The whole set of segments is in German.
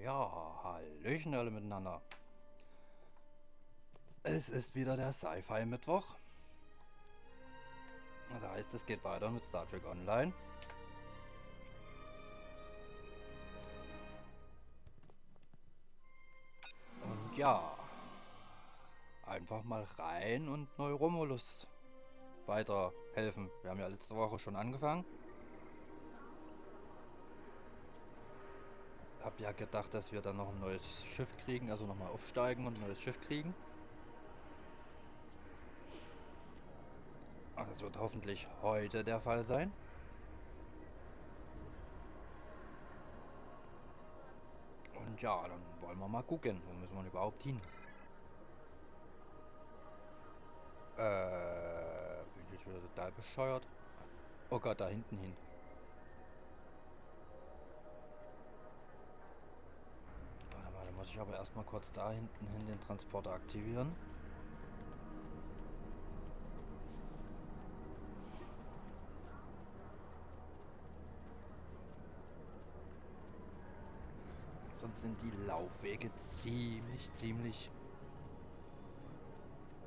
Ja, hallöchen alle miteinander. Es ist wieder der Sci-Fi-Mittwoch. Das heißt, es geht weiter mit Star Trek Online. Und ja, einfach mal rein und Neu Romulus weiter helfen. Wir haben ja letzte Woche schon angefangen. Hab ja gedacht, dass wir dann noch ein neues Schiff kriegen, also nochmal aufsteigen und ein neues Schiff kriegen. Das wird hoffentlich heute der Fall sein. Und ja, dann wollen wir mal gucken, wo müssen wir überhaupt hin. Bin ich jetzt wieder total bescheuert? Oh Gott, da hinten hin. Warte mal, da muss ich aber erstmal kurz da hinten hin den Transporter aktivieren. Sonst sind die Laufwege ziemlich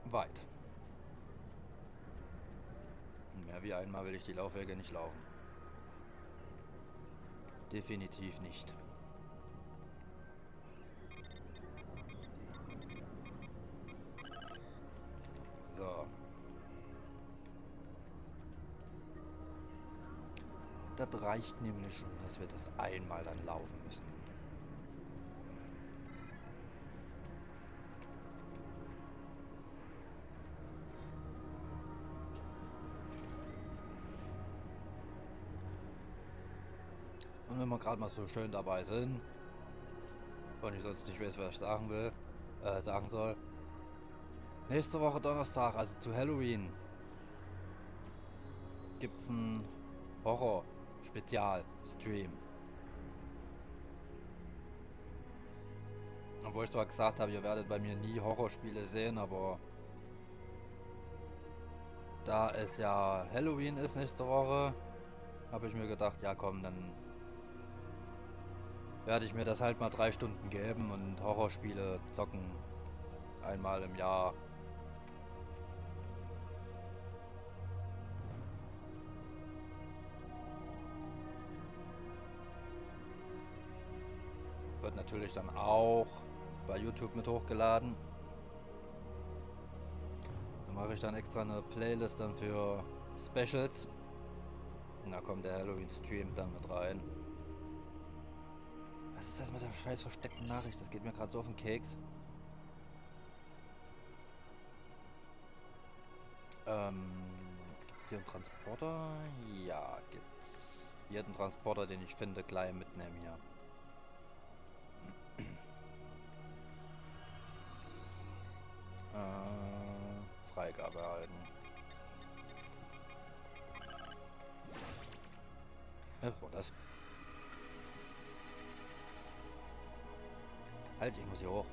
weit. Und mehr wie einmal will ich die Laufwege nicht laufen. Definitiv nicht. So. Das reicht nämlich schon, dass wir das einmal dann laufen müssen. Und wenn wir gerade mal so schön dabei sind und ich sonst nicht weiß, was ich sagen soll. Nächste Woche Donnerstag, also zu Halloween, gibt's einen Horror-Spezial-Stream. Obwohl ich zwar gesagt habe, ihr werdet bei mir nie Horrorspiele sehen, aber da es ja Halloween ist nächste Woche, habe ich mir gedacht, ja komm, dann werde ich mir das halt mal 3 Stunden geben und Horrorspiele zocken. Einmal im Jahr. Wird natürlich dann auch bei YouTube mit hochgeladen. Da mache ich dann extra eine Playlist dann für Specials. Und da kommt der Halloween-Stream dann mit rein. Was ist das mit der scheiß versteckten Nachricht? Das geht mir gerade so auf den Keks. Gibt's hier einen Transporter? Ja, gibt's. Jeden Transporter, den ich finde, gleich mitnehmen hier. Freigabe erhalten. Was war das? Halt, ich muss hier hoch.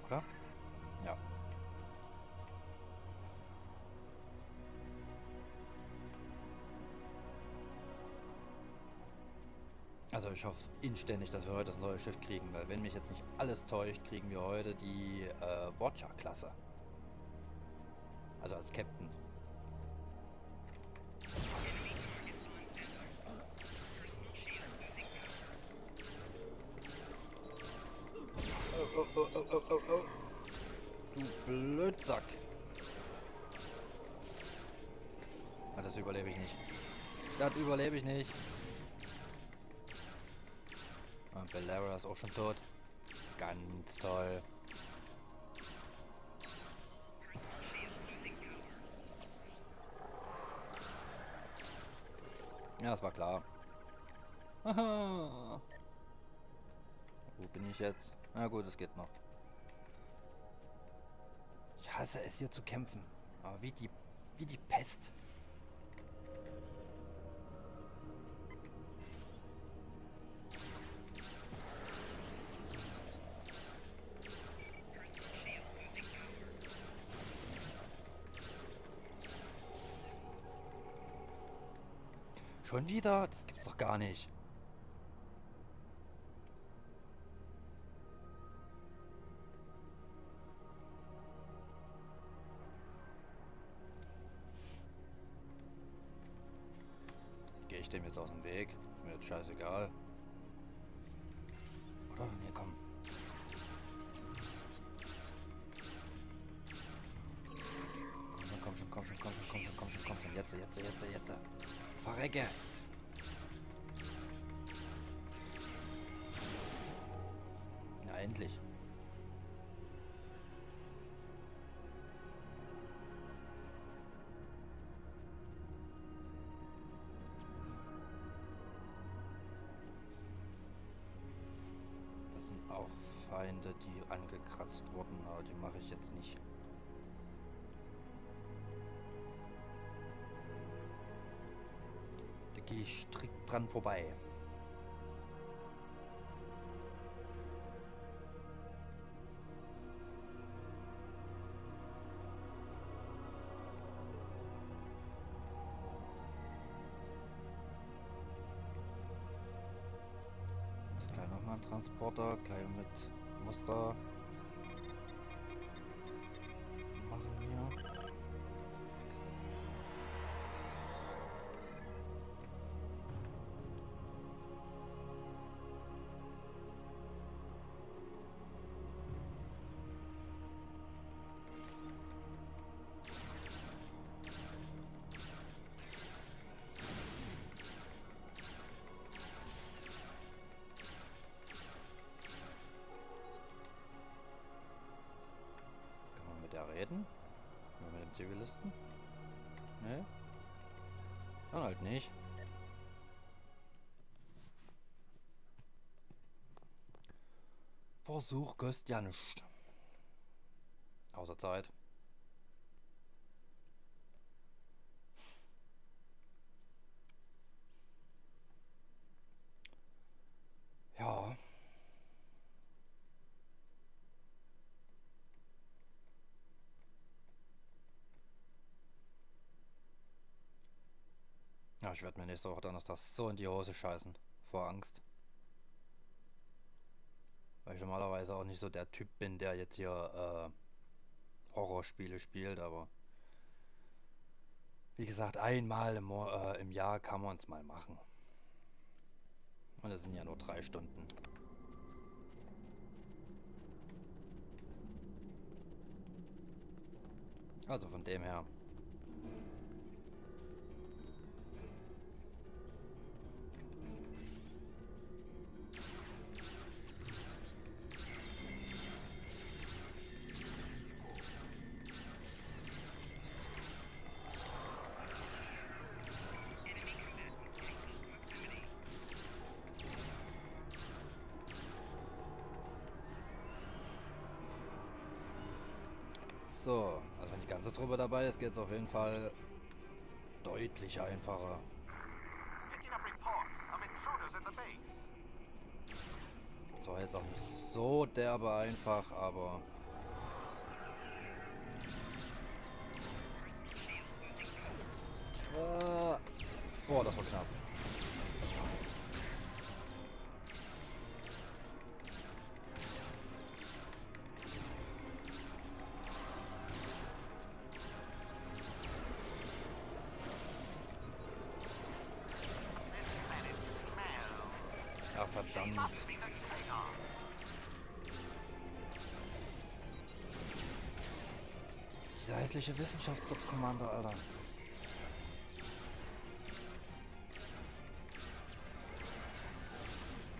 Oder? Ja. Also ich hoffe inständig, dass wir heute das neue Schiff kriegen, weil wenn mich jetzt nicht alles täuscht, kriegen wir heute die Watcher-Klasse. Also als Captain. Oh. Du Blödsack. Ah, das überlebe ich nicht. Das überlebe ich nicht. Und Bellara ist auch schon tot. Ganz toll. Ja, das war klar. Aha. Wo bin ich jetzt? Na gut, es geht noch. Ich hasse es hier zu kämpfen. Aber wie die Pest. Schon wieder? Das gibt's doch gar nicht. ich dem jetzt aus dem Weg. Mir jetzt scheißegal. Oder? Nee, komm. Komm schon. Jetzt. Verrecke. Na, endlich. Das sind auch Feinde, die angekratzt wurden, aber die mache ich jetzt nicht. Da gehe ich strikt dran vorbei. Gleich nochmal ein Transporter, gleich mit Muster machen wir. Reden? Oder mit dem Zivilisten? Ne? Dann halt nicht. Versuch kostet ja nichts. Außer Zeit. Ja. Ja, ich werde mir nächste Woche Donnerstag so in die Hose scheißen. Vor Angst. Weil ich normalerweise auch nicht so der Typ bin, der jetzt hier Horrorspiele spielt, aber wie gesagt, einmal im Jahr kann man es mal machen. Und es sind ja nur 3 Stunden. Also von dem her. So, also wenn die ganze Truppe dabei ist, geht es auf jeden Fall deutlich einfacher. Zwar jetzt auch nicht so derbe einfach, aber boah, das war knapp. Ja, verdammt. Dieser hässliche Wissenschaftskommander, Alter.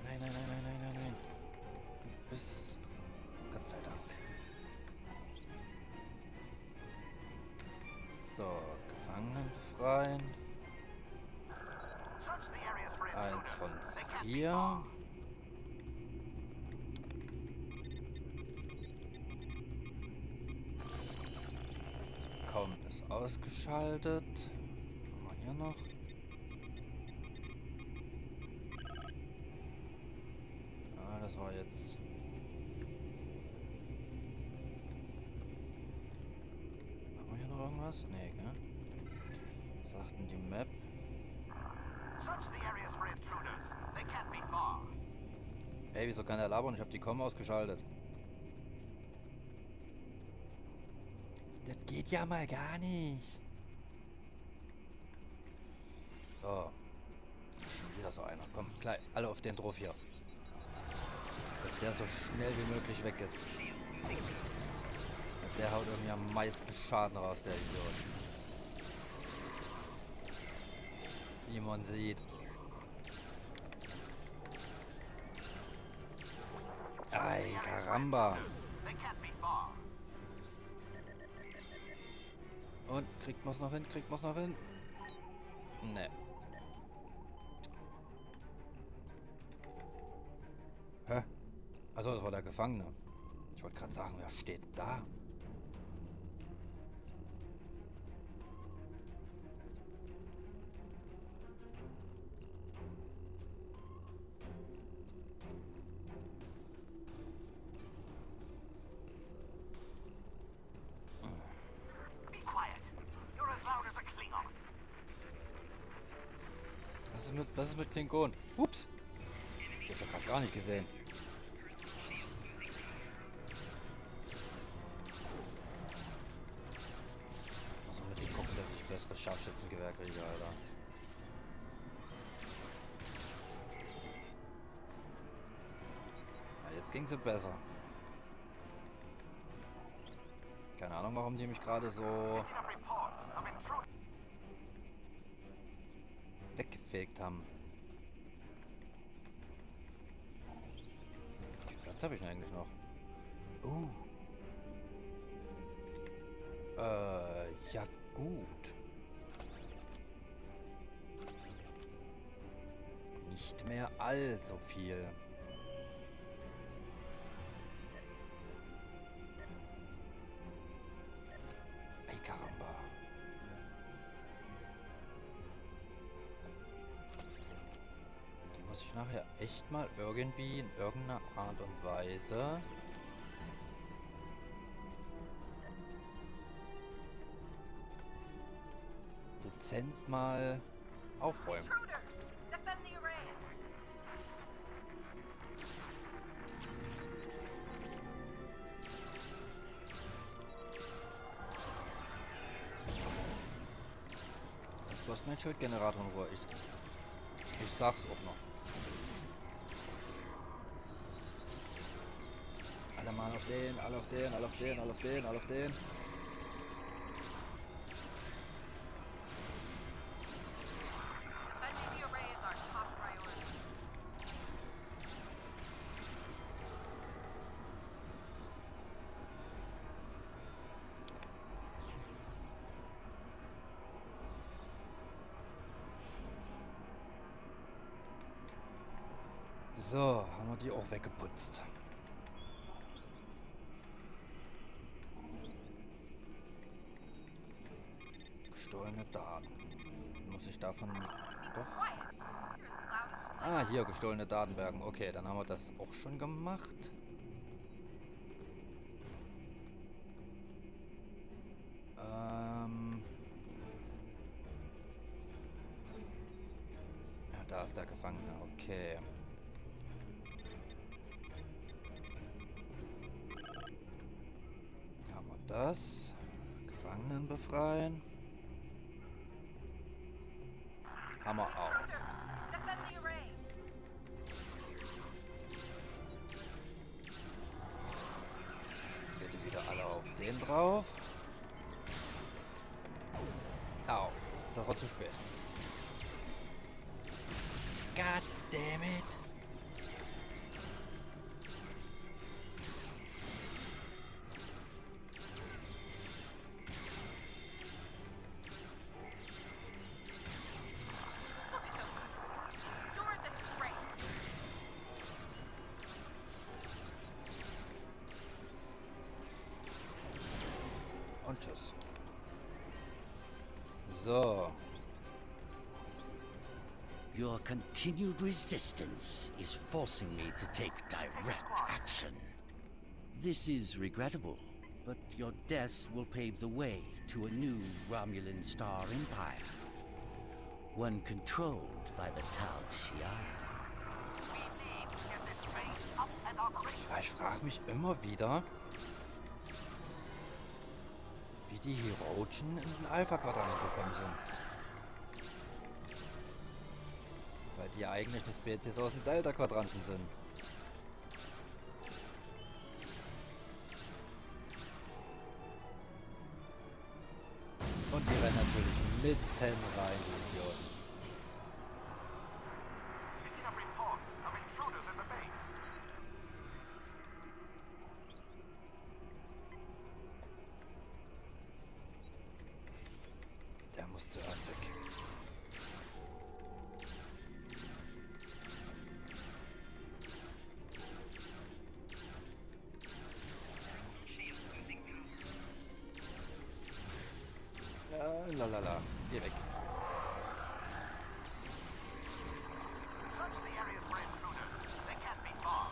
Nein. Du bist... Gott sei Dank. So, Gefangenen befreien. 1 von 4. Bekommen ist ausgeschaltet. Was haben wir hier noch? Ah, das war jetzt... Haben wir hier noch irgendwas? Nee, gell? Was sagt denn die Map? Hey, wieso kann er labern? Ich habe die Com ausgeschaltet. Das geht ja mal gar nicht. So. gleich alle auf den drauf hier. Dass der so schnell wie möglich weg ist. Der haut irgendwie am meisten Schaden raus, der Idiot. Wie man sieht. Ay, Caramba. Und kriegt man es noch hin? Kriegt man es noch hin? Ne. Hä? Also das war der Gefangene. Ich wollte gerade sagen, wer steht denn da? Was ist mit Klingon? Ups. Ich hab ja gerade gar nicht gesehen. Muss auch mit dem gucken, dass ich besseres Scharfschützengewehr kriege, Alter. Ja, jetzt ging es besser. Keine Ahnung, warum die mich gerade so weggefegt haben. Was habe ich denn eigentlich noch? Ja gut. Nicht mehr allzu viel. Ey, Caramba. Die muss ich nachher echt mal irgendwie in irgendeiner Art und Weise dezent mal aufräumen. Das bloß mein Schildgenerator in Ruhe. Ich sag's auch noch. Alle mal auf den, alle auf den, alle auf den, alle auf den, alle auf den. So, haben wir die auch weggeputzt. Gestohlene Daten. Muss ich davon doch... Ah, hier, gestohlene Datenbergen. Okay, dann haben wir das auch schon gemacht. Ja, da ist der Gefangene. Okay. Haben wir das. Gefangenen befreien. Haben wir auch. Bitte wieder alle auf den drauf. Au, das war zu spät. God damn it. Und tschüss. So. Your continued resistance is forcing me to take direct action. This is regrettable, but your deaths will pave the way to a new Romulan star empire. One controlled by the Teil. Ich frage mich immer wieder, wie die Heroischen in den Alpha-Quadrant gekommen sind. Weil die eigentlich eine Spezies aus dem Delta-Quadranten sind. Und die rennen natürlich mitten rein, die Idioten. Picking up reports of intruders in the base. Der muss zuerst weg. Lalala, geh weg. Search the areas for intruders. They can't be far.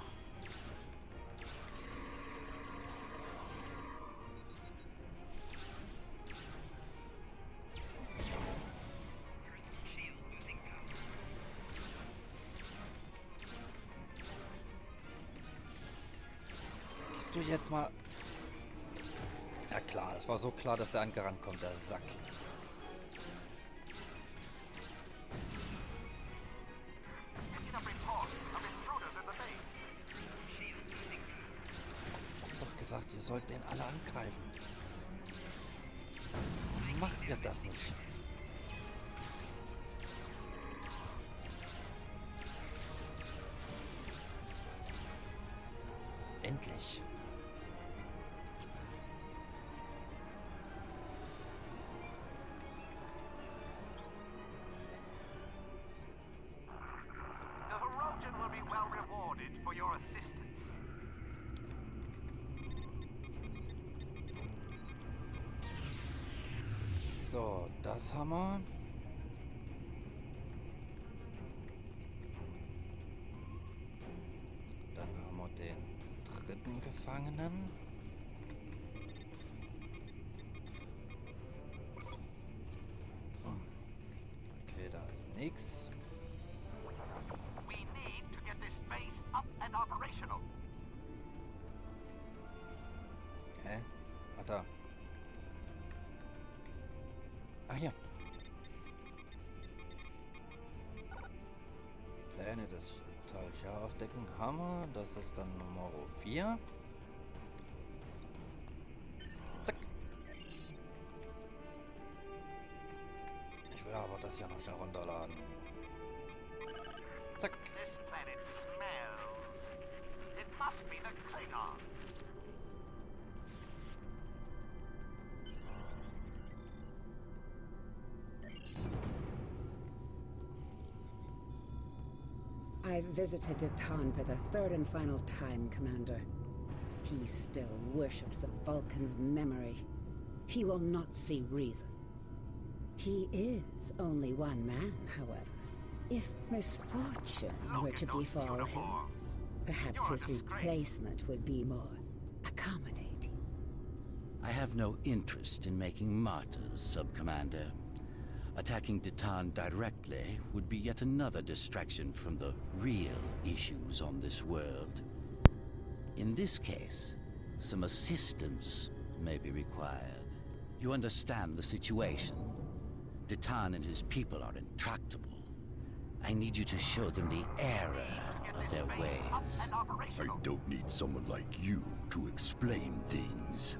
Gehst du jetzt mal... Ja klar, es war so klar, dass der angerannt kommt, der Sack. Picking up reports of intruders in the base. Ich hab doch gesagt, ihr sollt den alle angreifen. Warum macht ihr das nicht? Endlich. The Herodian will be well rewarded for your assistance. So, das haben wir. Dann haben wir den dritten Gefangenen. Okay, da ist nichts. We need to get this base up and operational. Hä? Ah, da. Ah, hier. Pläne des Teils aufdecken haben wir. Das ist dann Nummer 4. Zack. Ich will aber das hier noch schnell runterladen. Zack. This planet smells. It must be the Klingons. I've visited Detan for the third and final time, Commander. He still worships the Vulcan's memory. He will not see reason. He is only one man, however. If misfortune were to befall him, perhaps his replacement would be more accommodating. I have no interest in making martyrs, Sub-Commander. Attacking Detan directly would be yet another distraction from the real issues on this world. In this case, some assistance may be required. You understand the situation. Detan and his people are intractable. I need you to show them the error of their ways. I don't need someone like you to explain things.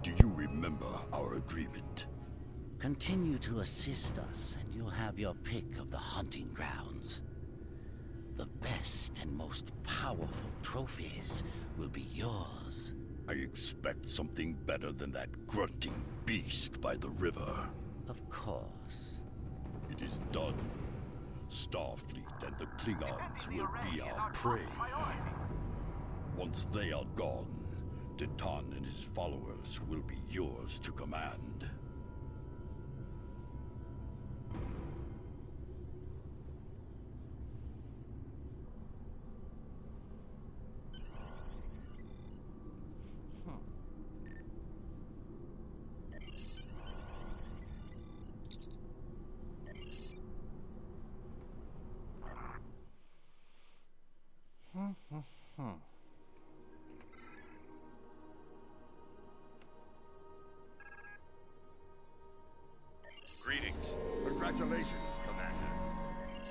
Do you remember our agreement? Continue to assist us, and you'll have your pick of the hunting grounds. The best and most powerful trophies will be yours. I expect something better than that grunting beast by the river. Of course. It is done. Starfleet and the Klingons will be our prey. Once they are gone, Detan and his followers will be yours to command. Greetings. Congratulations, Commander.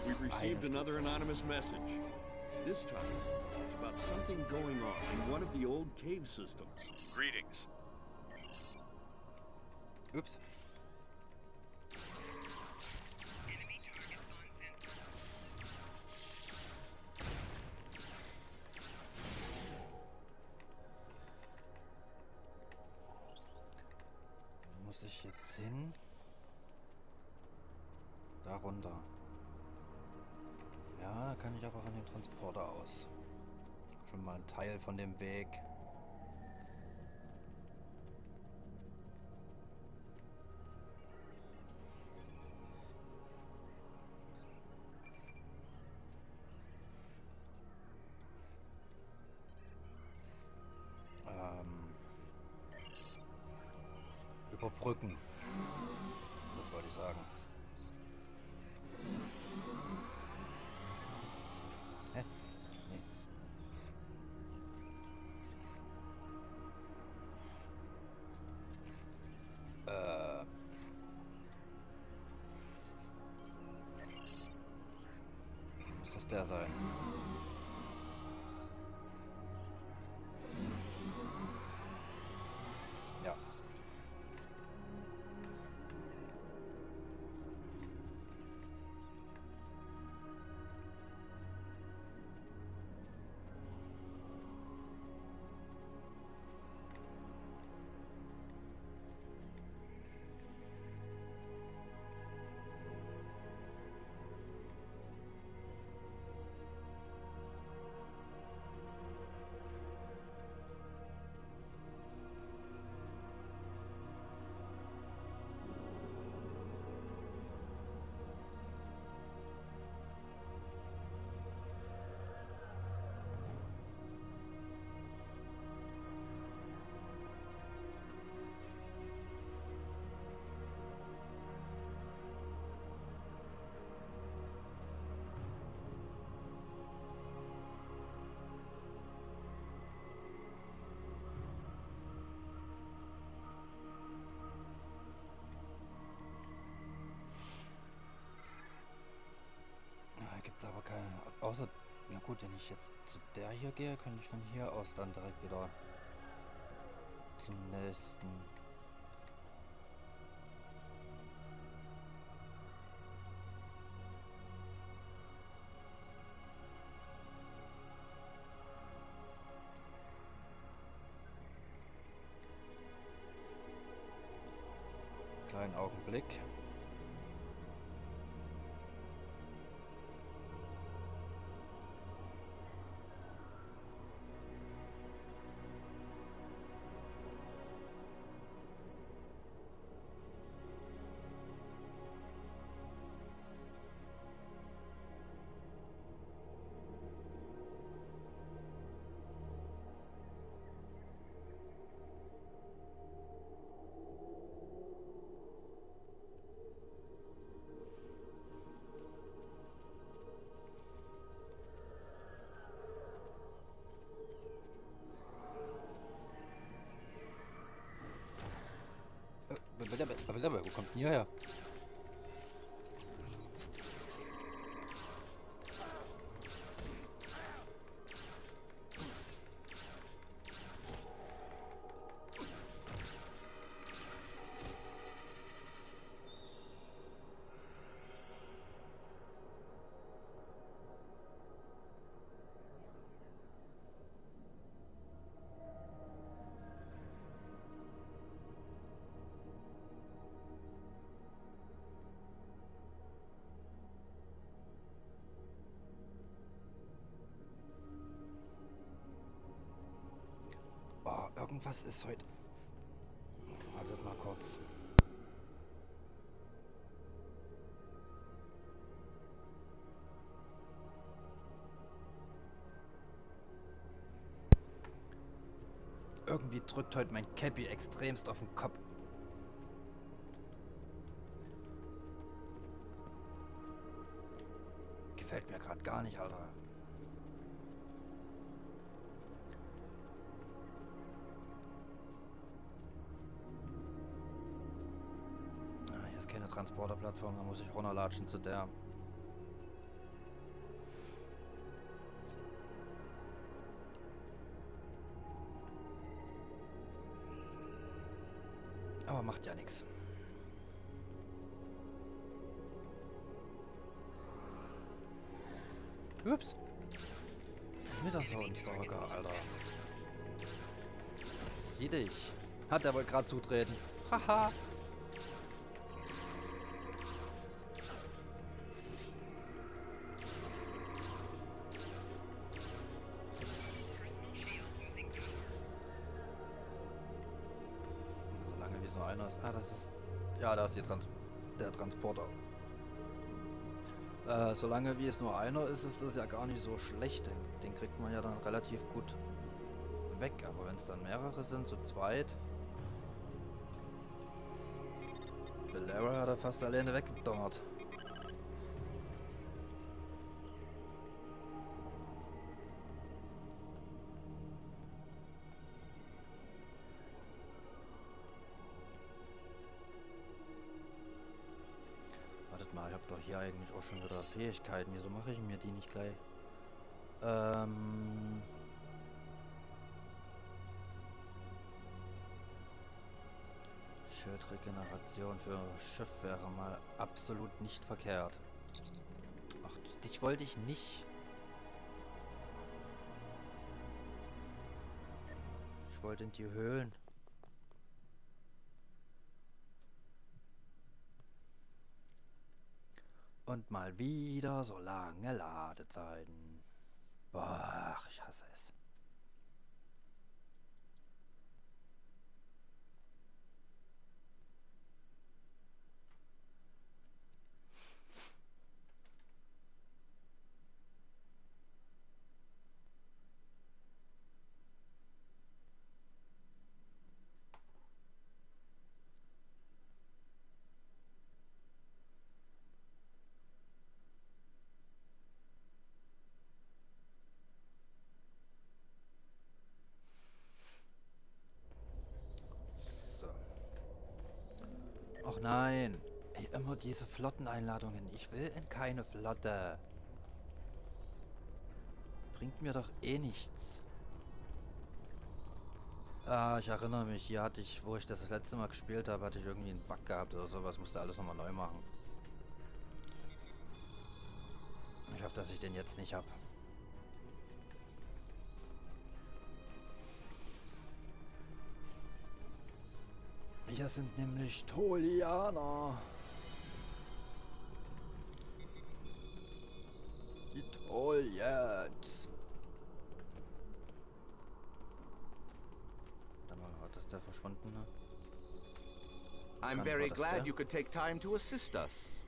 We've received another anonymous message. This time, it's about something going on in one of the old cave systems. Greetings. Ups. Wo muss ich jetzt hin? Da runter. Ja, da kann ich aber von dem Transporter aus. Schon mal ein Teil von dem Weg. Überbrücken. Das wollte ich sagen. Hä? Nee. Muss das der sein? Ja. Gibt's aber keine. Außer. Na gut, wenn ich jetzt zu der hier gehe, könnte ich von hier aus dann direkt wieder zum nächsten. Kleinen Augenblick. Wo kommt denn hierher? Oh, irgendwas ist heute. Wartet mal kurz. Irgendwie drückt heute mein Cappy extremst auf den Kopf. Gefällt mir gerade gar nicht, Alter. Hier ist keine Transporterplattform, da muss ich runterlatschen zu der. macht ja nichts. Ups. Wieder so ein Stalker, Alter. Zieh dich. Hat er wohl gerade zutreten. Haha. Solange wie es nur einer ist. Ah, das ist... Ja, da ist der Transporter. Solange wie es nur einer ist, ist das ja gar nicht so schlecht. Den kriegt man ja dann relativ gut weg. Aber wenn es dann mehrere sind, so zweit... Belera hat er fast alleine weggedonnert. Wartet mal, ich habe doch hier eigentlich auch schon wieder Fähigkeiten. Wieso mache ich mir die nicht gleich? Schildregeneration für Schiff wäre mal absolut nicht verkehrt. Ach, dich wollte ich nicht. Ich wollte in die Höhlen. Und mal wieder so lange Ladezeiten. Boah, ich hasse es. Ach nein. Ey, immer diese Flotteneinladungen. Ich will in keine Flotte. Bringt mir doch eh nichts. Ah, ich erinnere mich, hier hatte ich, wo ich das letzte Mal gespielt habe, hatte ich irgendwie einen Bug gehabt oder sowas. Musste alles nochmal neu machen. Ich hoffe, dass ich den jetzt nicht habe. Hier sind nämlich Tolianer. Die Tolians. Warte mal, war das der Verschwundene? I'm very glad you could take time to assist us.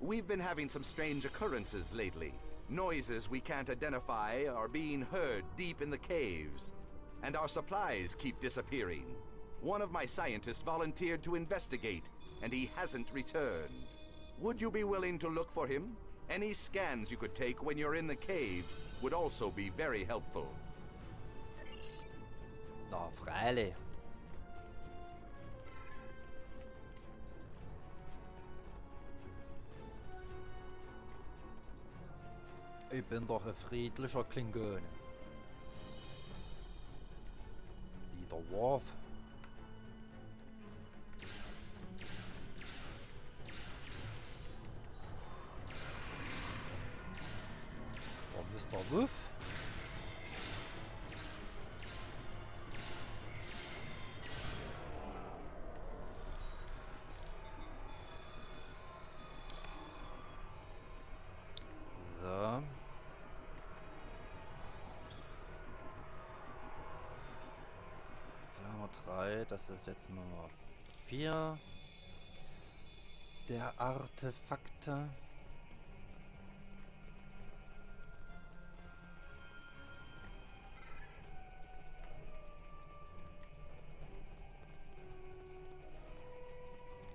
We've been having some strange occurrences lately. Noises we can't identify are being heard deep in the caves. And our supplies keep disappearing. One of my scientists volunteered to investigate, and he hasn't returned. Would you be willing to look for him? Any scans you could take when you're in the caves would also be very helpful. Na, freilich. Ich bin doch ein friedlicher Klingon. Wie der Worf. Der Mr. Wuff. So. Nummer 3, das ist jetzt Nummer 4 der Artefakte.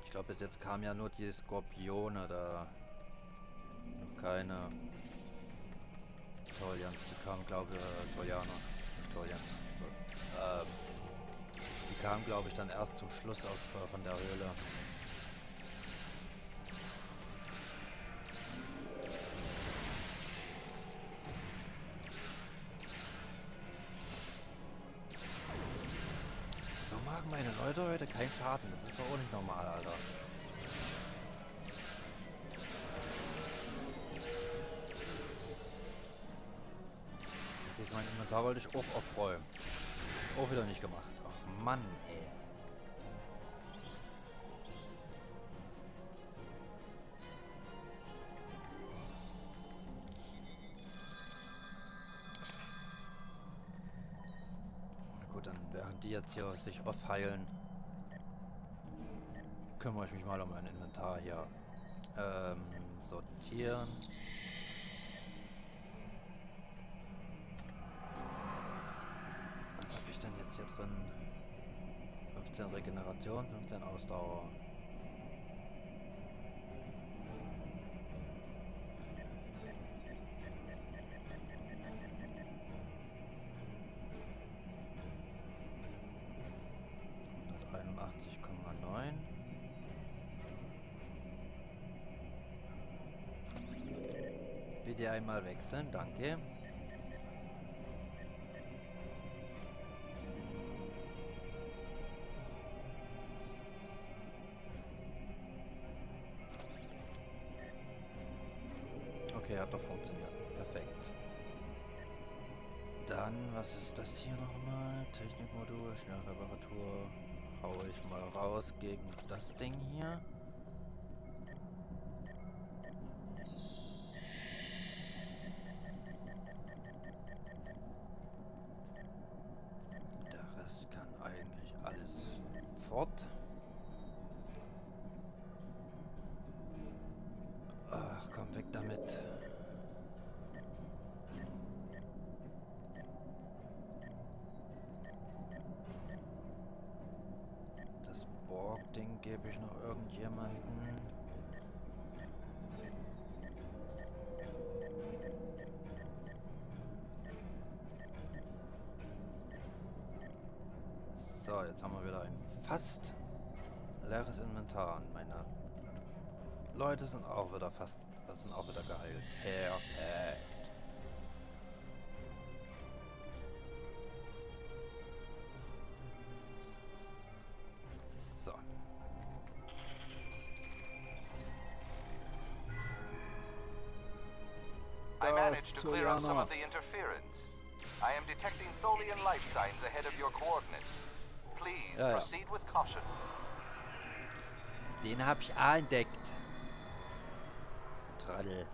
Ich glaube, bis jetzt kamen ja nur die Skorpione da. Noch keine Tolians. Die kamen, glaube ich, Tolianer. Nicht Tolians. Die kamen, glaube ich, dann erst zum Schluss von der Höhle. So mag machen meine Leute heute keinen Schaden. Das ist doch auch nicht normal, Alter. Jetzt ist mein Inventar, wollte ich auch aufräumen. Auch wieder nicht gemacht. Ach Mann, ey. Na gut, dann während die jetzt hier sich aufheilen, kümmere ich mich mal um mein Inventar hier. Sortieren. Was habe ich denn jetzt hier drin? 15 Regeneration, 15 Ausdauer. Bitte einmal wechseln, danke. Okay, hat doch funktioniert. Perfekt. Dann, was ist das hier nochmal? Technikmodul, Schnellreparatur. Hau ich mal raus gegen das Ding hier. Der Rest kann eigentlich alles fort. Ach, komm weg damit. Das Borg-Ding gebe ich noch irgendjemanden. So, jetzt haben wir wieder ein fast leeres Inventar. Meine Leute sind auch wieder geheilt. Perfekt. So. I managed to clear up some of the interference. I am detecting Tholian life signs ahead of your coordinates. Please proceed with caution. Den hab ich auch entdeckt. Trottel.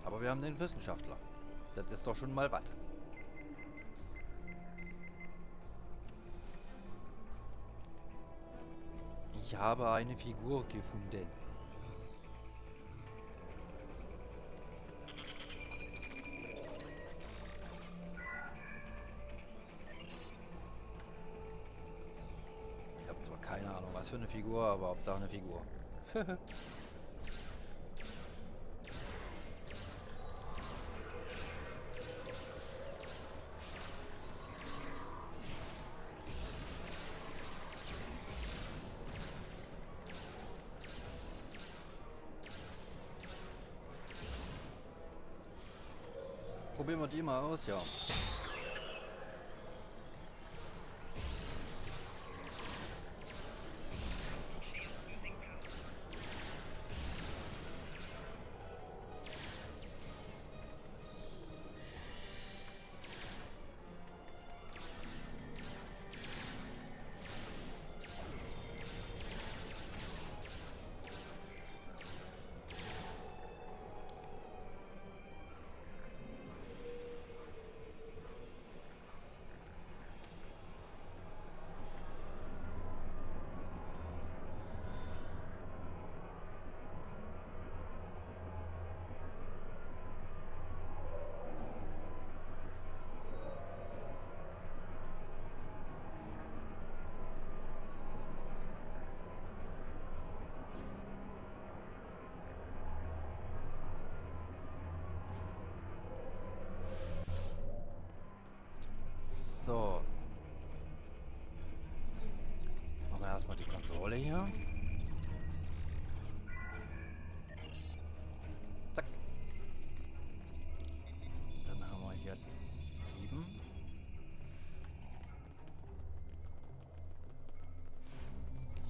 Aber wir haben den Wissenschaftler. Das ist doch schon mal was. Ich habe eine Figur gefunden. Ich habe zwar keine Ahnung, was für eine Figur, aber Hauptsache eine Figur. Probieren wir die mal aus, ja. werden 7.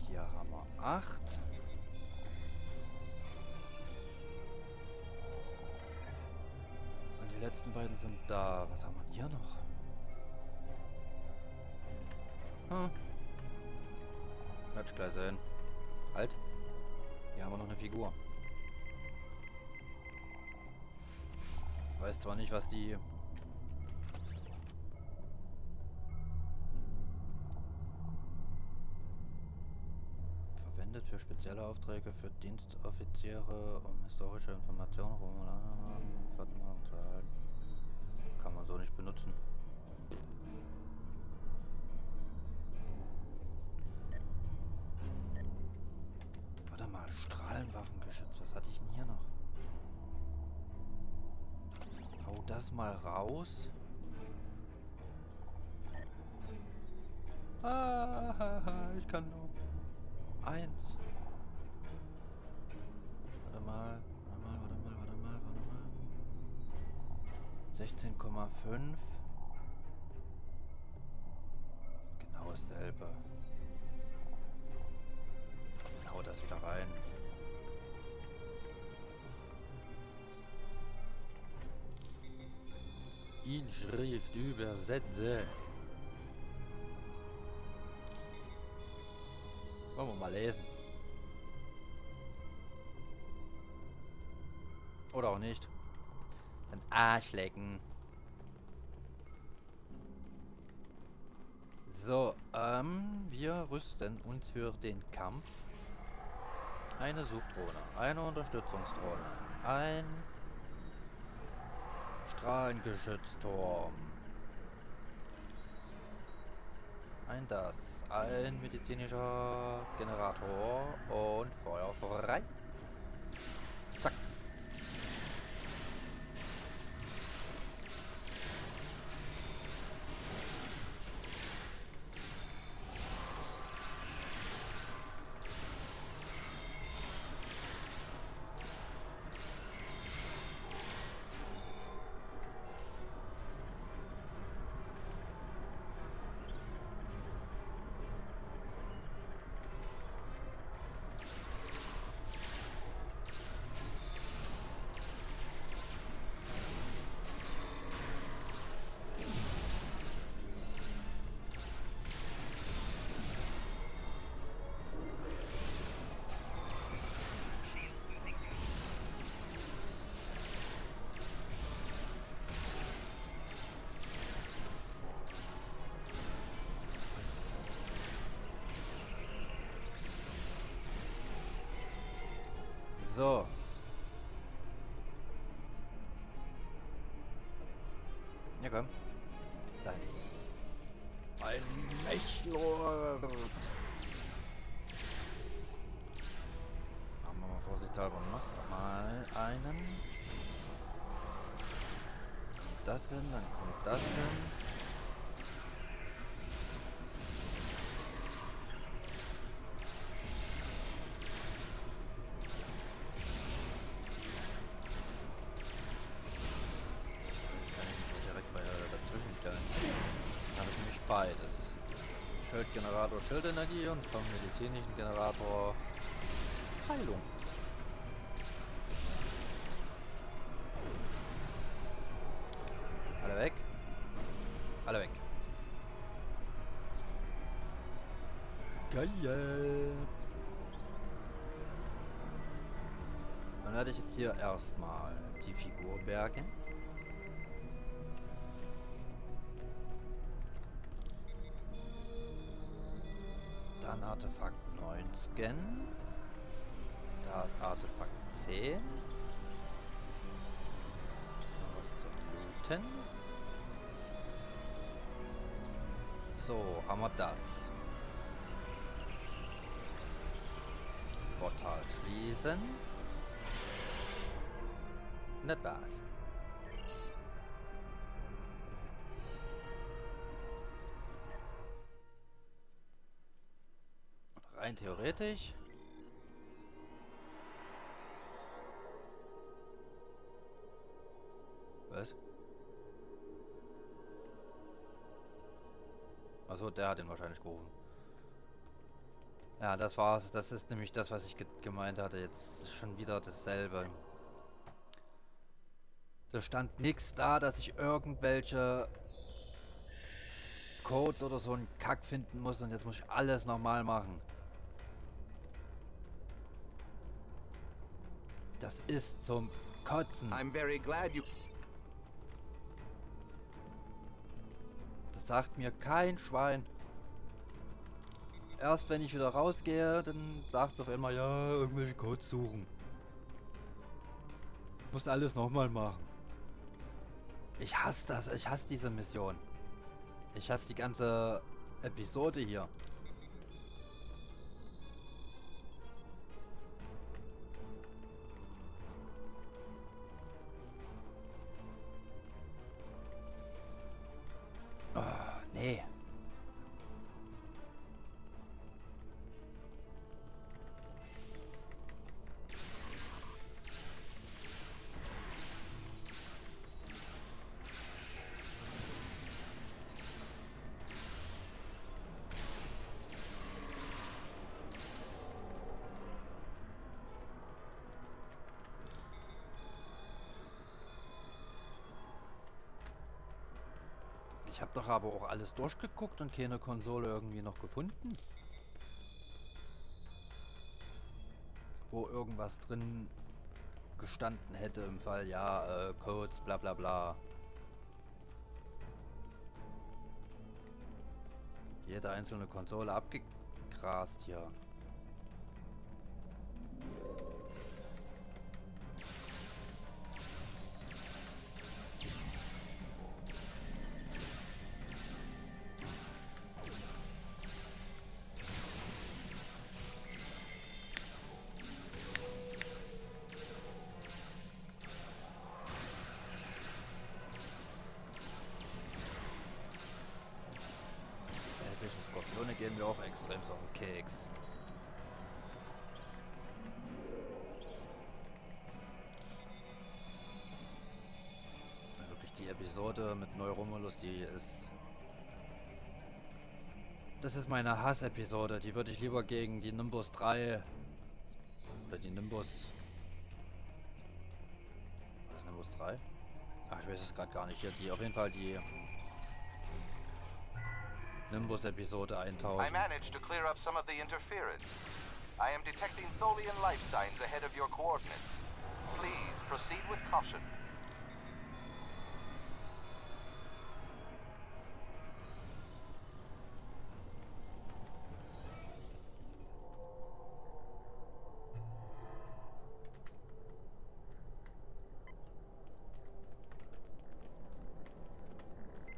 Hier haben wir 8. Und die letzten beiden sind da. Was haben wir denn hier noch? Werd ich gleich sehen. Halt. Hier haben wir noch eine Figur. Weiß zwar nicht, was die... Verwendet für spezielle Aufträge für Dienstoffiziere, um historische Informationen zu erhalten. Kann man so nicht benutzen. Warte mal, Strahlenwaffengeschütz. Was hatte ich denn hier noch? Hau das mal raus. Ich kann nur 1. Warte mal. 16,5. Genau dasselbe. Hau das wieder rein. Inschrift übersetze. Wollen wir mal lesen. Oder auch nicht. Ein Arsch lecken. So, wir rüsten uns für den Kampf. Eine Suchdrohne, eine Unterstützungsdrohne, ein Strahlengeschützturm, ein medizinischer Generator und Feuer frei. Zack. So. Ja, komm. Dein. Ein Mechlord. Machen wir mal vorsichtshalber noch mal einen. Kommt das hin, dann kommt das hin. Beides. Schildgenerator Schildenergie und vom medizinischen Generator Heilung. Alle weg. Alle weg. Geil. Dann werde ich jetzt hier erstmal die Figur bergen. Dann Artefakt 9 scannen. Da ist Artefakt 10. Noch was zum Looten. So, haben wir das. Portal schließen. Und das war's. Rein theoretisch. Was? Also der hat ihn wahrscheinlich gerufen. Ja, das war's. Das ist nämlich das, was ich gemeint hatte. Jetzt ist schon wieder dasselbe. Da stand nichts da, dass ich irgendwelche Codes oder so einen Kack finden muss. Und jetzt muss ich alles nochmal machen. Das ist zum Kotzen. I'm very glad you... Das sagt mir kein Schwein. Erst wenn ich wieder rausgehe, dann sagt es auf einmal, ja, irgendwelche Codes suchen. Muss alles nochmal machen. Ich hasse das. Ich hasse diese Mission. Ich hasse die ganze Episode hier. Oh, nee. Ich habe doch aber auch alles durchgeguckt und keine Konsole irgendwie noch gefunden. Wo irgendwas drin gestanden hätte im Fall, ja, Codes, bla bla bla. Jede einzelne Konsole abgegrast hier. Skorpione gehen mir auch extrem auf den Keks. Wirklich die Episode mit Neu Romulus, die ist... Das ist meine Hass-Episode. Die würde ich lieber gegen die Nimbus 3... Oder die Nimbus... Was ist Nimbus 3? Ach, ich weiß es gerade gar nicht. Hier, die auf jeden Fall die... Nimbus-Episode eintauschen. I managed to clear up some of the interference. I am detecting Tholian life signs ahead of your coordinates. Please proceed with caution.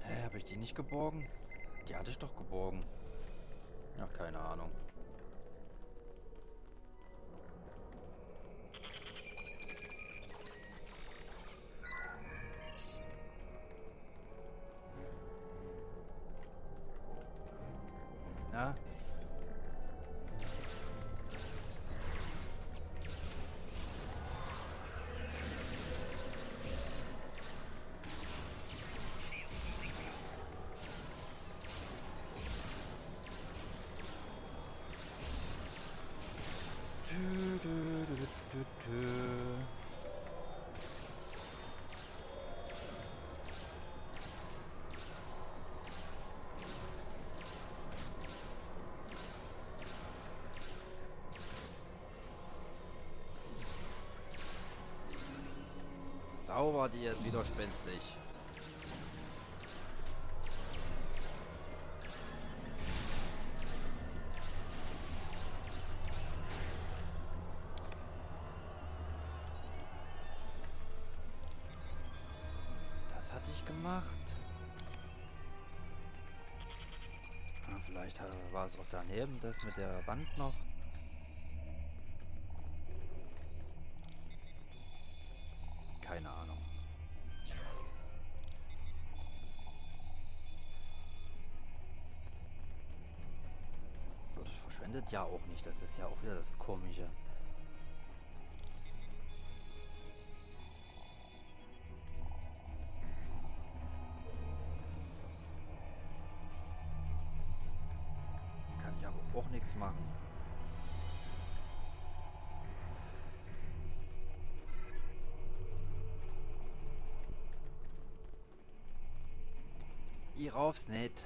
Hä, habe ich die nicht geborgen? Die hatte ich doch geborgen. Ja, keine Ahnung. Ja. Sauber, die ist widerspenstig. Das hatte ich gemacht. Ah, vielleicht war es auch daneben, das mit der Wand noch. Keine Ahnung. Das verschwendet ja auch nicht. Das ist ja auch wieder das Komische. auch nichts machen. Ich rauf's nicht.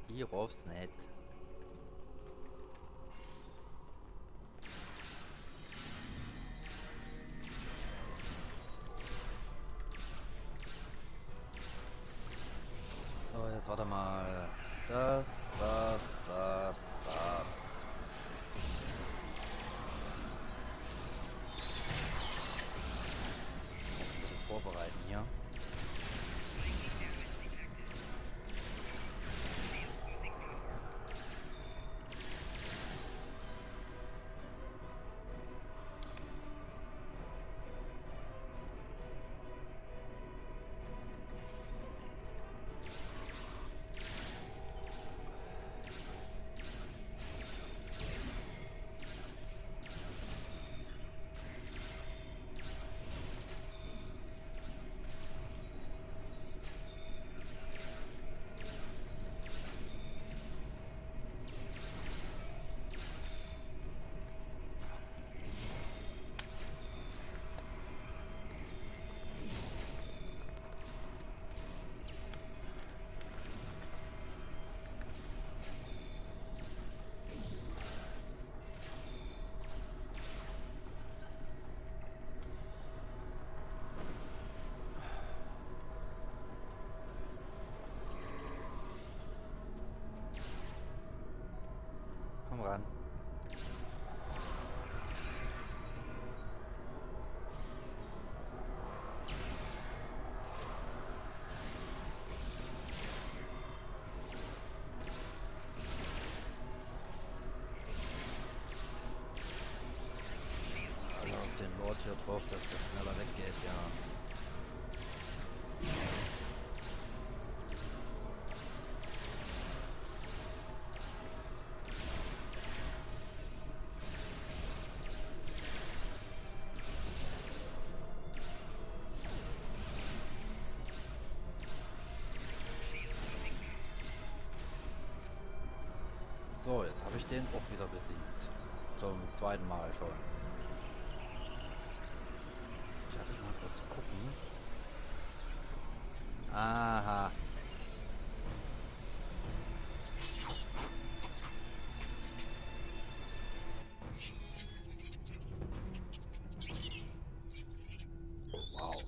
Ich rauf's nicht. So, jetzt warte mal. Das. Ein bisschen vorbereiten hier. Komm ran. Alle auf den Lord hier drauf, dass der schneller weggeht, ja. So, jetzt habe ich den auch wieder besiegt. Zum zweiten Mal schon. Jetzt werde ich mal kurz gucken. Aha. Wow.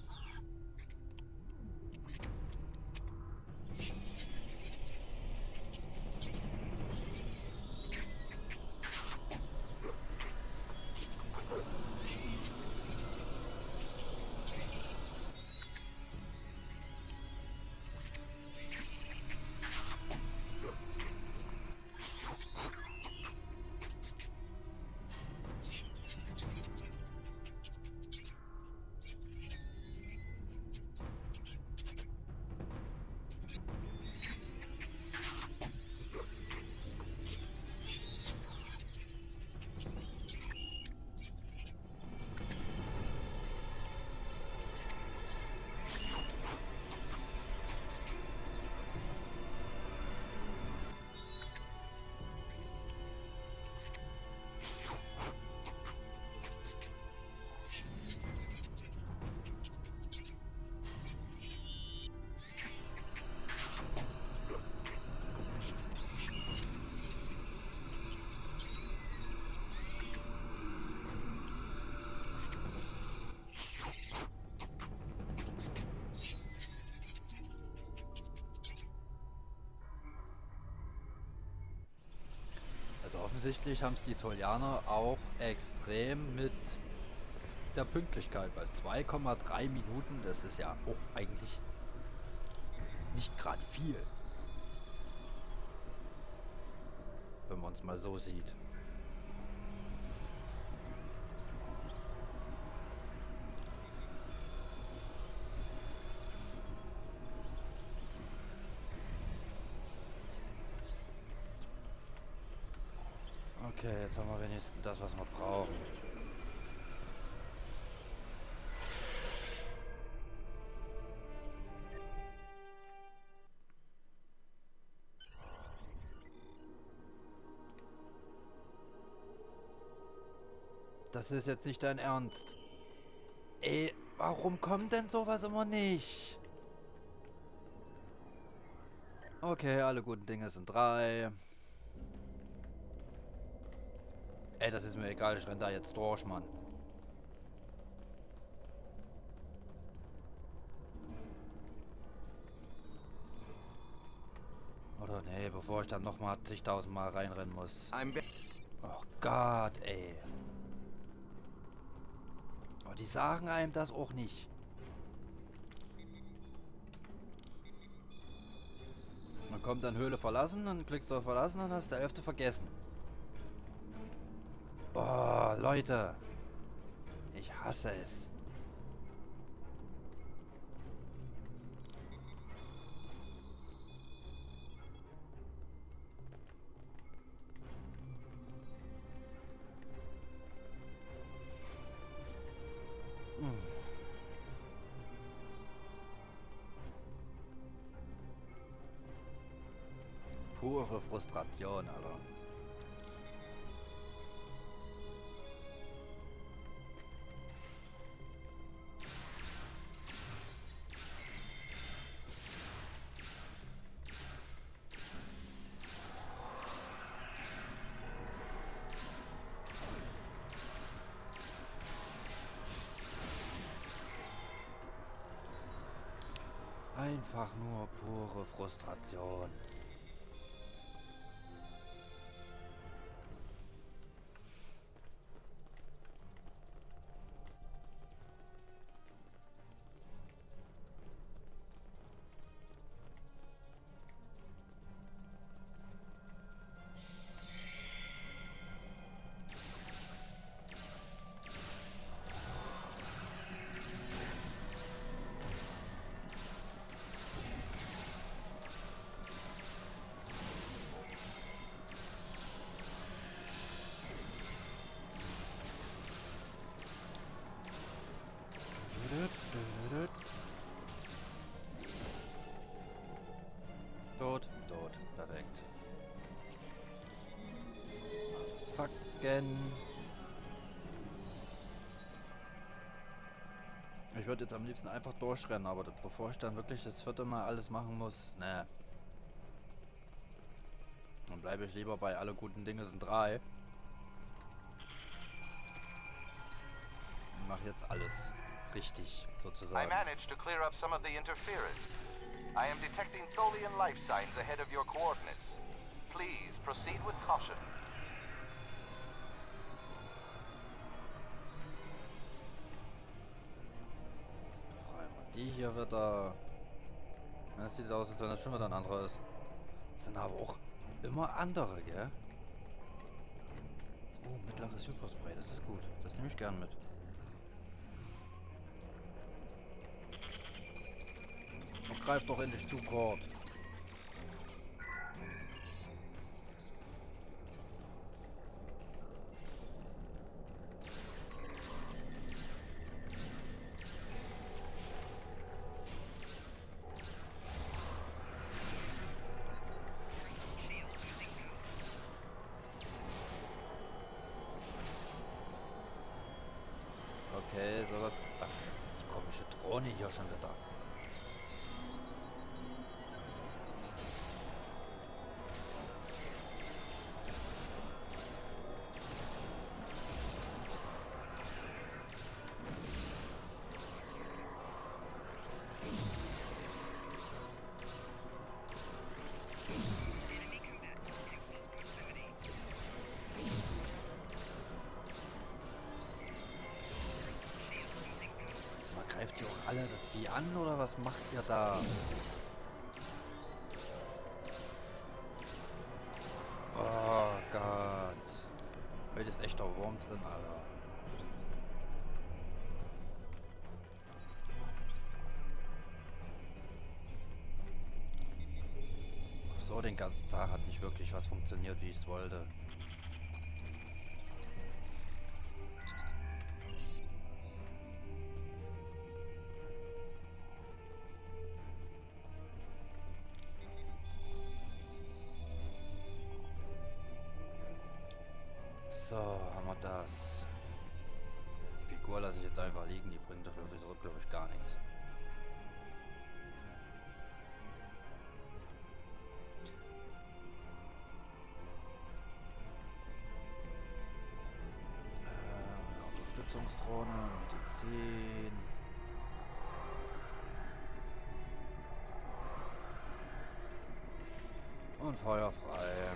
Offensichtlich haben es die Tolianer auch extrem mit der Pünktlichkeit, weil 2,3 Minuten, das ist ja auch eigentlich nicht gerade viel, wenn man es mal so sieht. Okay, jetzt haben wir wenigstens das, was wir brauchen. Das ist jetzt nicht dein Ernst. Ey, warum kommt denn sowas immer nicht? Okay, alle guten Dinge sind 3. Ey, das ist mir egal, ich renn da jetzt durch, Mann. Oder nee, bevor ich dann nochmal zigtausendmal reinrennen muss. Oh Gott, ey. Aber die sagen einem das auch nicht. Man kommt dann Höhle verlassen, dann klickst du auf verlassen und hast die Hälfte vergessen. Boah, Leute. Ich hasse es. Pure Frustration, Alter. Einfach nur pure Frustration. Tot, tot, perfekt. Fakt scannen. Ich würde jetzt am liebsten einfach durchrennen, aber bevor ich dann wirklich das 4. Mal alles machen muss, ne. Dann bleibe ich lieber bei alle guten Dinge sind 3. Und mache jetzt alles richtig, I sozusagen. managed to clear up some of the interference. I am detecting Tholian life signs ahead of your coordinates. Please proceed with caution. Die hier wird da. Das sieht aus, als wenn das schon wieder ein anderer ist. Das sind aber auch immer andere, gell? Oh, mittleres Hyperspray, das ist gut. Das nehme ich gern mit. Und greift doch endlich zu, Cord. Okay, sowas. Ach, das ist die komische Drohne hier schon wieder. Greift ihr auch alle das Vieh an oder was macht ihr da? Oh Gott. Heute ist echt der Wurm drin, Alter. So, den ganzen Tag hat nicht wirklich was funktioniert, wie ich es wollte. So, haben wir das. Spur lasse ich jetzt einfach liegen, die bringt doch sowieso, glaube ich, gar nichts. Unterstützungsdrohne, Medizin. Und Feuer frei.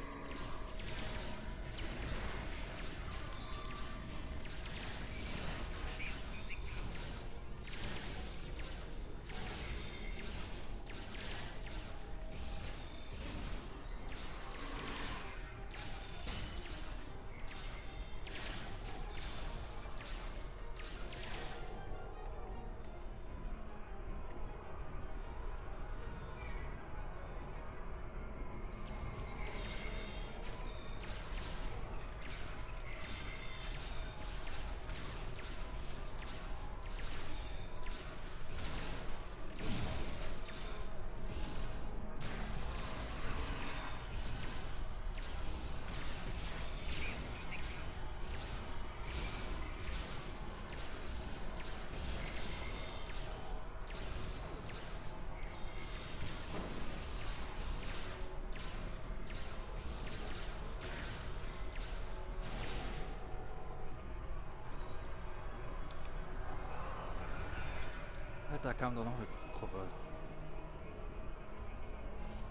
Da kam doch noch eine Gruppe.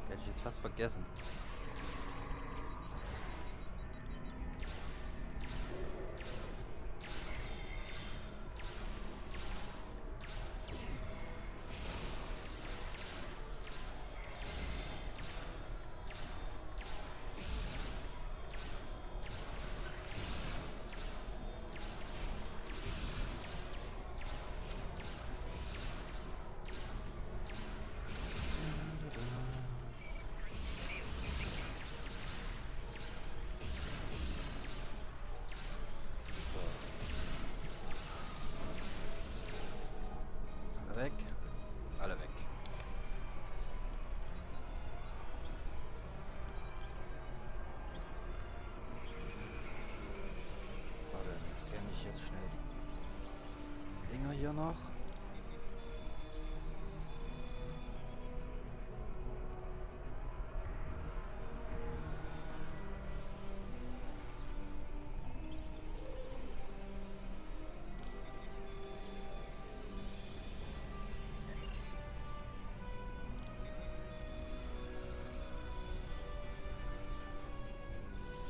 Hätte ich jetzt fast vergessen. Weg. Alle weg. Warte, jetzt scanne ich jetzt schnell die Dinger hier noch.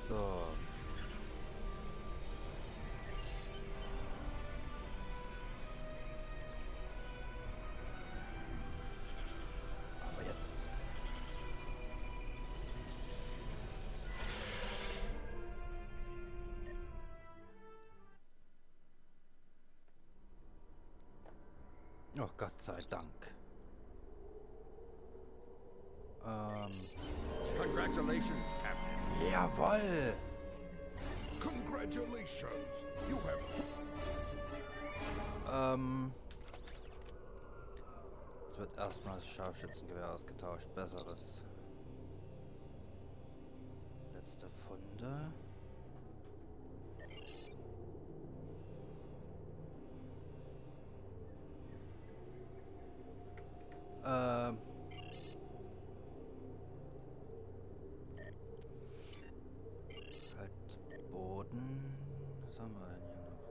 So. Aber jetzt. Oh, Gott sei Dank. Congratulations, Captain. Jawoll! Congratulations. You have Jetzt wird erstmal das Scharfschützengewehr ausgetauscht. Besseres. Letzte Funde. Halt Boden. Was haben wir denn hier noch?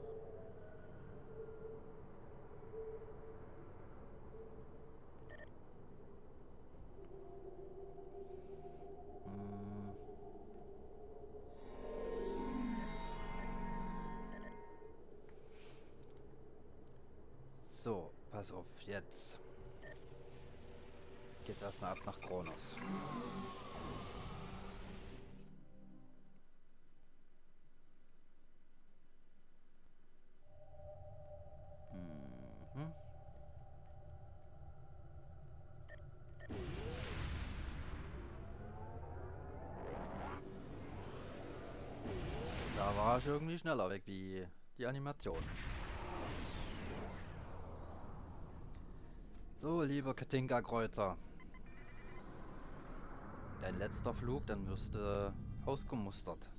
So, pass auf, jetzt geht's erstmal ab nach Kronos. Da war ich irgendwie schneller weg wie die Animation. So, lieber Katinka-Kreuzer. Dein letzter Flug, dann wirst du ausgemustert.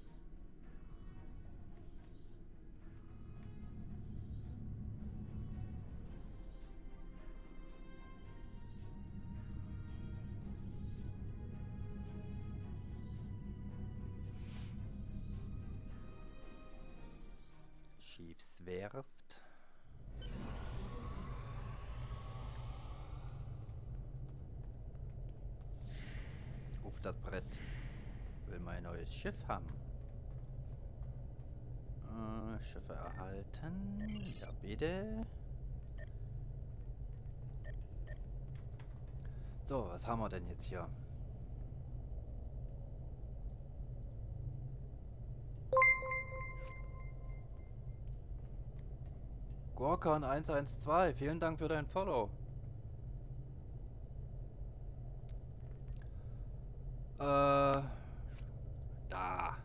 Schiffswerft. Auf das Brett. Will mein neues Schiff haben. Schiffe erhalten. Ja, bitte. So, was haben wir denn jetzt hier? Gorkan 112, vielen Dank für dein Follow. Da.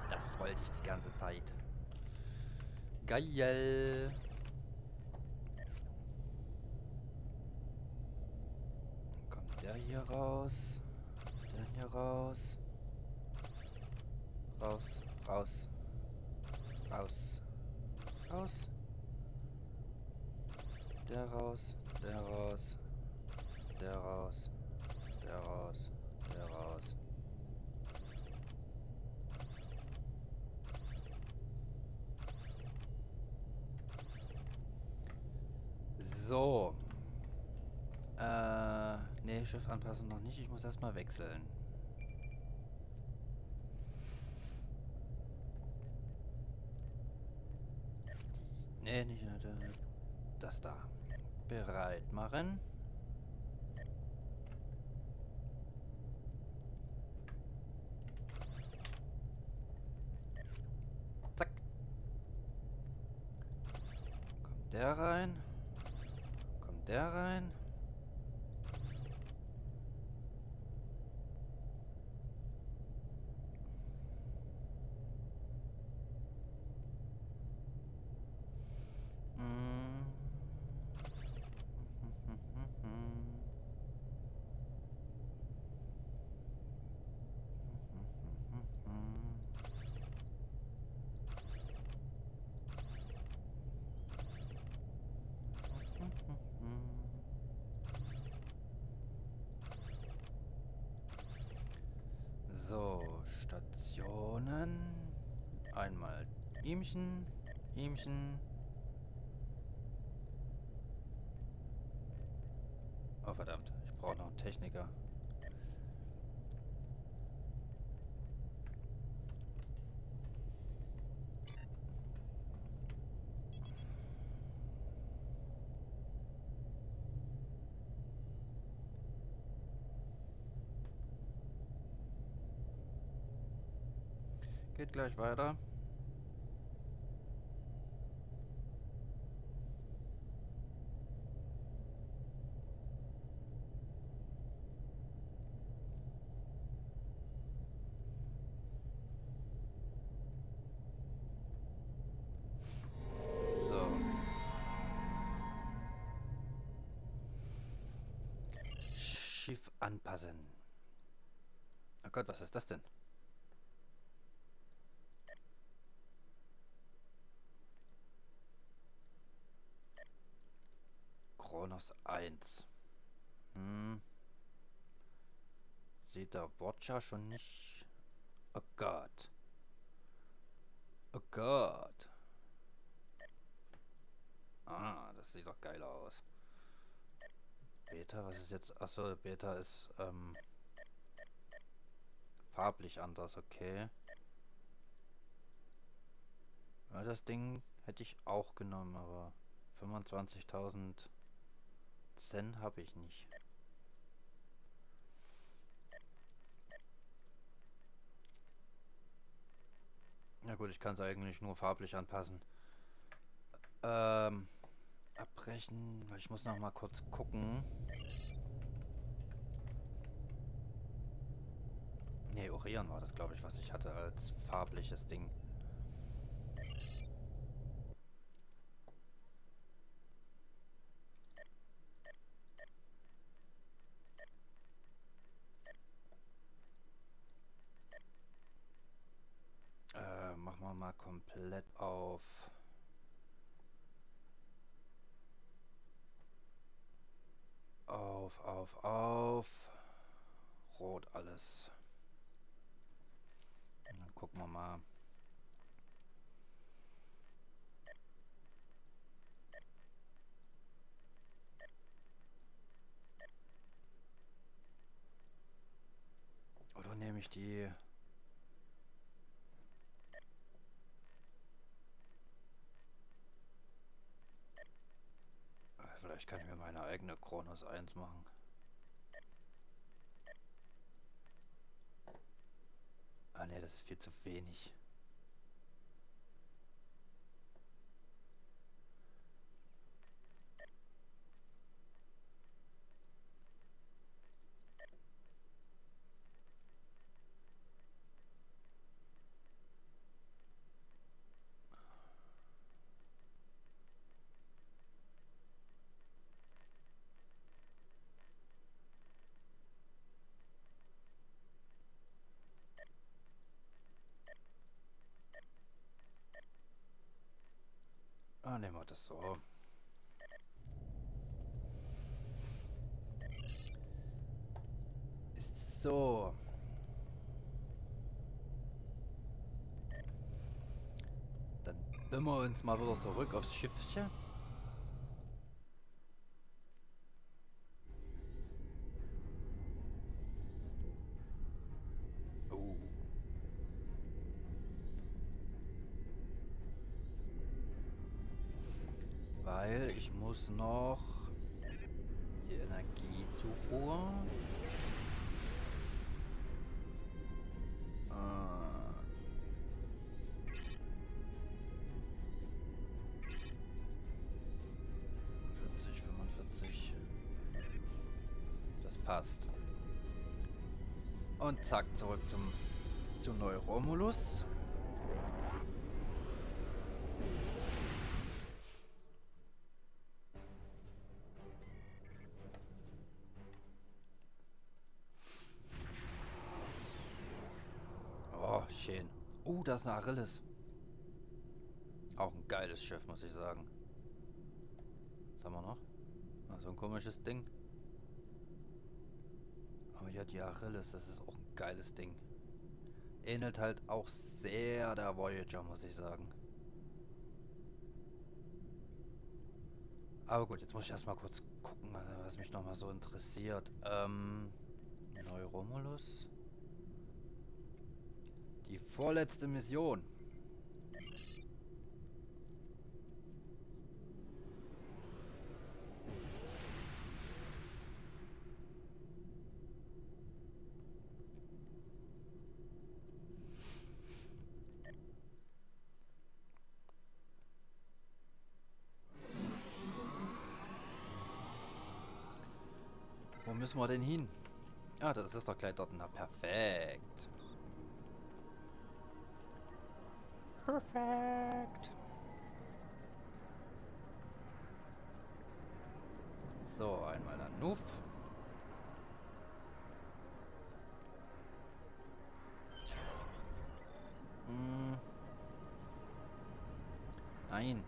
Das wollte ich die ganze Zeit. Geil. Kommt der hier raus? Der hier raus? Raus, raus. Raus. Raus. Der raus. Der raus. Der raus. Der raus. Der raus. So. Nee, Schiff anpassen noch nicht. Ich muss erstmal wechseln. Nee, nicht das da. Bereit machen. Zack. Kommt der rein. Kommt der rein. So, Stationen. Einmal Ihmchen, Ihmchen. Oh verdammt, ich brauche noch einen Techniker. Geht gleich weiter. So. Schiff anpassen. Oh Gott, was ist das denn? Kronos 1. Sieht der Watcher schon nicht? Oh Gott. Oh Gott. Ah, das sieht doch geil aus. Beta, was ist jetzt? Achso, Beta ist farblich anders, okay. Ja, das Ding hätte ich auch genommen, aber 25.000 Zen habe ich nicht. Ja gut, ich kann es eigentlich nur farblich anpassen. Abbrechen, weil ich muss noch mal kurz gucken. Ne, Orion war das, glaube ich, was ich hatte als farbliches Ding. Machen wir mal komplett auf Rot alles. Und dann gucken wir mal. nämlich die... Vielleicht kann ich mir meine eigene Kronos 1 machen. Ah ne, das ist viel zu wenig. Ah, nehmen wir das so. So. Dann beamen wir uns mal wieder zurück aufs Schiffchen. Oh. Weil ich muss noch die Energiezufuhr. Das passt. Und zack, zurück zu Neu Romulus. Oh, schön. Da ist eine Arillis. Auch ein geiles Schiff, muss ich sagen. Was haben wir noch? Ah, so ein komisches Ding. Aber ja, die Arillis, das ist auch ein geiles Ding. Ähnelt halt auch sehr der Voyager, muss ich sagen. Aber gut, jetzt muss ich erstmal kurz gucken, was mich nochmal so interessiert. Neu Romulus. Die vorletzte Mission. Wo müssen wir denn hin? Ah, das ist doch gleich dort. Na, perfekt. Perfekt. So, einmal dann Nuff. Nein.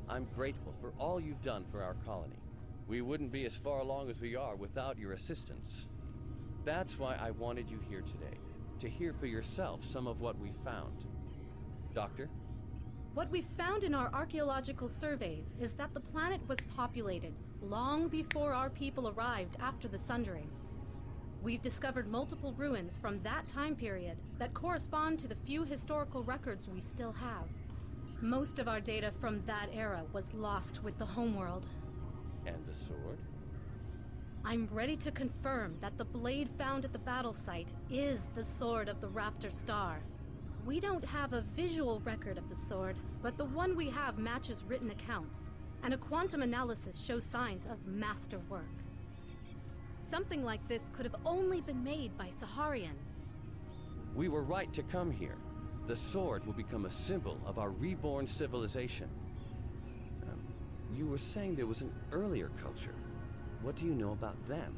I'm grateful for all you've done for our colony. We wouldn't be as far along as we are without your assistance. That's why I wanted you here today, to hear for yourself some of what we found. Doctor? What we found in our archaeological surveys is that the planet was populated long before our people arrived after the Sundering. We've discovered multiple ruins from that time period that correspond to the few historical records we still have. Most of our data from that era was lost with the homeworld. And the sword? I'm ready to confirm that the blade found at the battle site is the sword of the Raptor Star. We don't have a visual record of the sword, but the one we have matches written accounts, and a quantum analysis shows signs of masterwork. Something like this could have only been made by Saharian. We were right to come here. The sword will become a symbol of our reborn civilization. You were saying there was an earlier culture. What do you know about them?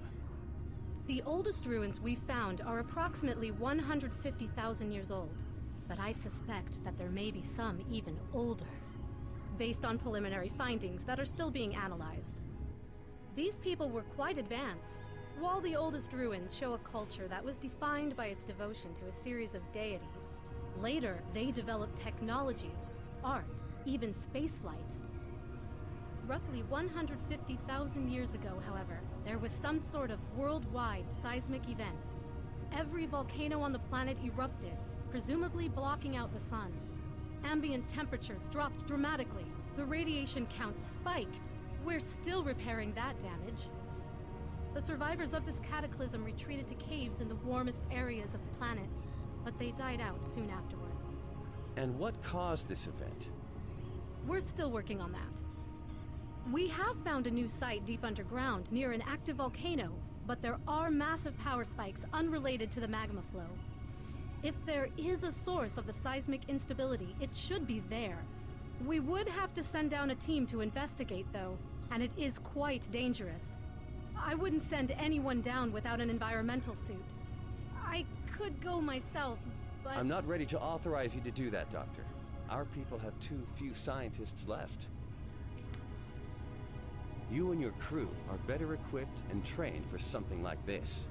The oldest ruins we found are approximately 150,000 years old, but I suspect that there may be some even older, based on preliminary findings that are still being analyzed. These people were quite advanced. While the oldest ruins show a culture that was defined by its devotion to a series of deities, later they developed technology, art, even spaceflight. Roughly 150,000 years ago, however, there was some sort of worldwide seismic event. Every volcano on the planet erupted, presumably blocking out the sun. Ambient temperatures dropped dramatically. The radiation count spiked. We're still repairing that damage. The survivors of this cataclysm retreated to caves in the warmest areas of the planet, but they died out soon afterward. And what caused this event? We're still working on that. We have found a new site deep underground near an active volcano, but there are massive power spikes unrelated to the magma flow. If there is a source of the seismic instability, it should be there. We would have to send down a team to investigate, though, and it is quite dangerous. I wouldn't send anyone down without an environmental suit. I could go myself, but... I'm not ready to authorize you to do that, Doctor. Our people have too few scientists left. You and your crew are better equipped and trained for something like this.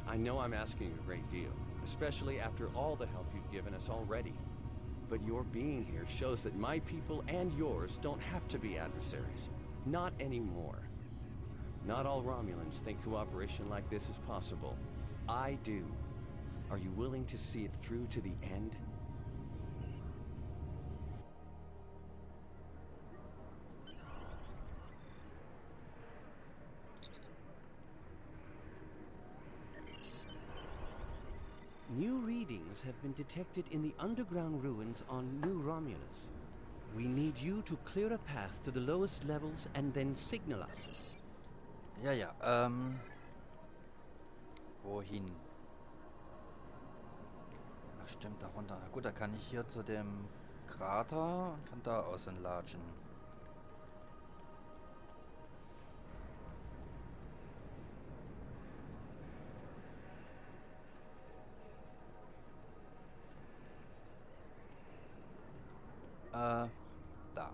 I know I'm asking a great deal, especially after all the help you've given us already. But your being here shows that my people and yours don't have to be adversaries. Not anymore. Not all Romulans think cooperation like this is possible. I do. Are you willing to see it through to the end? New readings have been detected in the underground ruins on Neu Romulus. We need you to clear a path to the lowest levels and then signal us. Ja, wohin? Ach stimmt, da runter. Na gut, da kann ich hier zu dem Krater und von da aus entlatschen. Da.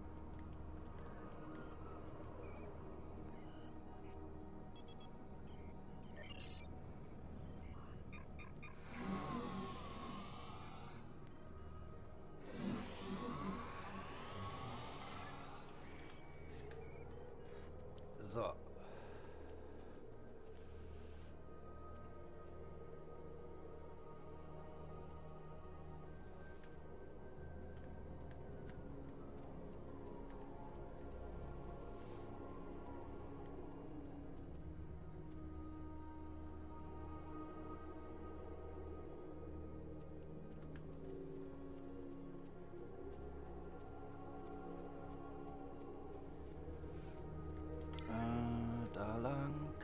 So. Da lang.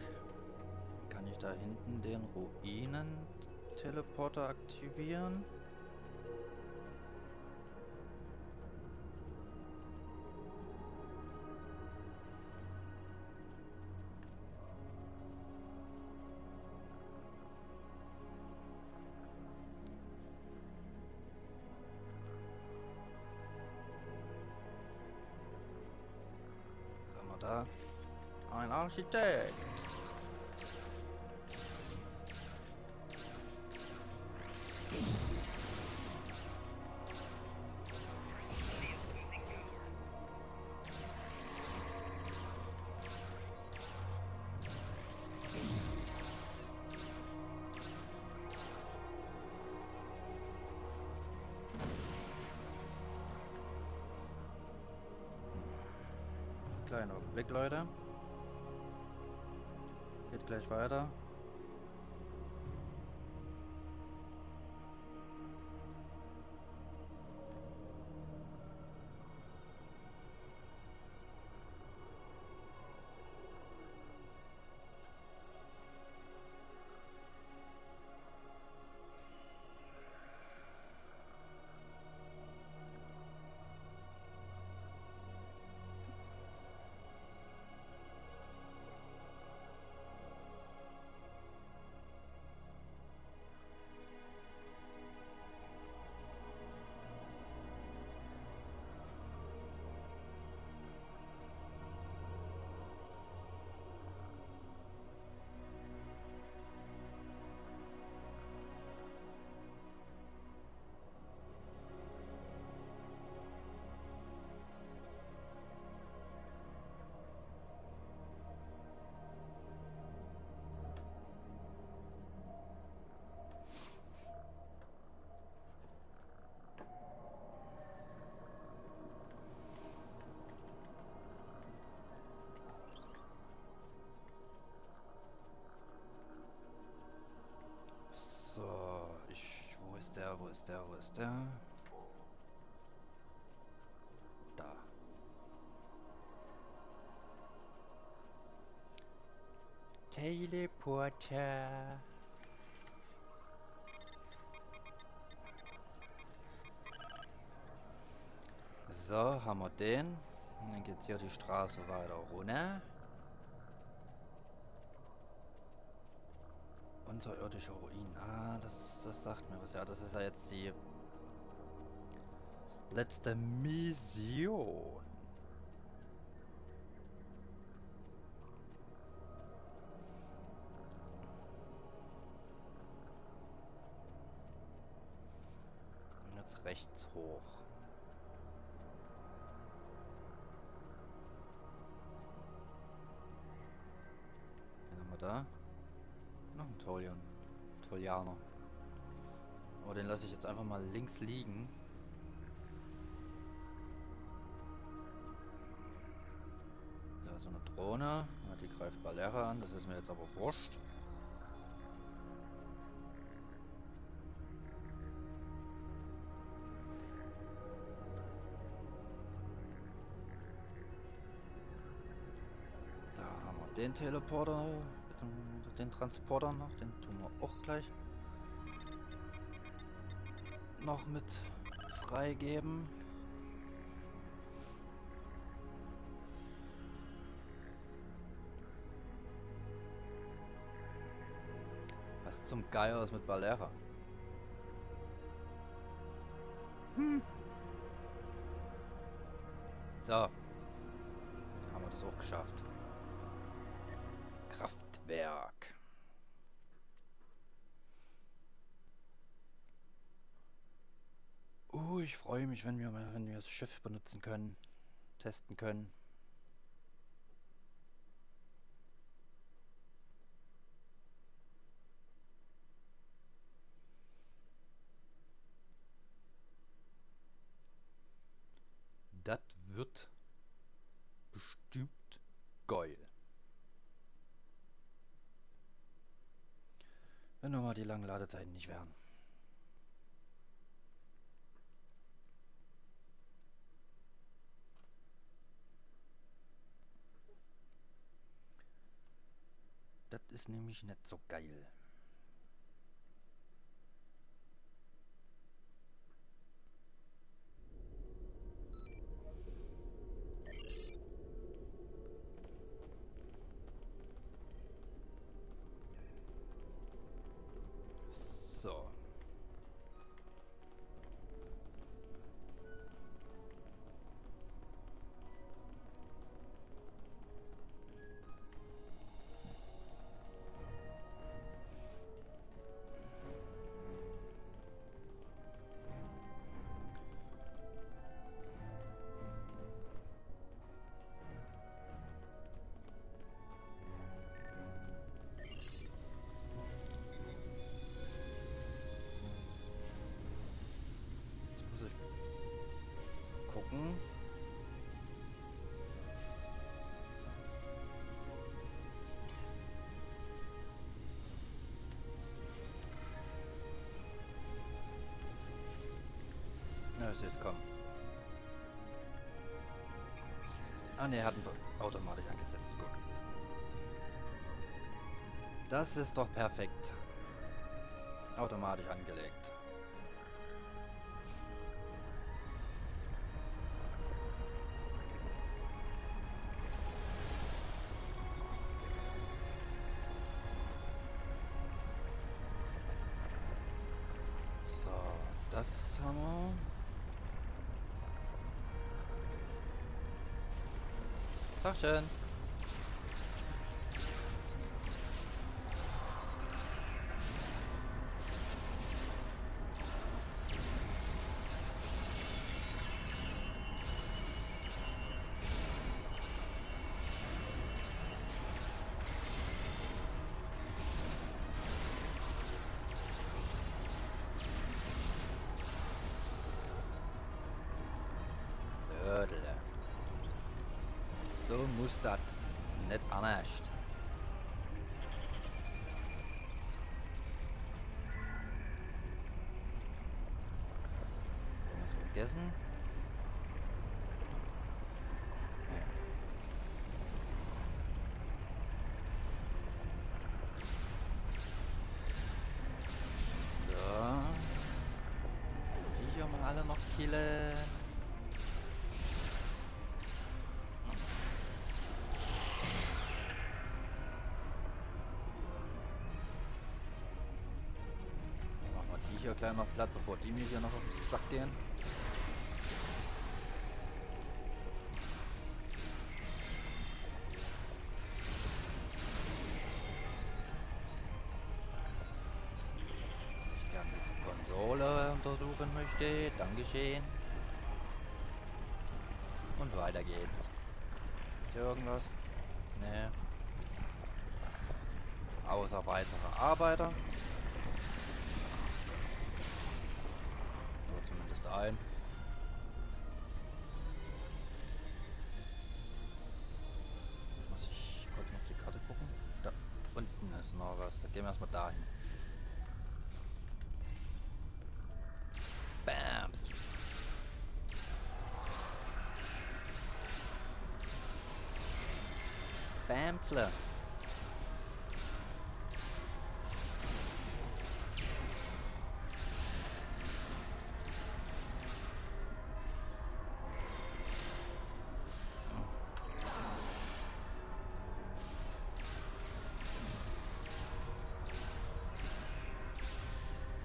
Kann ich da hinten den Ruinen-Teleporter aktivieren? Was haben wir da? Ein Architekt. Kleinen Augenblick, Leute. Geht gleich weiter. ist der? Wo ist der? Da. Teleporter. So, haben wir den. Dann geht's hier die Straße weiter runter. Unterirdische Ruinen. Ah, das sagt mir was. Ja, das ist ja jetzt die letzte Mission. Und jetzt rechts hoch. Wen haben wir da? Noch ein Tolianer. Aber den lasse ich jetzt einfach mal links liegen. Da ist so eine Drohne. Ja, die greift Balera an. Das ist mir jetzt aber wurscht. Da haben wir den Teleporter. Den Transporter noch, den tun wir auch gleich noch mit freigeben. Was zum Geier ist mit Balera? So. Haben wir das auch geschafft. Kraftwerk. Ich freue mich, wenn wir das Schiff benutzen können, testen können. Das wird bestimmt geil. Wenn nur mal die langen Ladezeiten nicht wären. Das ist nämlich nicht so geil. So. Gucken. Ja, ich sehe es kommen. Ah ne, hatten wir automatisch angesetzt. Gut. Das ist doch perfekt. Automatisch angelegt. So, das haben wir. Tagchen. So muss das. Nicht anders. vergessen? Nee. So. Die hier mal alle noch killen. Machen wir die hier gleich noch platt, bevor die mir hier noch auf den Sack gehen. Konsole untersuchen möchte. Dankeschön. Und weiter geht's. Ist hier irgendwas? Nee. Außer weitere Arbeiter. Oder zumindest ein. Jetzt muss ich kurz mal auf die Karte gucken. Da unten ist noch was. Da gehen wir erstmal dahin. Bams. Bamsle.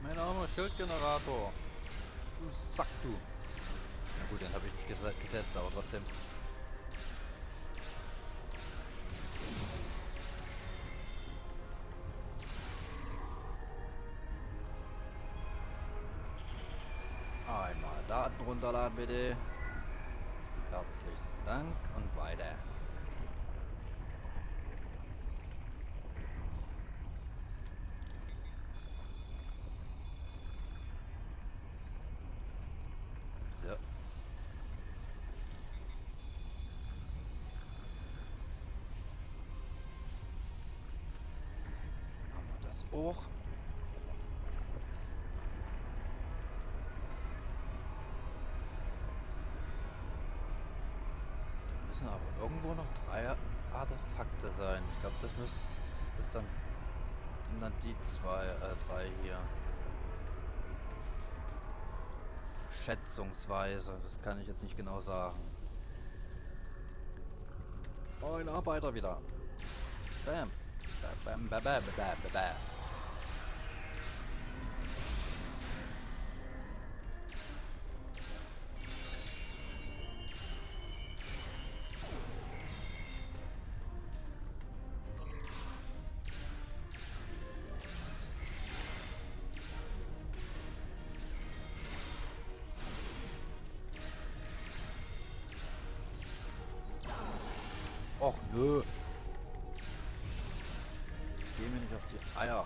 Mein armer Schildgenerator. Du Sack, du. Na gut, den habe ich nicht gesetzt, aber trotzdem. Einmal Daten runterladen, bitte. Herzlichsten Dank und weiter. So. Haben wir das auch. Da müssen aber irgendwo noch 3 Artefakte sein. Ich glaube, das ist dann, sind dann die 3 hier. Schätzungsweise, das kann ich jetzt nicht genau sagen. Oh, ein Arbeiter wieder. Bam. Bam, bam, bam, bam, bam, bam. Och nö. Geh mir nicht auf die Eier.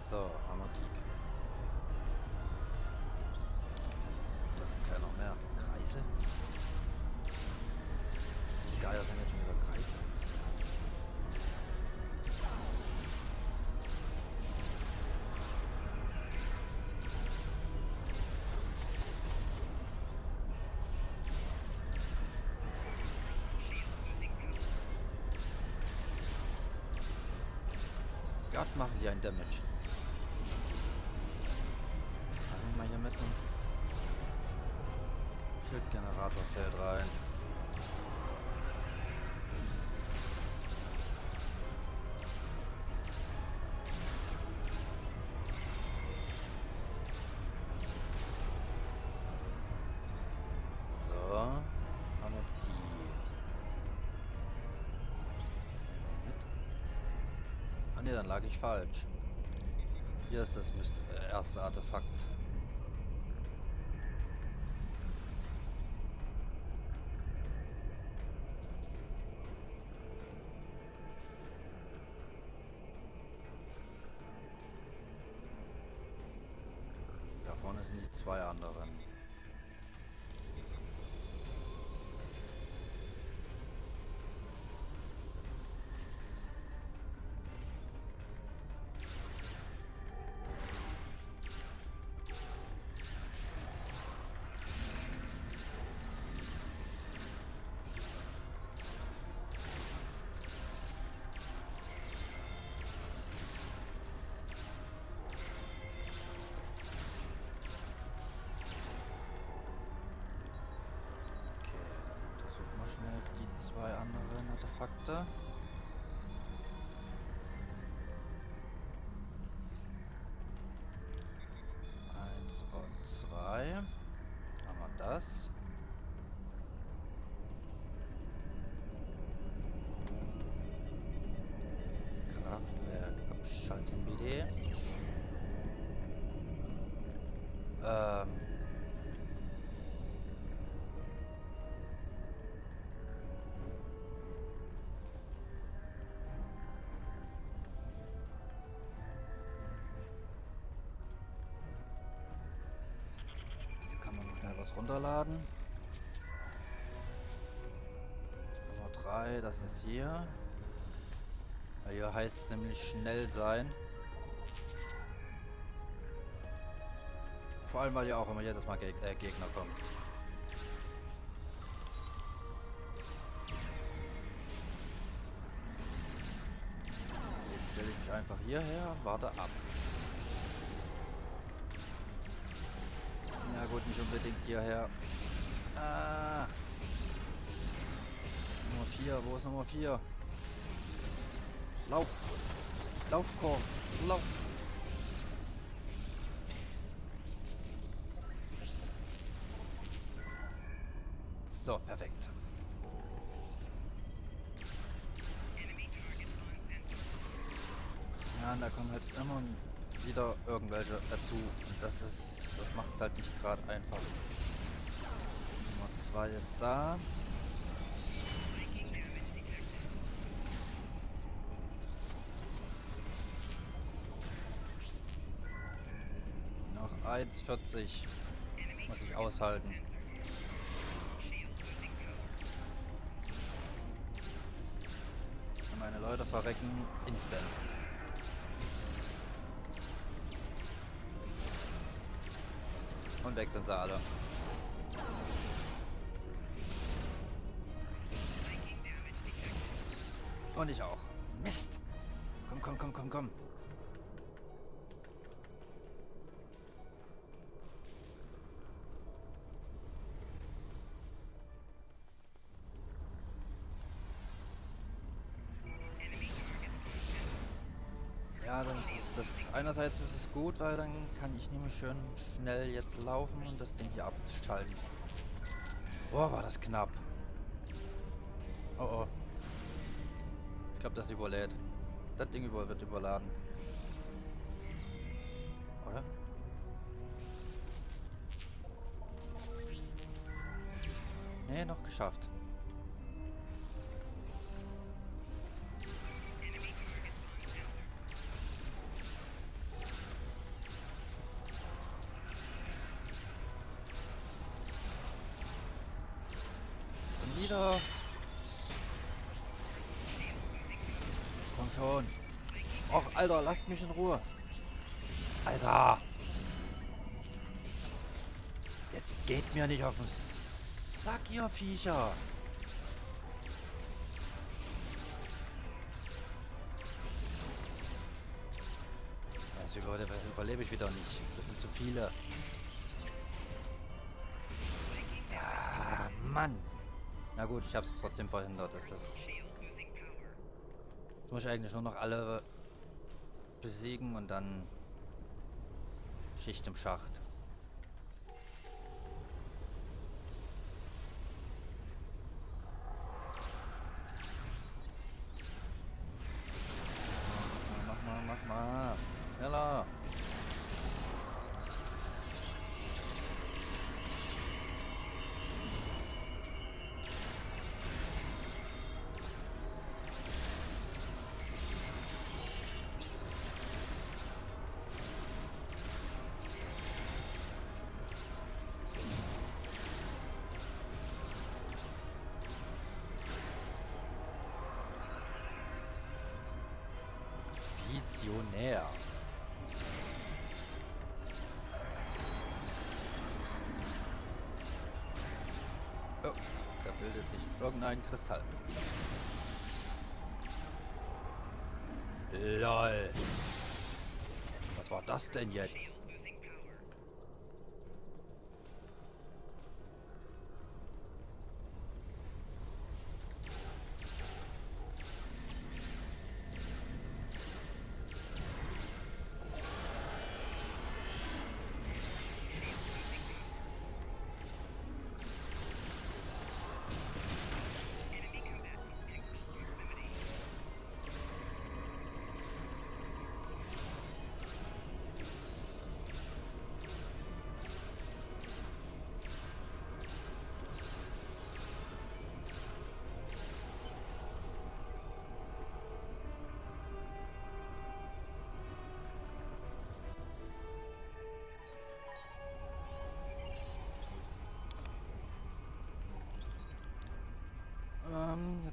So, haben wir die. Da sind ja noch mehr Kreise. Die Geier sind jetzt schon wieder Kreise. Gott, machen die einen Damage. Dann nehmen wir hier mit ins Schildgeneratorfeld rein. So, haben wir die. Ah ne, dann lag ich falsch. Hier ist das erste Artefakt. Da vorne sind die 2 anderen. 2 andere Artefakte. Eins und 2. Haben wir das. Kraftwerk abschalten, bitte. Hier kann man noch schnell was runterladen. Nummer 3, das ist hier. Ja, hier heißt es nämlich schnell sein. Vor allem, weil ja auch immer jedes Mal Gegner kommen. Jetzt stelle ich mich einfach hierher und warte ab. Ja gut, nicht unbedingt hierher. Ah. Nummer 4, wo ist Nummer 4? Lauf! Laufkorb! Lauf! So, perfekt. Ja, und da kommen halt immer wieder irgendwelche dazu. Und das macht es halt nicht gerade einfach. Nummer 2 ist da. Noch 1,40 muss ich aushalten. Meine Leute verrecken instant. Und weg sind sie alle. Und ich auch. Mist! Komm, komm, komm, komm, komm. Ja, das einerseits ist es gut, weil dann kann ich nämlich schön schnell jetzt laufen und das Ding hier abschalten. Oh, war das knapp. Oh, oh. Ich glaube, das überlädt. Das Ding wird überladen. Oder? Nee, noch geschafft. Wieder. Komm schon. Och, Alter, lasst mich in Ruhe. Alter. Jetzt geht mir nicht auf den Sack, ihr Viecher. Das überlebe ich wieder nicht. Das sind zu viele. Ja, Mann. Na gut, ich habe es trotzdem verhindert. Jetzt muss ich eigentlich nur noch alle besiegen und dann Schicht im Schacht. Mach mal. Schneller. Visionär. Oh, da bildet sich irgendein Kristall. LOL. Was war das denn jetzt?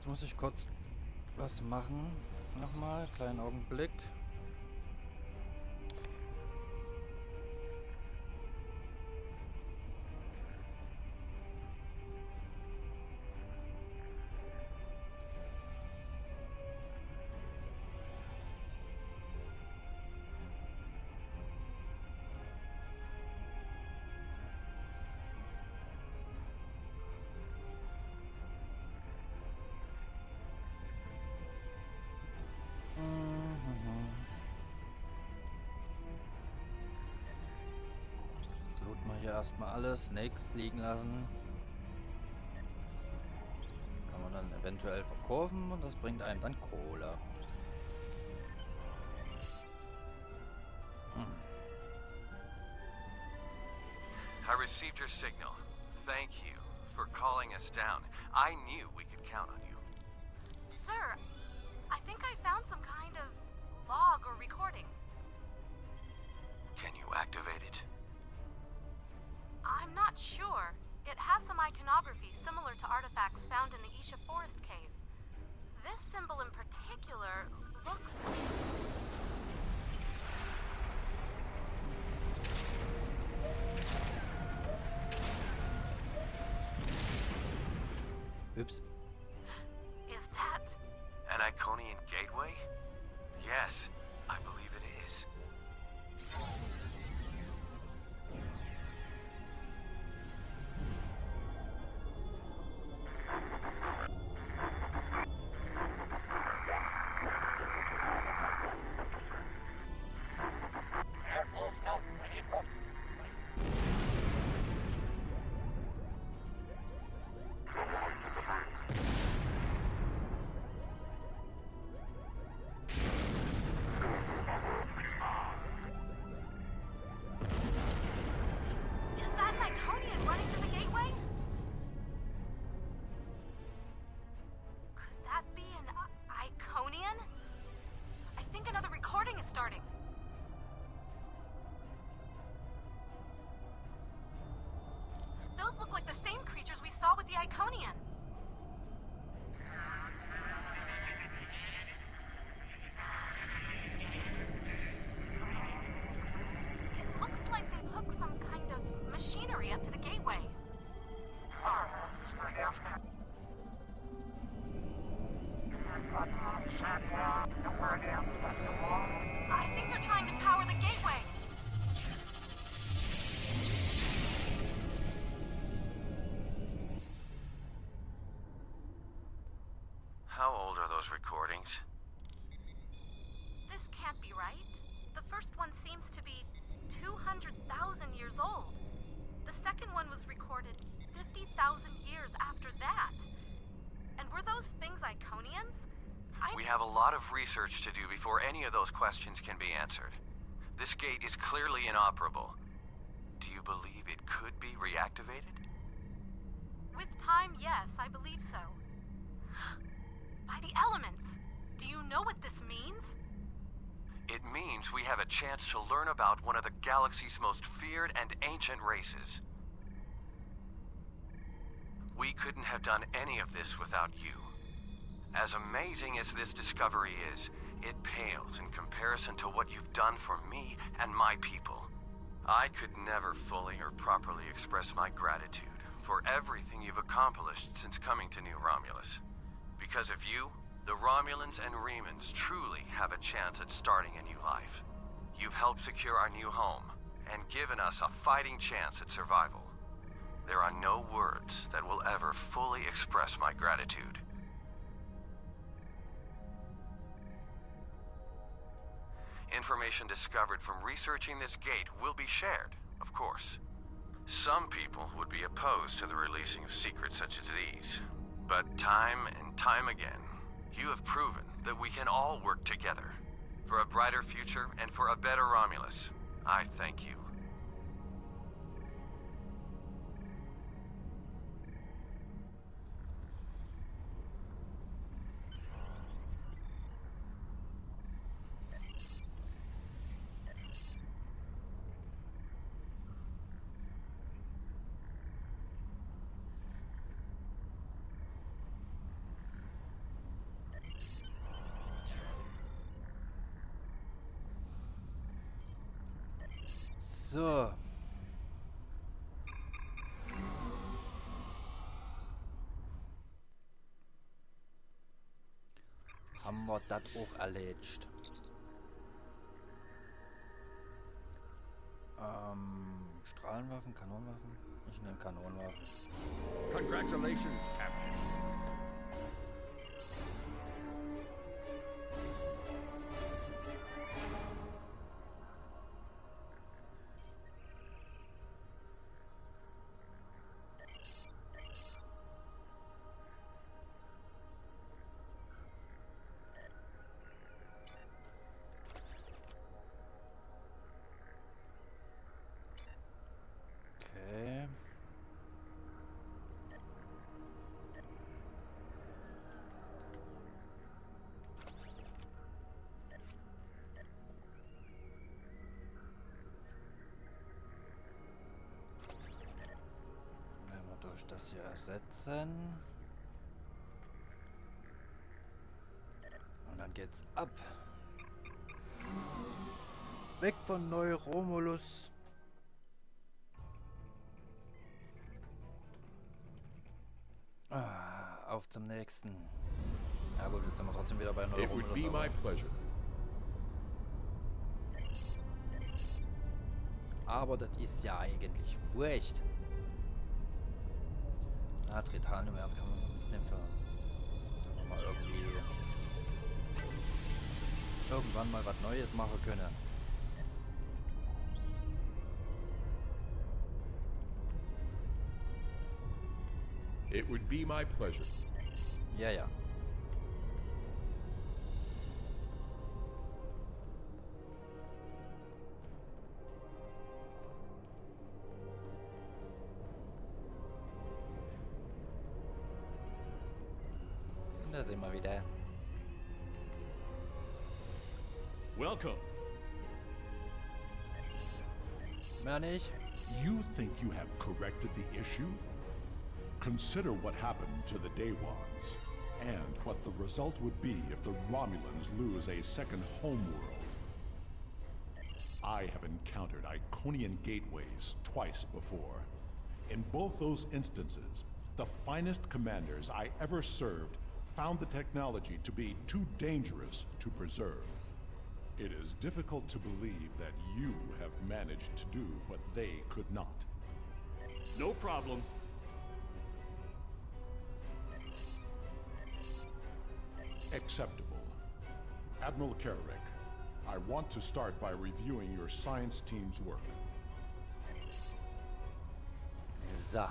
muss ich kurz was machen. Nochmal, kleinen Augenblick. Jetzt looten wir hier erstmal alles. Snakes liegen lassen. Kann man dann eventuell verkaufen und das bringt einem dann Kohle. I received your signal. Thank you for calling us down. I knew we could count on you. Sir, I think I found some kind of log or recording. Can you activate it? I'm not sure. It has some iconography similar to artifacts found in the Isha Forest Cave. This symbol in particular looks... Oops. Is that... An Iconian gateway? Yes, I believe it is. Is that an Iconian running through the gateway? Could that be an Iconian? I think another recording is starting. Those look like the same creatures we saw with the Iconian. It looks like they've hooked some kind of machinery up to the gateway. I think they're trying to power the gateway. How old are those recordings? This can't be right. The first one seems to be 200,000 years old. The second one was recorded 50,000 years after that. And were those things Iconians? We have a lot of research to do before any of those questions can be answered. This gate is clearly inoperable. Do you believe it could be reactivated? With time, yes, I believe so. By the elements! Do you know what this means? It means we have a chance to learn about one of the galaxy's most feared and ancient races. We couldn't have done any of this without you. As amazing as this discovery is, it pales in comparison to what you've done for me and my people. I could never fully or properly express my gratitude for everything you've accomplished since coming to New Romulus. Because of you, the Romulans and Remans truly have a chance at starting a new life. You've helped secure our new home and given us a fighting chance at survival. There are no words that will ever fully express my gratitude. Information discovered from researching this gate will be shared, of course. Some people would be opposed to the releasing of secrets such as these. But time and time again, you have proven that we can all work together. For a brighter future and for a better Romulus, I thank you. So. Haben wir das auch erledigt. Strahlenwaffen, Kanonenwaffen? Ich nehme Kanonenwaffen. Congratulations, Captain. Okay. Wenn wir durch das hier ersetzen. Und dann geht's ab. Weg von Neu Romulus. Auf zum nächsten. Ja gut, jetzt sind wir trotzdem wieder bei Neu It would Romulus. be my pleasure. Aber das ist ja eigentlich wurscht. Tritanium-Erz kann man mitnehmen für... Damit wir mal irgendwie... irgendwann mal was Neues machen können. It would be my pleasure. Ja, ja. Da sind wir wieder. Welcome. Mehr nicht. You think you have corrected the issue? Consider what happened to the Daewons, and what the result would be if the Romulans lose a second homeworld. I have encountered Iconian gateways twice before. In both those instances, the finest commanders I ever served found the technology to be too dangerous to preserve. It is difficult to believe that you have managed to do what they could not. No problem. Acceptable. Admiral Carrick, I want to start by reviewing your science team's work. So.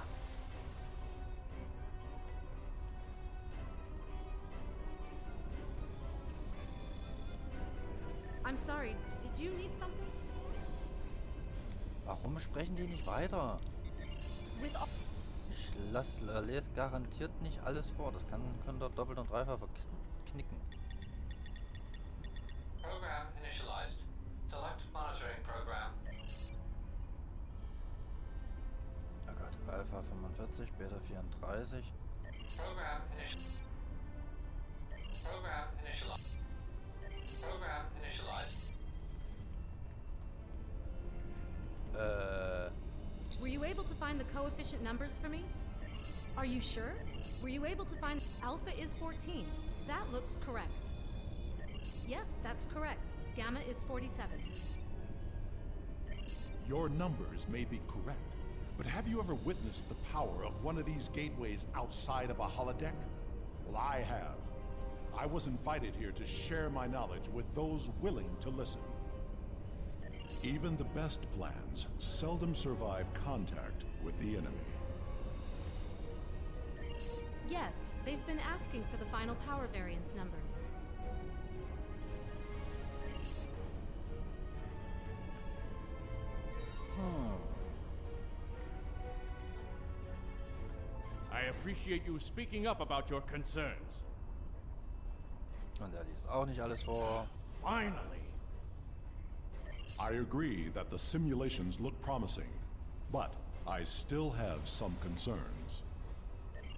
I'm sorry, did you need something? Warum sprechen die nicht weiter? With all Ich lese garantiert nicht alles vor. Das können dort doppelt und dreifach knicken. Program initialized. Select monitoring program. Oh Gott, Alpha 45, Beta 34. Program initialized. Program initialized. Program initialized. Were you able to find the coefficient numbers for me? Are you sure? Were you able to find Alpha is 14? That looks correct. Yes, that's correct. Gamma is 47. Your numbers may be correct, but have you ever witnessed the power of one of these gateways outside of a holodeck? Well, I have. I was invited here to share my knowledge with those willing to listen. Even the best plans seldom survive contact with the enemy. Yes, they've been asking for the final power variance numbers. I appreciate you speaking up about your concerns. Und er liest auch nicht alles vor. Finally. I agree that the simulations look promising, but I still have some concerns.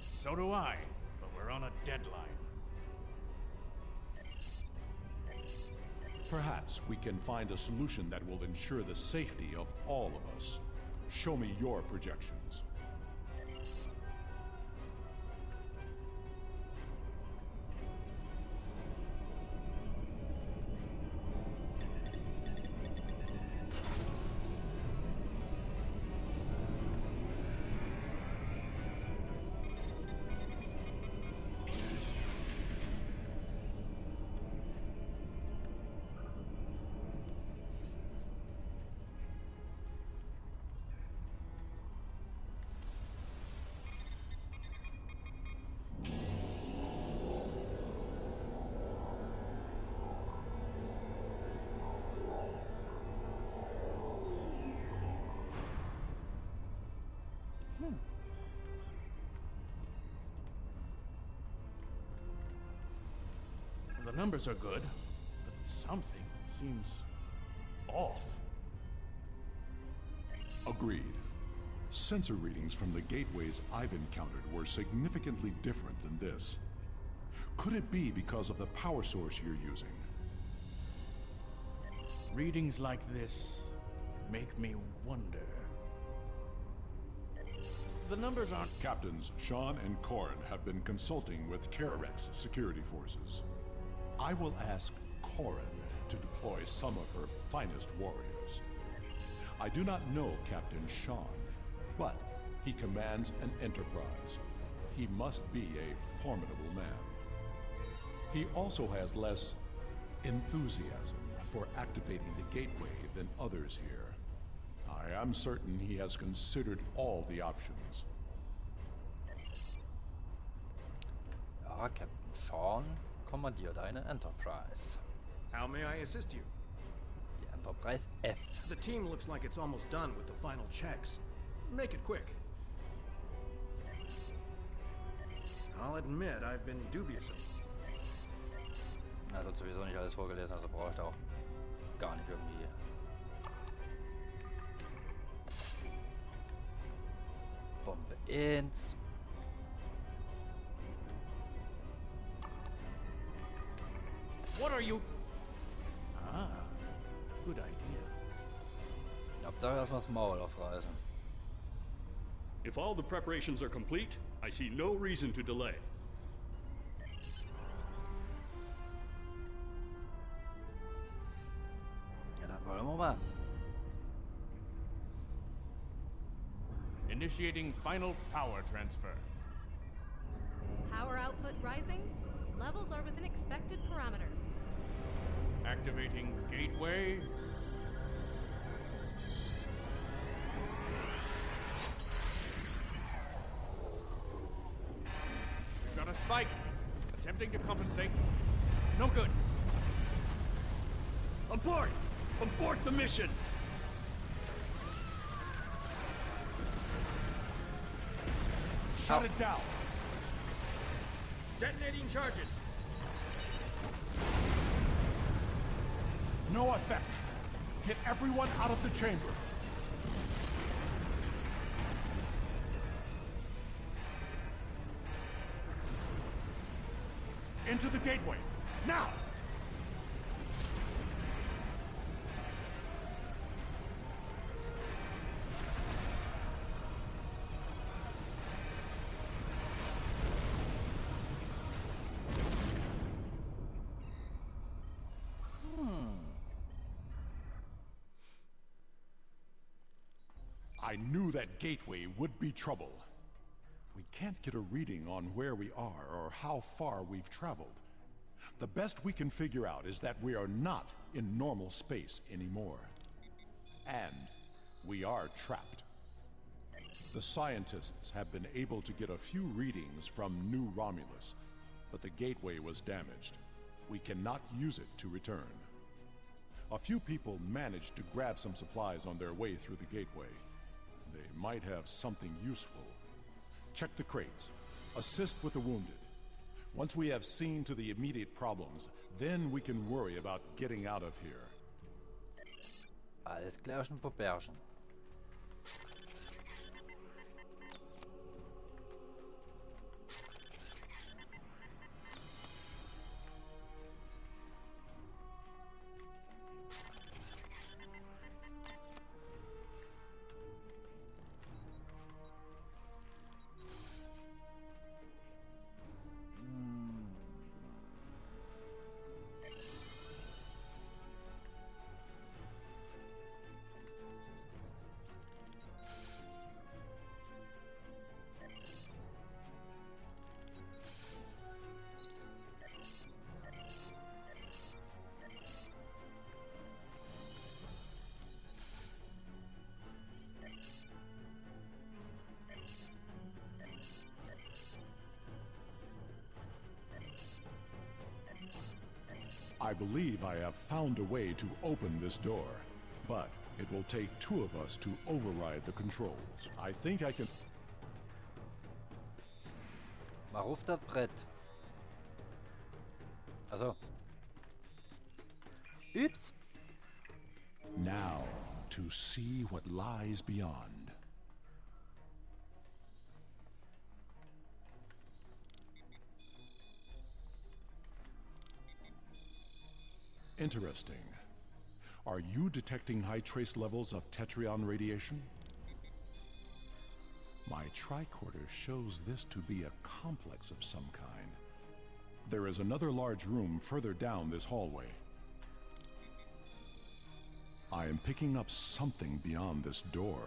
So do I, but we're on a deadline. Perhaps we can find a solution that will ensure the safety of all of us. Show me your projections. The numbers are good, but something seems off. Agreed. Sensor readings from the gateways I've encountered were significantly different than this. Could it be because of the power source you're using? Readings like this make me wonder. The numbers aren't... Captains Sean and Corin have been consulting with Terrorix security forces. I will ask Corin to deploy some of her finest warriors. I do not know Captain Sean, but he commands an enterprise. He must be a formidable man. He also has less enthusiasm for activating the gateway than others here. I am certain he has considered all the options. Ja, Captain Sean kommandiert eine Enterprise. How may I assist you? Die Enterprise F. The team looks like it's almost done with the final checks. Make it quick. I'll admit I've been dubious of it. Da wird sowieso nicht alles vorgelesen, also brauche ich da auch gar nicht irgendwie. Bombe 1. What are you... Ah, good idea. Hauptsache erstmal das Maul aufreißen. If all the preparations are complete, I see no reason to delay. Ja, dann wollen wir mal. Initiating final power transfer. Power output rising. Levels are within expected parameters. Activating gateway. We've got a spike. Attempting to compensate. No good. Abort! Abort the mission! Shut it down! Detonating charges. No effect! Get everyone out of the chamber! Into the gateway! Now! I knew that gateway would be trouble. We can't get a reading on where we are or how far we've traveled. The best we can figure out is that we are not in normal space anymore. And we are trapped. The scientists have been able to get a few readings from Neu Romulus, but the gateway was damaged. We cannot use it to return. A few people managed to grab some supplies on their way through the gateway. They might have something useful. Check the crates. Assist with the wounded. Once we have seen to the immediate problems, then we can worry about getting out of here. Alles klärchen på Bärchen. I believe I have found a way to open this door, but it will take two of us to override the controls. I think I can... Mach auf das Brett. Also. Ups. Now, to see what lies beyond. Interesting. Are you detecting high trace levels of Tetrion radiation? My tricorder shows this to be a complex of some kind. There is another large room further down this hallway. I am picking up something beyond this door.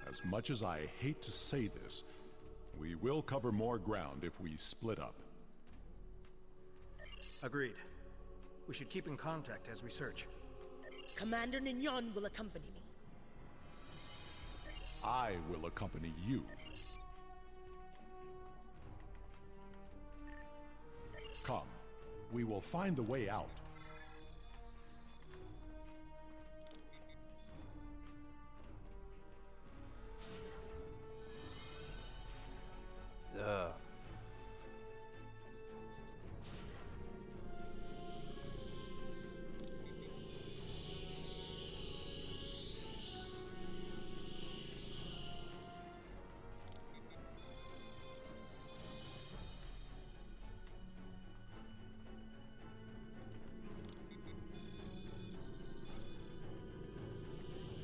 As much as I hate to say this, we will cover more ground if we split up. Agreed. We should keep in contact as we search. Commander Nignon will accompany me. I will accompany you. Come, we will find the way out. So.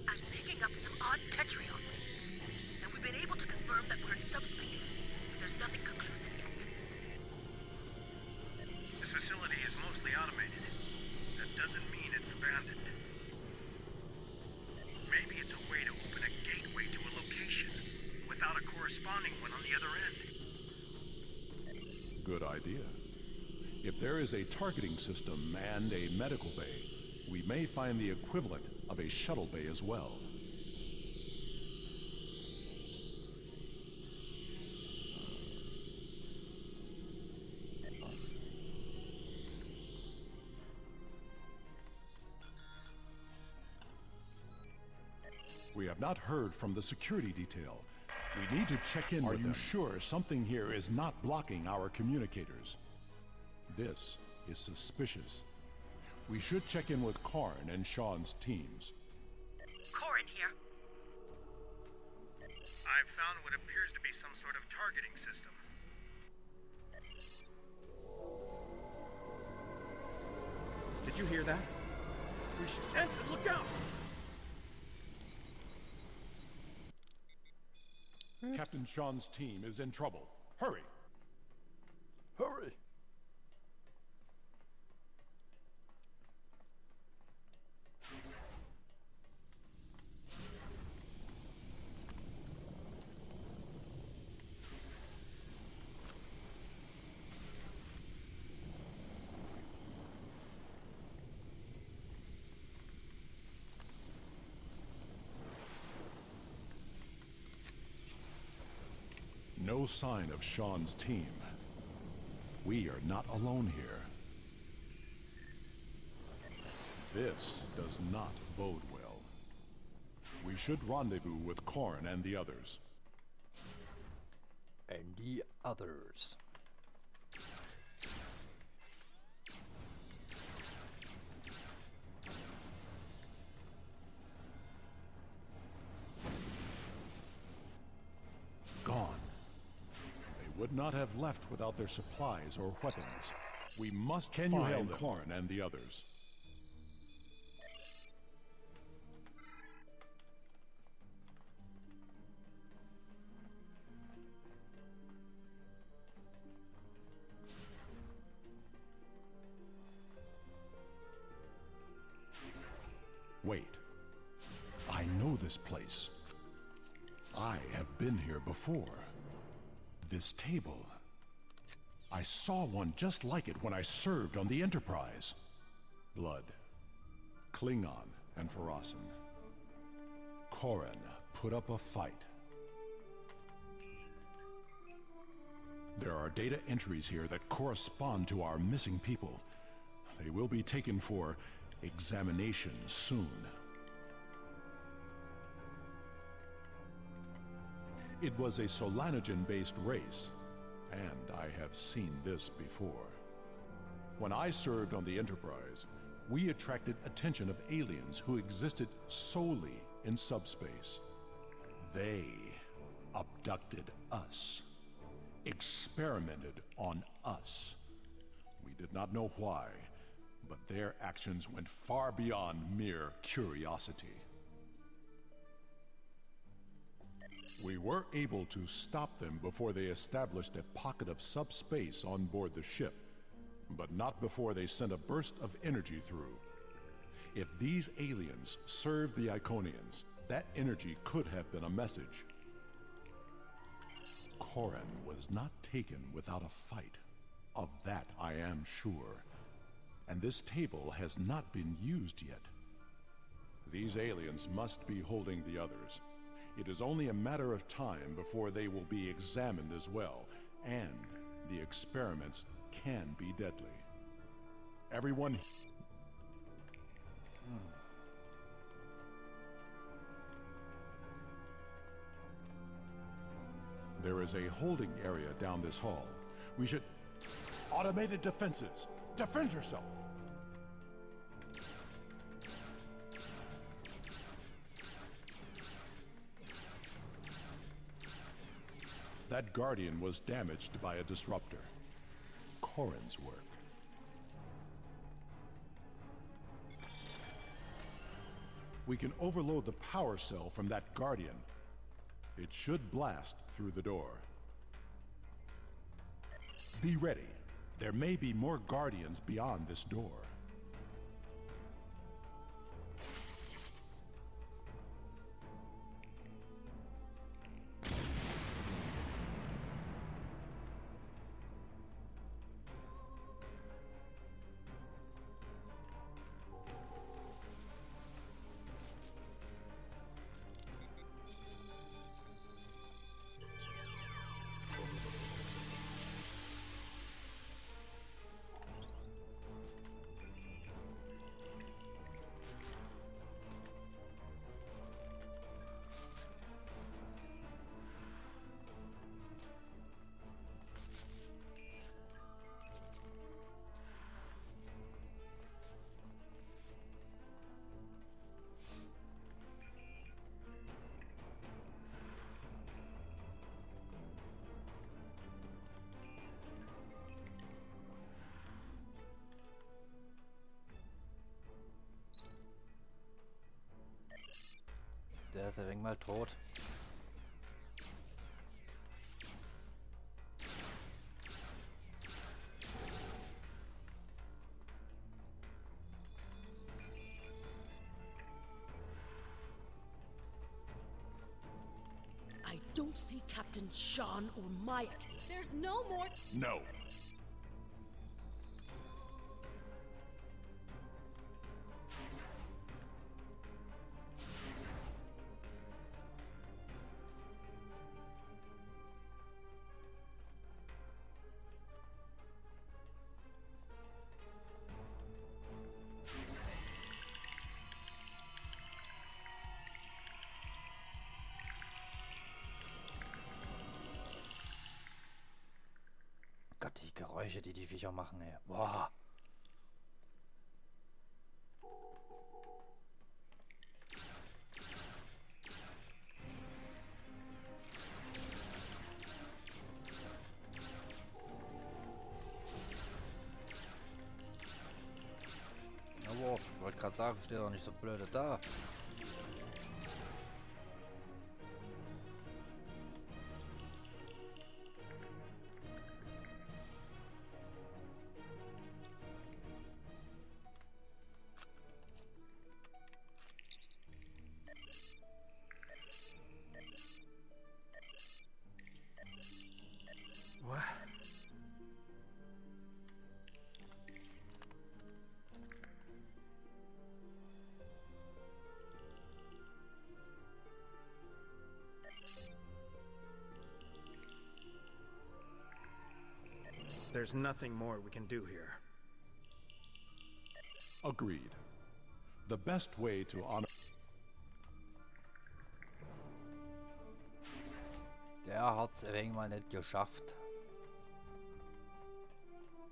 I'm picking up some odd Tetrion readings, and we've been able to confirm that we're in subspace, but there's nothing conclusive yet. This facility is mostly automated. That doesn't mean it's abandoned. Maybe it's a way to open a gateway to a location without a corresponding one on the other end. Good idea. If there is a targeting system and a medical bay, we may find the equivalent of a shuttle bay as well. We have not heard from the security detail. We need to check in with them. Are you sure something here is not blocking our communicators? This is suspicious. We should check in with Karn and Sean's teams. Corin here. I've found what appears to be some sort of targeting system. Did you hear that? We should... Ensign, look out! Captain Sean's team is in trouble. Hurry! Hurry! No sign of Sean's team. We are not alone here. This does not bode well. We should rendezvous with Karn and the others. And the others. Gone. Would not have left without their supplies or weapons. We must find Karn and the others. Wait. I know this place. I have been here before. This table. I saw one just like it when I served on the Enterprise. Blood, Klingon, and Pharosan. Korin put up a fight. There are data entries here that correspond to our missing people. They will be taken for examination soon. It was a Solanogen-based race, and I have seen this before. When I served on the Enterprise, we attracted attention of aliens who existed solely in subspace. They abducted us, experimented on us. We did not know why, but their actions went far beyond mere curiosity. We were able to stop them before they established a pocket of subspace on board the ship, but not before they sent a burst of energy through. If these aliens served the Iconians, that energy could have been a message. Corin was not taken without a fight. Of that I am sure. And this table has not been used yet. These aliens must be holding the others. It is only a matter of time before they will be examined as well, and the experiments can be deadly. Everyone... There is a holding area down this hall. We should... Automated defenses! Defend yourself! That Guardian was damaged by a disruptor. Corin's work. We can overload the power cell from that Guardian. It should blast through the door. Be ready. There may be more Guardians beyond this door. Der ist ja wenig mal tot. I don't see Captain Sean or Maya here. There's no more... No. Gott, die Geräusche, die die Viecher machen, ey. Boah. Ja, ich wollte gerade sagen, steht doch nicht so blöde da. there's nothing more we can do here. Agreed. The best way to honor... Der hat's irgendwann mal nicht geschafft.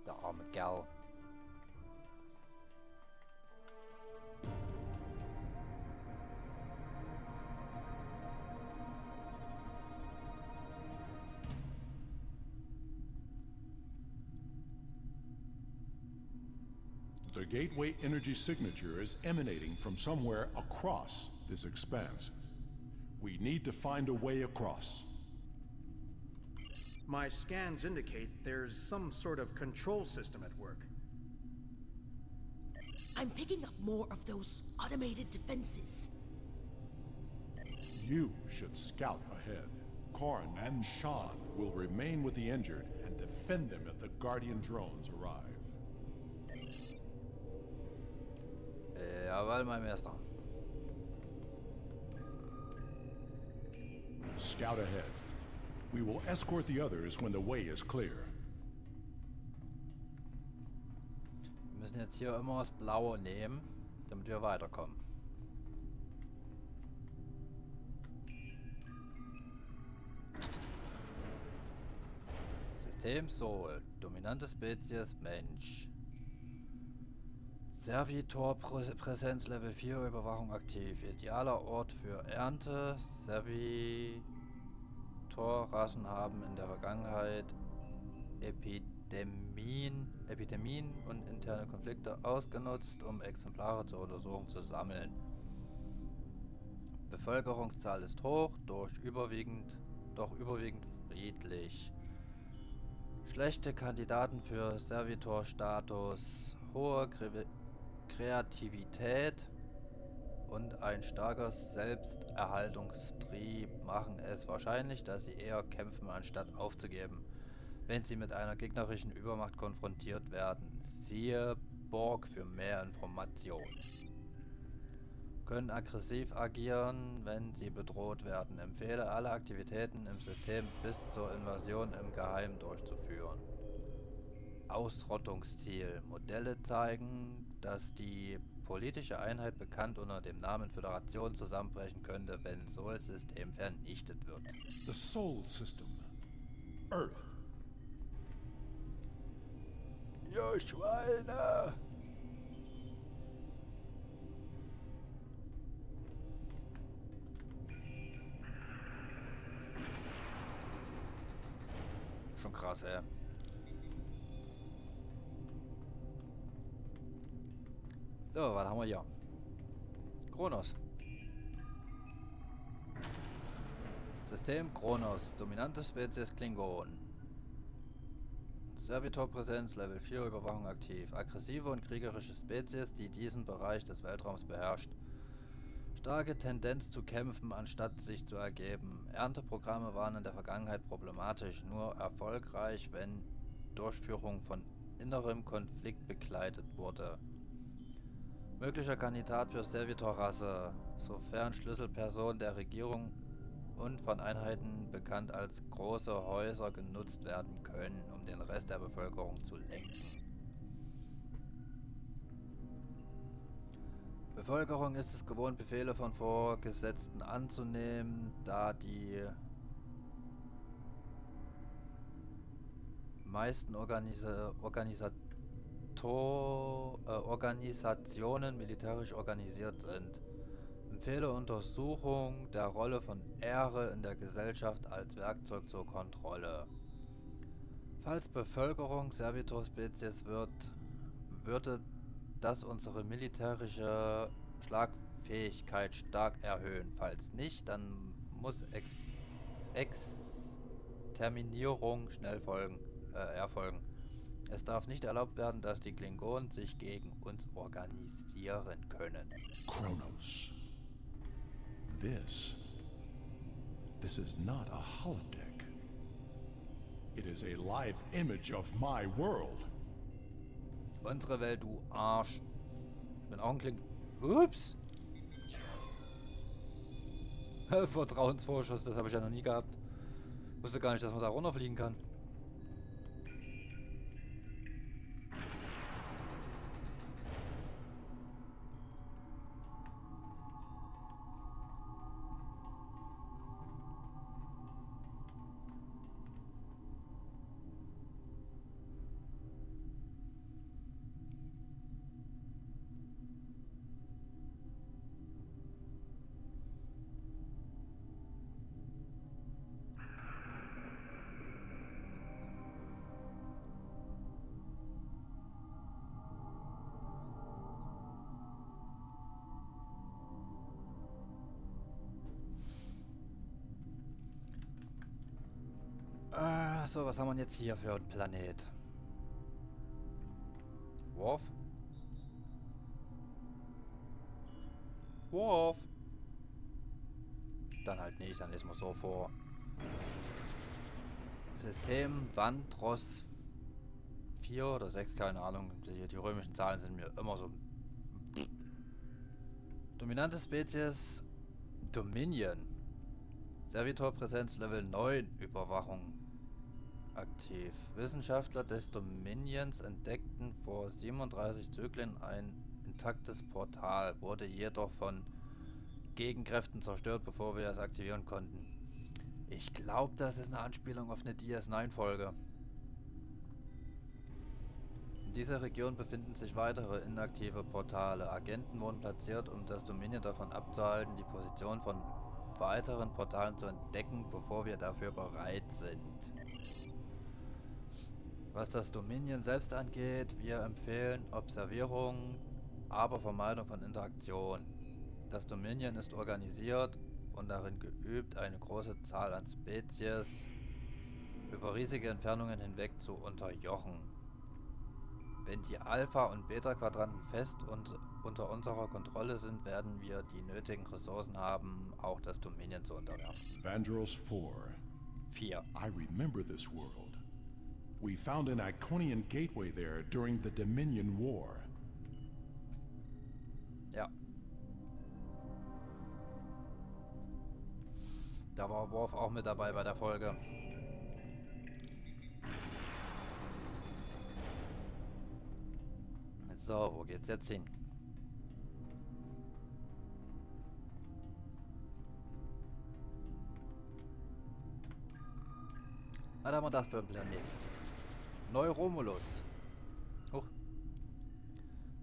Der arme Kerl. The gateway energy signature is emanating from somewhere across this expanse. We need to find a way across. My scans indicate there's some sort of control system at work. I'm picking up more of those automated defenses. You should scout ahead. Corrin and Sean will remain with the injured and defend them if the Guardian drones arrive. Jawohl, mein Meister. Scout ahead. We will escort the others when the way is clear. Wir müssen jetzt hier immer das Blaue nehmen, damit wir weiterkommen. System Soul. Dominante Spezies Mensch. Servitor-Präsenz Level 4, Überwachung aktiv. Idealer Ort für Ernte. Servitor-Rassen haben in der Vergangenheit Epidemien und interne Konflikte ausgenutzt, um Exemplare zur Untersuchung zu sammeln. Bevölkerungszahl ist hoch, doch überwiegend friedlich. Schlechte Kandidaten für Servitor-Status. Hohe Kreativität und ein starker Selbsterhaltungstrieb machen es wahrscheinlich, dass sie eher kämpfen, anstatt aufzugeben, wenn sie mit einer gegnerischen Übermacht konfrontiert werden. Siehe Borg für mehr Informationen. Können aggressiv agieren, wenn sie bedroht werden. Empfehle alle Aktivitäten im System bis zur Invasion im Geheimen durchzuführen. Ausrottungsziel. Modelle zeigen, dass die politische Einheit bekannt unter dem Namen Föderation zusammenbrechen könnte, wenn Sol-System vernichtet wird. The Sol System. Earth. Ja, Schweine! Schon krass, ey. So, was haben wir hier? Kronos. System Kronos. Dominante Spezies Klingon. Servitor-Präsenz Level 4, Überwachung aktiv. Aggressive und kriegerische Spezies, die diesen Bereich des Weltraums beherrscht. Starke Tendenz zu kämpfen, anstatt sich zu ergeben. Ernteprogramme waren in der Vergangenheit problematisch, nur erfolgreich, wenn Durchführung von innerem Konflikt begleitet wurde. Möglicher Kandidat für Servitor-Rasse, sofern Schlüsselpersonen der Regierung und von Einheiten bekannt als große Häuser genutzt werden können, um den Rest der Bevölkerung zu lenken. Bevölkerung ist es gewohnt, Befehle von Vorgesetzten anzunehmen, da die meisten Organisationen militärisch organisiert sind. Empfehle Untersuchung der Rolle von Ehre in der Gesellschaft als Werkzeug zur Kontrolle. Falls Bevölkerung Servitor-Spezies würde das unsere militärische Schlagfähigkeit stark erhöhen. Falls nicht, dann muss Exterminierung schnell erfolgen. Es darf nicht erlaubt werden, dass die Klingonen sich gegen uns organisieren können. Kronos. This is not a holodeck. It is a live image of my world. Unsere Welt, du Arsch. Ich bin auch ein Ups. Vertrauensvorschuss, das habe ich ja noch nie gehabt. Wusste gar nicht, dass man da runterfliegen kann. So, was haben wir denn jetzt hier für einen Planet? Worf? Worf? Dann halt nicht, dann lesen wir so vor. System Wandros 4 oder 6, keine Ahnung. Die römischen Zahlen sind mir immer so. Dominante Spezies Dominion. Servitorpräsenz Level 9 Überwachung aktiv. Wissenschaftler des Dominions entdeckten vor 37 Zyklen ein intaktes Portal, wurde jedoch von Gegenkräften zerstört, bevor wir es aktivieren konnten. Ich glaube, das ist eine Anspielung auf eine DS9-Folge. In dieser Region befinden sich weitere inaktive Portale. Agenten wurden platziert, um das Dominion davon abzuhalten, die Position von weiteren Portalen zu entdecken, bevor wir dafür bereit sind. Was das Dominion selbst angeht, wir empfehlen Observierung, aber Vermeidung von Interaktion. Das Dominion ist organisiert und darin geübt, eine große Zahl an Spezies über riesige Entfernungen hinweg zu unterjochen. Wenn die Alpha- und Beta-Quadranten fest und unter unserer Kontrolle sind, werden wir die nötigen Ressourcen haben, auch das Dominion zu unterwerfen. Vangeros 4. I remember this world. We found an Iconian gateway there during the Dominion War. Ja. Da war Worf auch mit dabei bei der Folge. So, wo geht's jetzt hin? Was haben wir das für ein Planet? Neu Romulus.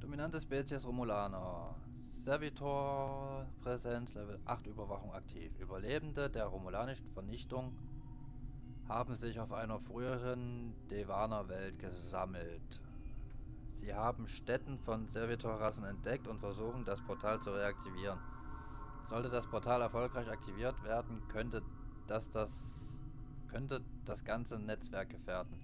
Dominante Spezies Romulaner. Servitor Präsenz Level 8 Überwachung aktiv. Überlebende der romulanischen Vernichtung haben sich auf einer früheren Devaner-Welt gesammelt. Sie haben Stätten von Servitor-Rassen entdeckt und versuchen, das Portal zu reaktivieren. Sollte das Portal erfolgreich aktiviert werden, könnte das ganze Netzwerk gefährden.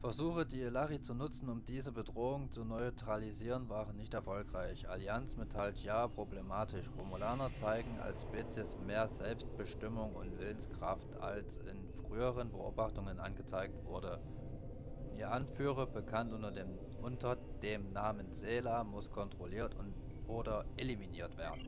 Versuche, die Elari zu nutzen, um diese Bedrohung zu neutralisieren, waren nicht erfolgreich. Allianz mit Teil problematisch. Romulaner zeigen als Spezies mehr Selbstbestimmung und Willenskraft, als in früheren Beobachtungen angezeigt wurde. Ihr Anführer, bekannt unter dem Namen Sela, muss kontrolliert oder eliminiert werden.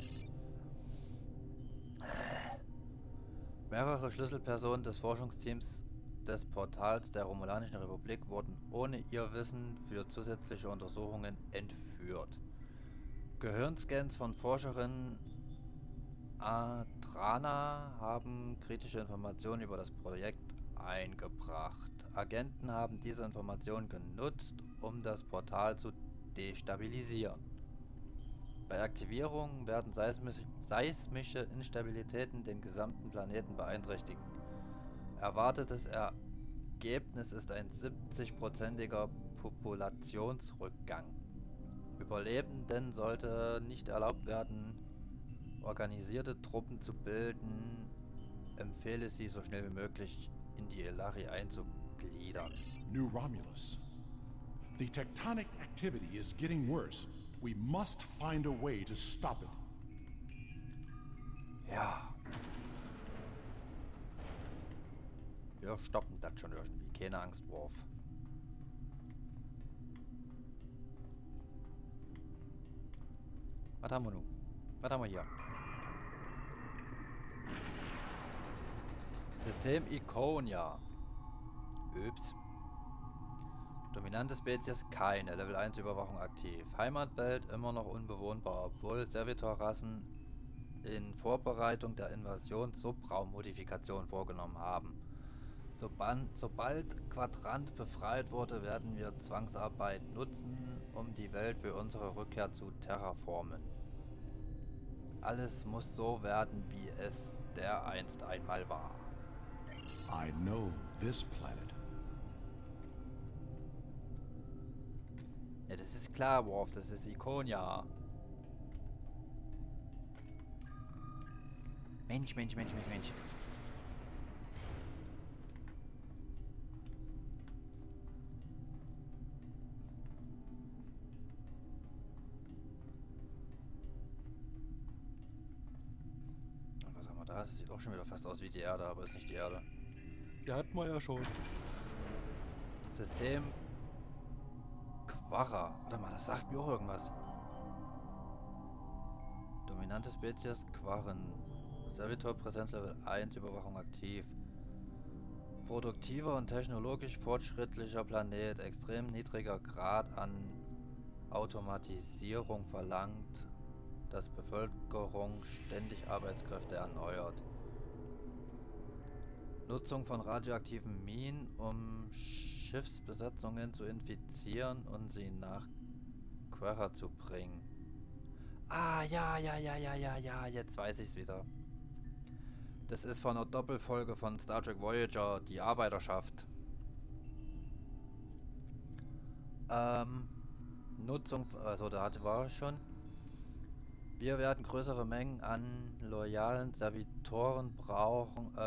Mehrere Schlüsselpersonen des Forschungsteams des Portals der Romulanischen Republik wurden ohne ihr Wissen für zusätzliche Untersuchungen entführt. Gehirnscans von Forscherin Adrana haben kritische Informationen über das Projekt eingebracht. Agenten haben diese Informationen genutzt, um das Portal zu destabilisieren. Bei Aktivierung werden seismische Instabilitäten den gesamten Planeten beeinträchtigen. Erwartetes Ergebnis ist ein 70%iger Populationsrückgang. Überlebenden sollte nicht erlaubt werden, organisierte Truppen zu bilden. Empfehle sie so schnell wie möglich in die Elari einzugliedern. Neu Romulus. The tectonic activity is getting worse. We must find a way to stop it. Ja. Wir stoppen das schon irgendwie. Keine Angst, Worf. Was haben wir nun? Was haben wir hier? System Iconia. Ups. Dominante Spezies keine. Level 1 Überwachung aktiv. Heimatwelt immer noch unbewohnbar, obwohl Servitor-Rassen in Vorbereitung der Invasion Subraum-Modifikation vorgenommen haben. Sobald Quadrant befreit wurde, werden wir Zwangsarbeit nutzen, um die Welt für unsere Rückkehr zu terraformen. Alles muss so werden, wie es dereinst einmal war. I know this planet. Ja, das ist klar, Worf, das ist Iconia. Mensch, Mensch, Mensch, Mensch, Mensch. Und was haben wir da? Das sieht auch schon wieder fast aus wie die Erde, aber ist nicht die Erde. Die hatten wir ja schon. System Quarra. Warte mal, das sagt mir auch irgendwas. Dominante Spezies Quarren. Servitor Präsenzlevel 1, Überwachung aktiv. Produktiver und technologisch fortschrittlicher Planet. Extrem niedriger Grad an Automatisierung verlangt, dass Bevölkerung ständig Arbeitskräfte erneuert. Nutzung von radioaktiven Minen, um Schiffsbesatzungen zu infizieren und sie nach Querra zu bringen. Ah, ja, jetzt weiß ich's wieder. Das ist von einer Doppelfolge von Star Trek Voyager, die Arbeiterschaft. Nutzung, also da war ich schon. Wir werden größere Mengen an loyalen Servitoren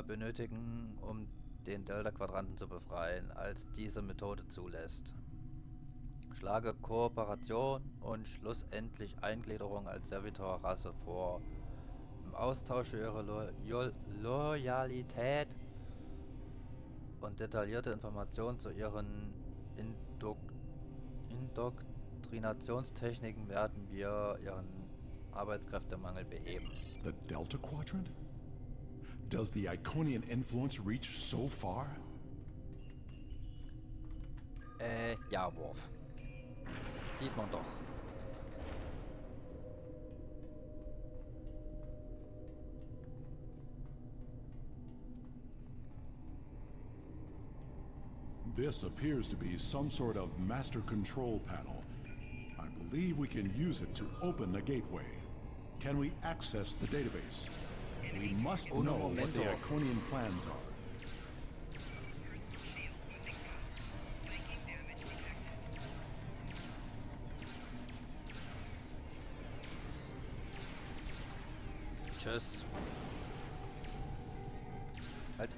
benötigen, um den Delta-Quadranten zu befreien, als diese Methode zulässt. Schlage Kooperation und schlussendlich Eingliederung als Servitor-Rasse vor. Im Austausch für ihre Loyalität und detaillierte Informationen zu ihren Indoktrinationstechniken werden wir ihren Arbeitskräftemangel beheben. The Delta Quadrant? Does the Iconian influence reach so far? Ja, Worf. Sieht man doch. This appears to be some sort of master control panel. I believe we can use it to open the gateway. Can we access the database? We must know what the Iconian plans are. Tschüss. Halt.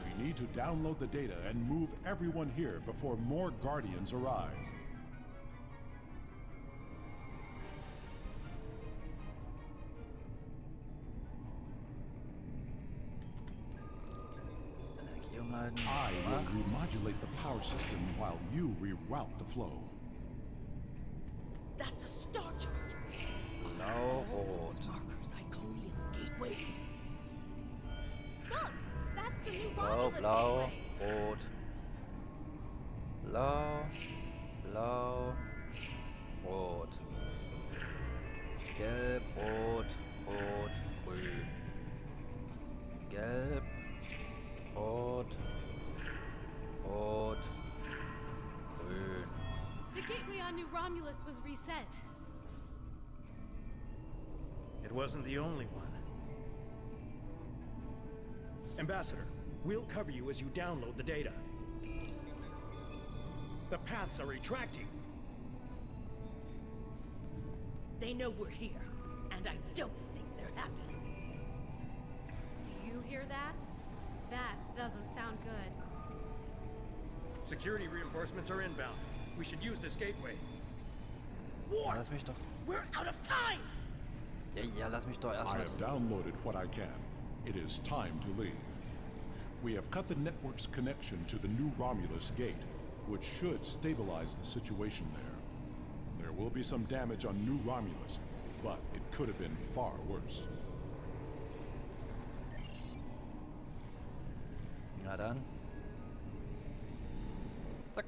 We need to download the data and move everyone here before more Guardians arrive. I will remodulate the power system while you reroute the flow. That's a star chart. Blau-rot. Markers, Iconian gateways. Look! That's the New Blau, Romulus blau, gateway. rot. Blau, blau, rot. Gelb, rot, rot, grün. Gelb, rot, rot, grün. The gateway on New Romulus was reset. It wasn't the only one. Ambassador, we'll cover you as you download the data. The paths are retracting. They know we're here, and I don't think they're happy. Do you hear that? That doesn't sound good. Security reinforcements are inbound. We should use this gateway. War! Lass mich doch. We're out of time! Ja, lass mich doch erst I mal. have downloaded what I can. It is time to leave. We have cut the network's connection to the New Romulus gate, which should stabilize the situation there. There will be some damage on New Romulus, but it could have been far worse. Na dann. Zack.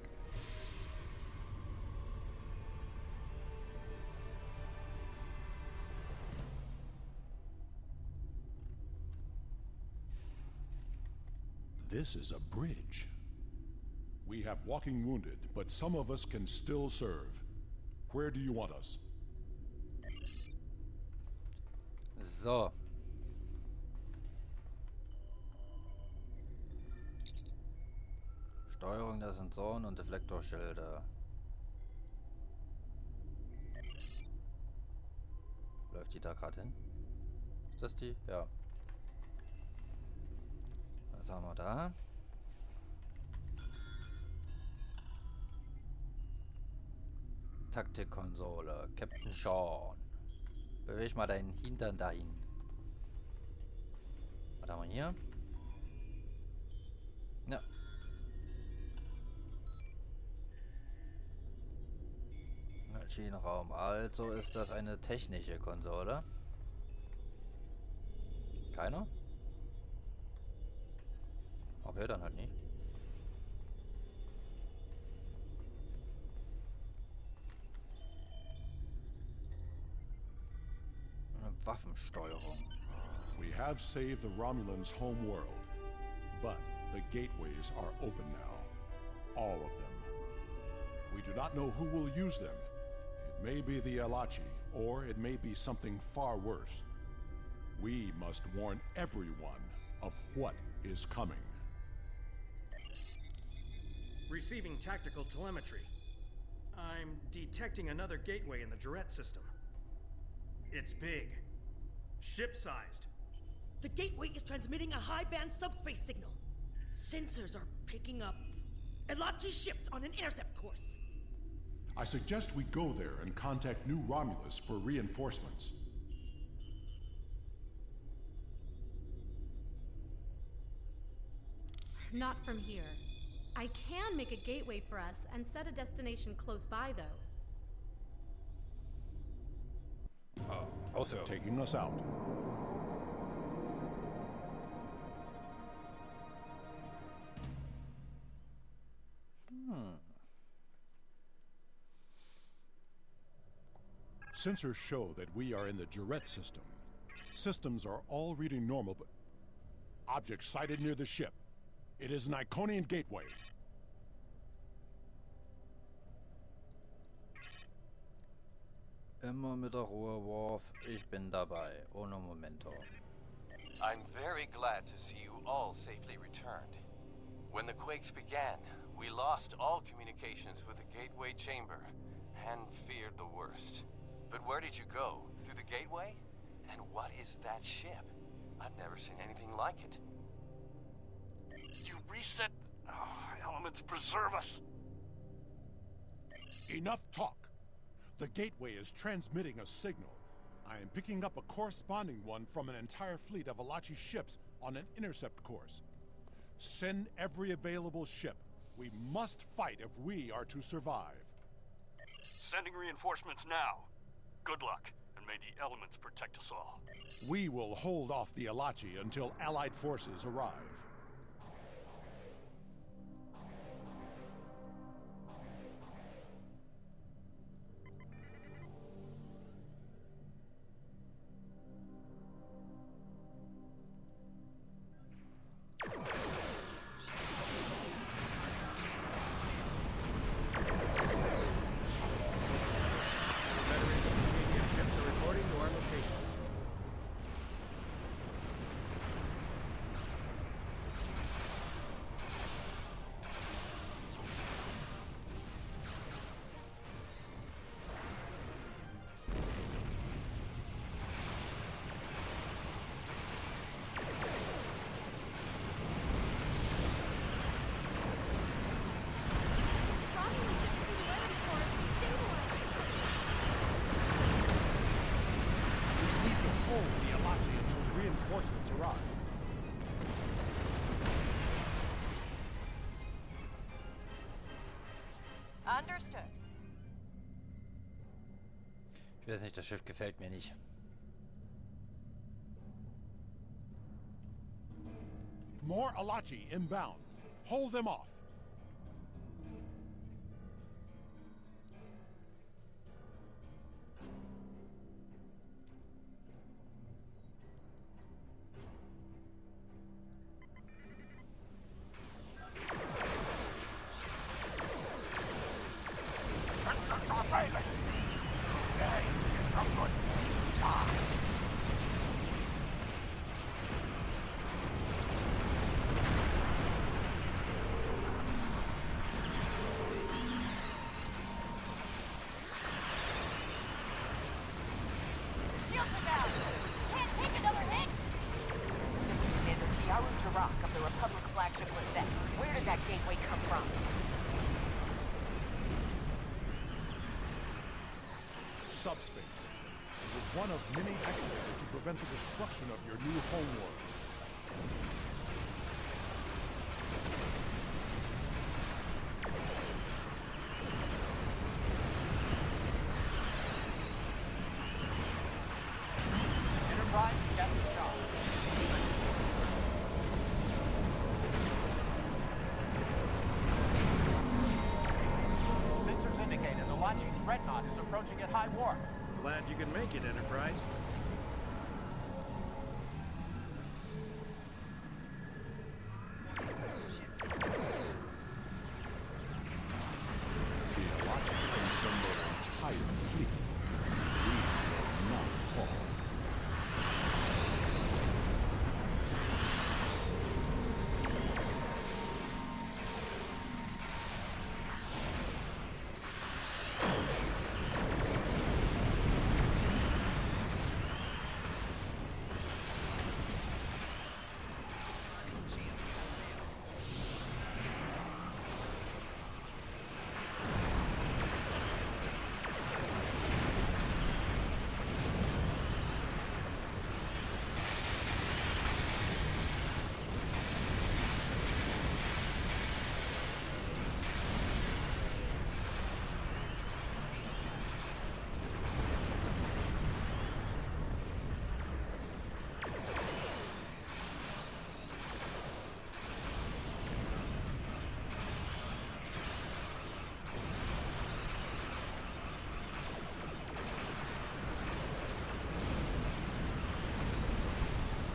This is a bridge. We have walking wounded, but some of us can still serve. Where do you want us? So. Steuerung der Sensoren und Deflektorschilde. Läuft die da gerade hin? Ist das die? Ja. Was haben wir da? Taktikkonsole. Captain Sean. Beweg mal deinen Hintern dahin. Was haben wir hier? Ja. Maschinenraum. Also ist das eine technische Konsole. Keiner? Okay, dann halt nicht. Eine Waffensteuerung. We have saved the Romulans' home world, but the gateways are open now. All of them. We do not know who will use them. It may be the Alachi, or it may be something far worse. We must warn everyone of what is coming. Receiving tactical telemetry. I'm detecting another gateway in the Jarrett system. It's big. Ship-sized. The gateway is transmitting a high-band subspace signal. Sensors are picking up Elachi ships on an intercept course. I suggest we go there and contact New Romulus for reinforcements. Not from here. I can make a gateway for us and set a destination close by, though. Also taking us out. Sensors show that we are in the Jarrett system. Systems are all reading normal, but object sighted near the ship. It is an Iconian gateway. Immer mit der Ruhe, Worf. Ich bin dabei. Ohne Momento. I'm very glad to see you all safely returned. When the quakes began, we lost all communications with the gateway chamber and feared the worst. But where did you go? Through the gateway? And what is that ship? I've never seen anything like it. You reset... elements preserve us. Enough talk. The gateway is transmitting a signal. I am picking up a corresponding one from an entire fleet of Alachi ships on an intercept course. Send every available ship. We must fight if we are to survive. Sending reinforcements now. Good luck, and may the elements protect us all. We will hold off the Alachi until Allied forces arrive. Reinforcements arrive. Understood. Ich weiß nicht, das Schiff gefällt mir nicht. More Alachi inbound. Hold them off. Rock of the Republic flagship Lisette. Where did that gateway come from? Subspace. It was one of many activated to prevent the destruction of your new homeworld. Enterprise to Captain Shaw. Sensors indicate an launching dreadnought is approaching at high warp. Glad you can make it, Enterprise. The Elachi can send their entire fleet. We will not fall.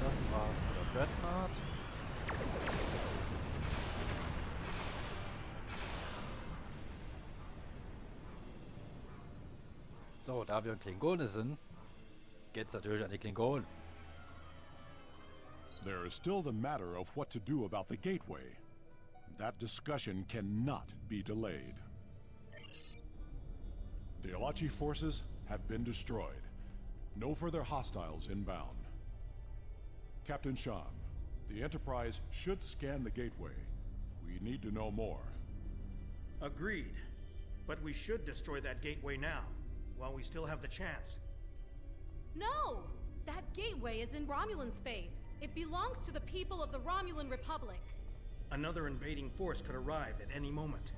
Das war's mit der Dreadnought. So, da wir Klingone sind, geht's natürlich an die Klingonen. There is still the matter of what to do about the gateway. That discussion cannot be delayed. The Elachi forces have been destroyed. No further hostiles inbound. Captain Shan, the Enterprise should scan the gateway. We need to know more. Agreed. But we should destroy that gateway now, while we still have the chance. No! That gateway is in Romulan space. It belongs to the people of the Romulan Republic. Another invading force could arrive at any moment.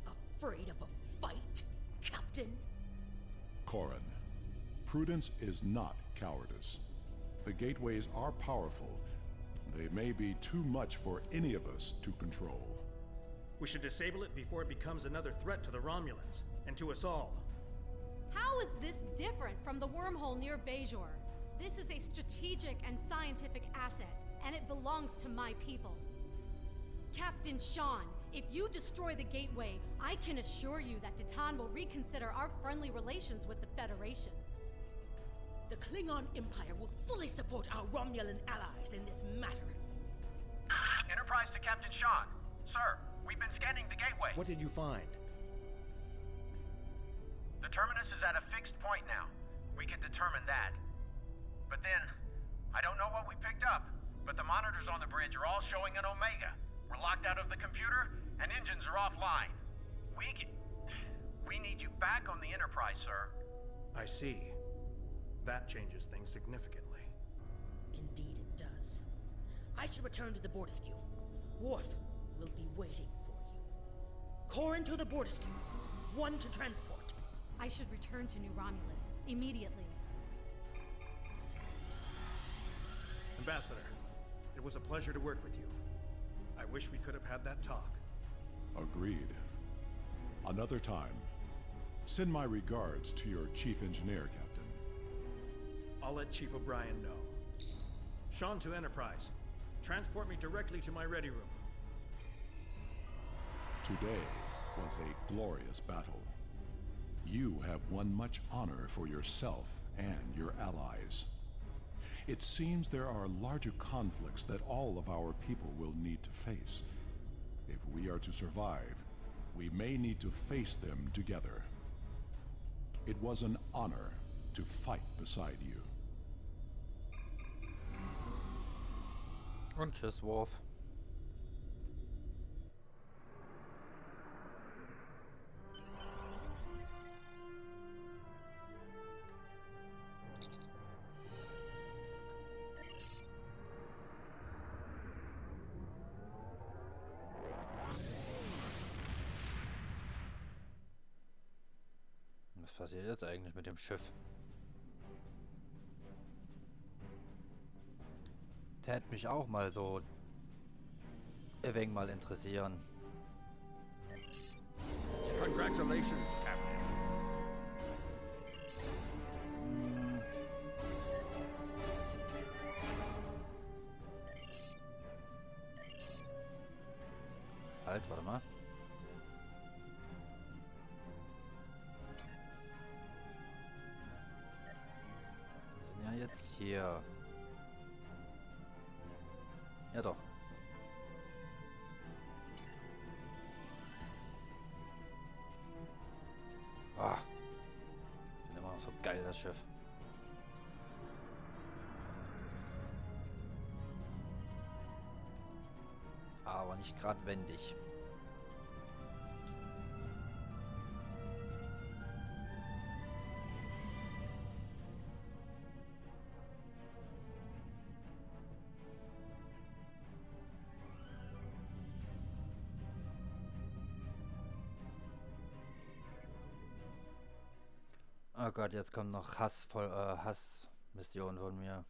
Afraid of a fight, Captain? Corrin, prudence is not cowardice. The gateways are powerful. They may be too much for any of us to control. We should disable it before it becomes another threat to the Romulans, and to us all. How is this different from the wormhole near Bajor? This is a strategic and scientific asset, and it belongs to my people. Captain Shan, if you destroy the gateway, I can assure you that Titan will reconsider our friendly relations with the Federation. The Klingon Empire will fully support our Romulan allies in this matter. Enterprise to Captain Shan. Sir, we've been scanning the gateway. What did you find? The terminus is at a fixed point now. We can determine that. But then, I don't know what we picked up, but the monitors on the bridge are all showing an Omega. We're locked out of the computer, and engines are offline. We need you back on the Enterprise, sir. I see. That changes things significantly. Indeed it does. I should return to the Bortesque. Worf will be waiting for you. Corrin to the Bortesque. One to transport. I should return to New Romulus immediately. Ambassador, it was a pleasure to work with you. I wish we could have had that talk. Agreed. Another time. Send my regards to your chief engineer, Captain. I'll let Chief O'Brien know. Shan to Enterprise. Transport me directly to my ready room. Today was a glorious battle. You have won much honor for yourself and your allies. It seems there are larger conflicts that all of our people will need to face. If we are to survive, we may need to face them together. It was an honor to fight beside you. Und tschüss, Worf. Was passiert jetzt eigentlich mit dem Schiff? Täte mich auch mal so ein wenig mal interessieren. Congratulations, Captain. Halt, warte mal. Wir sind ja jetzt hier. Ja doch. Ah. Ich finde immer noch so geil, das Schiff. Aber nicht gerade wendig. Oh Gott, jetzt kommt noch Hassmission von mir.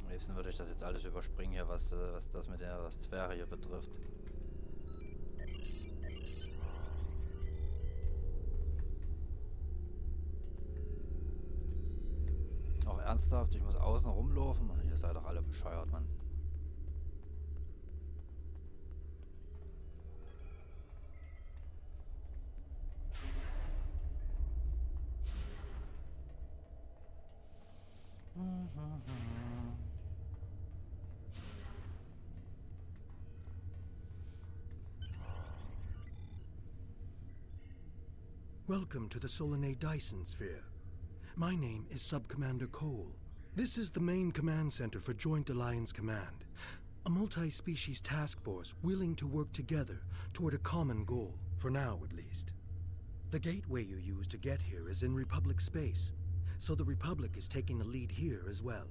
Am liebsten würde ich das jetzt alles überspringen hier, was das mit der Sphäre hier betrifft. Auch ernsthaft, ich muss außen rumlaufen. Ihr seid doch alle bescheuert, Mann. Welcome to the Solanae Dyson Sphere. My name is Sub-Commander Cole. This is the main command center for Joint Alliance Command, a multi-species task force willing to work together toward a common goal, for now at least. The gateway you use to get here is in Republic space, so the Republic is taking the lead here as well.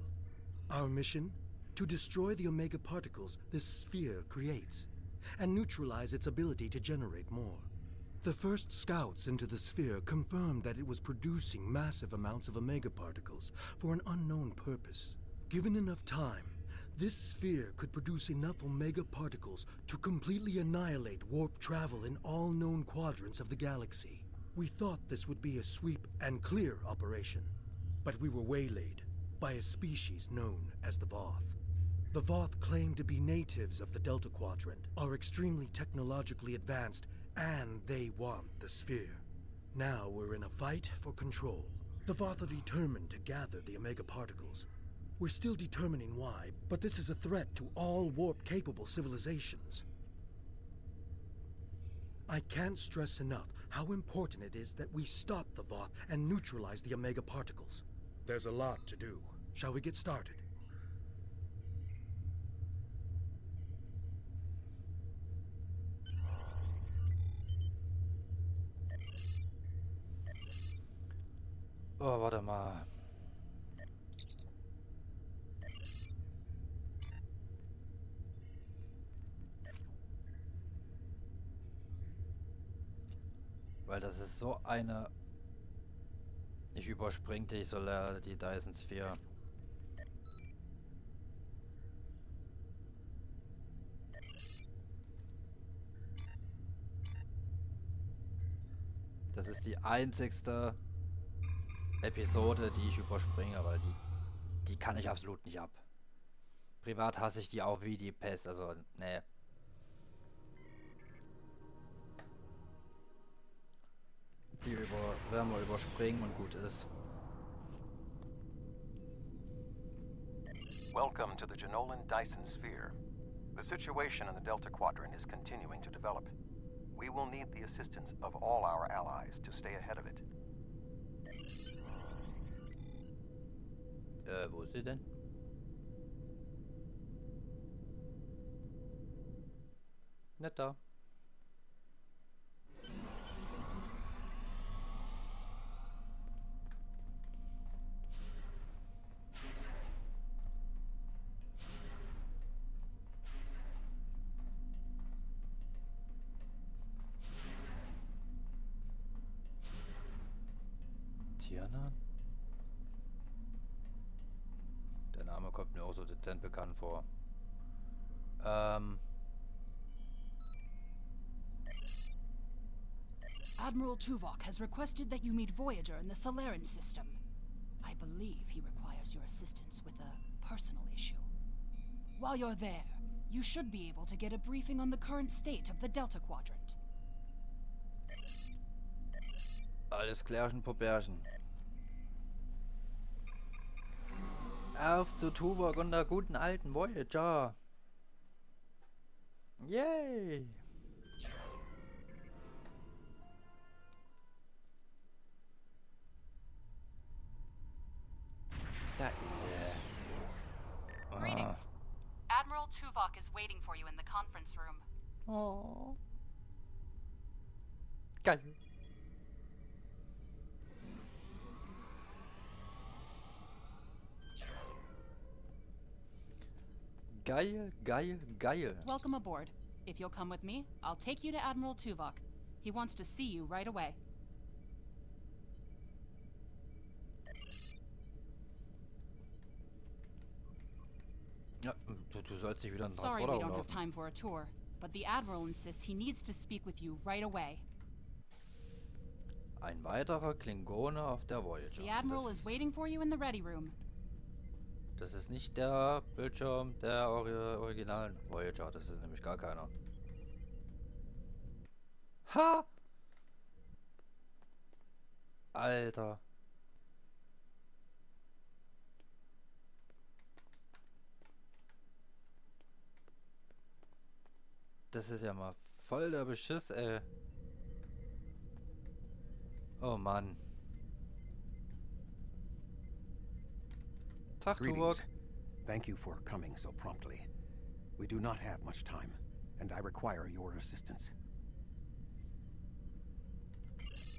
Our mission? To destroy the Omega particles this sphere creates, and neutralize its ability to generate more. The first scouts into the sphere confirmed that it was producing massive amounts of Omega particles for an unknown purpose. Given enough time, this sphere could produce enough Omega particles to completely annihilate warp travel in all known quadrants of the galaxy. We thought this would be a sweep and clear operation, but we were waylaid by a species known as the Voth. The Voth claim to be natives of the Delta Quadrant, are extremely technologically advanced, and they want the sphere. Now we're in a fight for control. The Voth are determined to gather the Omega particles. We're still determining why, but this is a threat to all warp-capable civilizations. I can't stress enough how important it is that we stop the Voth and neutralize the Omega particles. There's a lot to do. Shall we get started? Oh, warte mal. Weil das ist so eine... Ich überspring die die Dyson Sphere. Das ist die einzigste Episode, die ich überspringe, weil die kann ich absolut nicht ab. Privat hasse ich die auch wie die Pest, also nee. Die werden wir überspringen und gut ist. Welcome to the Jenolan Dyson Sphere. The situation in the Delta Quadrant is continuing to develop. We will need the assistance of all our allies to stay ahead of it. Wo ist sie denn? Nicht da. Tiernamen? Der Name kommt mir auch so dezent bekannt vor. Admiral Tuvok has requested that you meet Voyager in the Solarian system. I believe he requires your assistance with a personal issue. While you're there, you should be able to get a briefing on the current state of the Delta Quadrant. Alles klärchen, Popärchen. Auf zu Tuvok und der guten alten Voyager. Yay! Da ist er. Greetings. Admiral Tuvok is waiting for you in the conference room. Oh. Geil. Geil, geil, geil. Welcome aboard. If you'll come with me, I'll take you to Admiral Tuvok. He wants to see you right away. Ja, du sollst dich wieder einen Sorry Transporter we don't have umlaufen. time for a tour, but the Admiral insists he needs to speak with you right away. Ein weiterer Klingone auf der Voyager. The Admiral is waiting for you in the ready room. Das ist nicht der Bildschirm der originalen Voyager. Das ist nämlich gar keiner. Ha! Alter. Das ist ja mal voll der Beschiss, ey. Oh Mann. Tag, Tuvok. Thank you for coming so promptly. We do not have much time, and I require your assistance.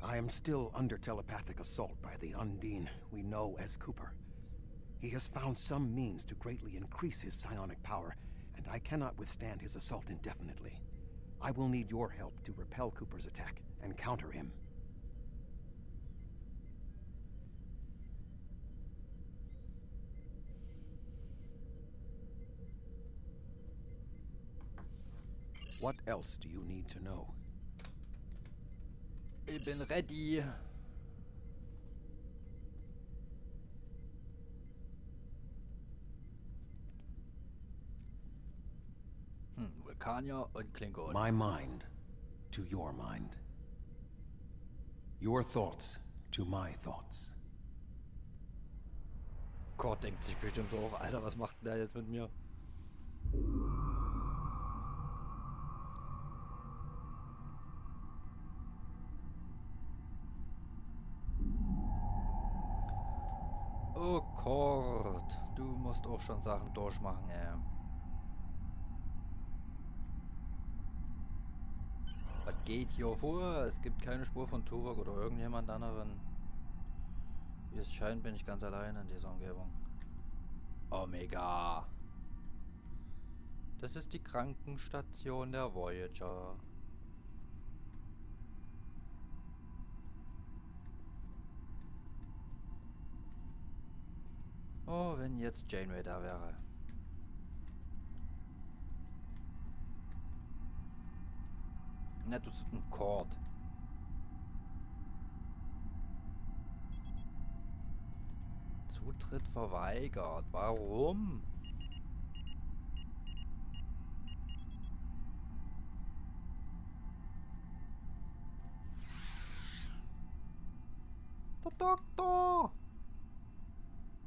I am still under telepathic assault by the Undine we know as Cooper. He has found some means to greatly increase his psionic power, and I cannot withstand his assault indefinitely. I will need your help to repel Cooper's attack and counter him. What else do you need to know? Ich bin ready. Vulkanier und Klingonen. My mind to your mind. Your thoughts to my thoughts. Kurt denkt sich bestimmt auch, Alter, was macht denn der jetzt mit mir? Oh Kurt, du musst auch schon Sachen durchmachen, ey. Was geht hier vor? Es gibt keine Spur von Tuvok oder irgendjemand anderen. Wie es scheint, bin ich ganz allein in dieser Umgebung. Omega. Das ist die Krankenstation der Voyager. Oh, wenn jetzt Janeway da wäre. Na, du bist ein Kord. Zutritt verweigert. Warum? Der Doktor!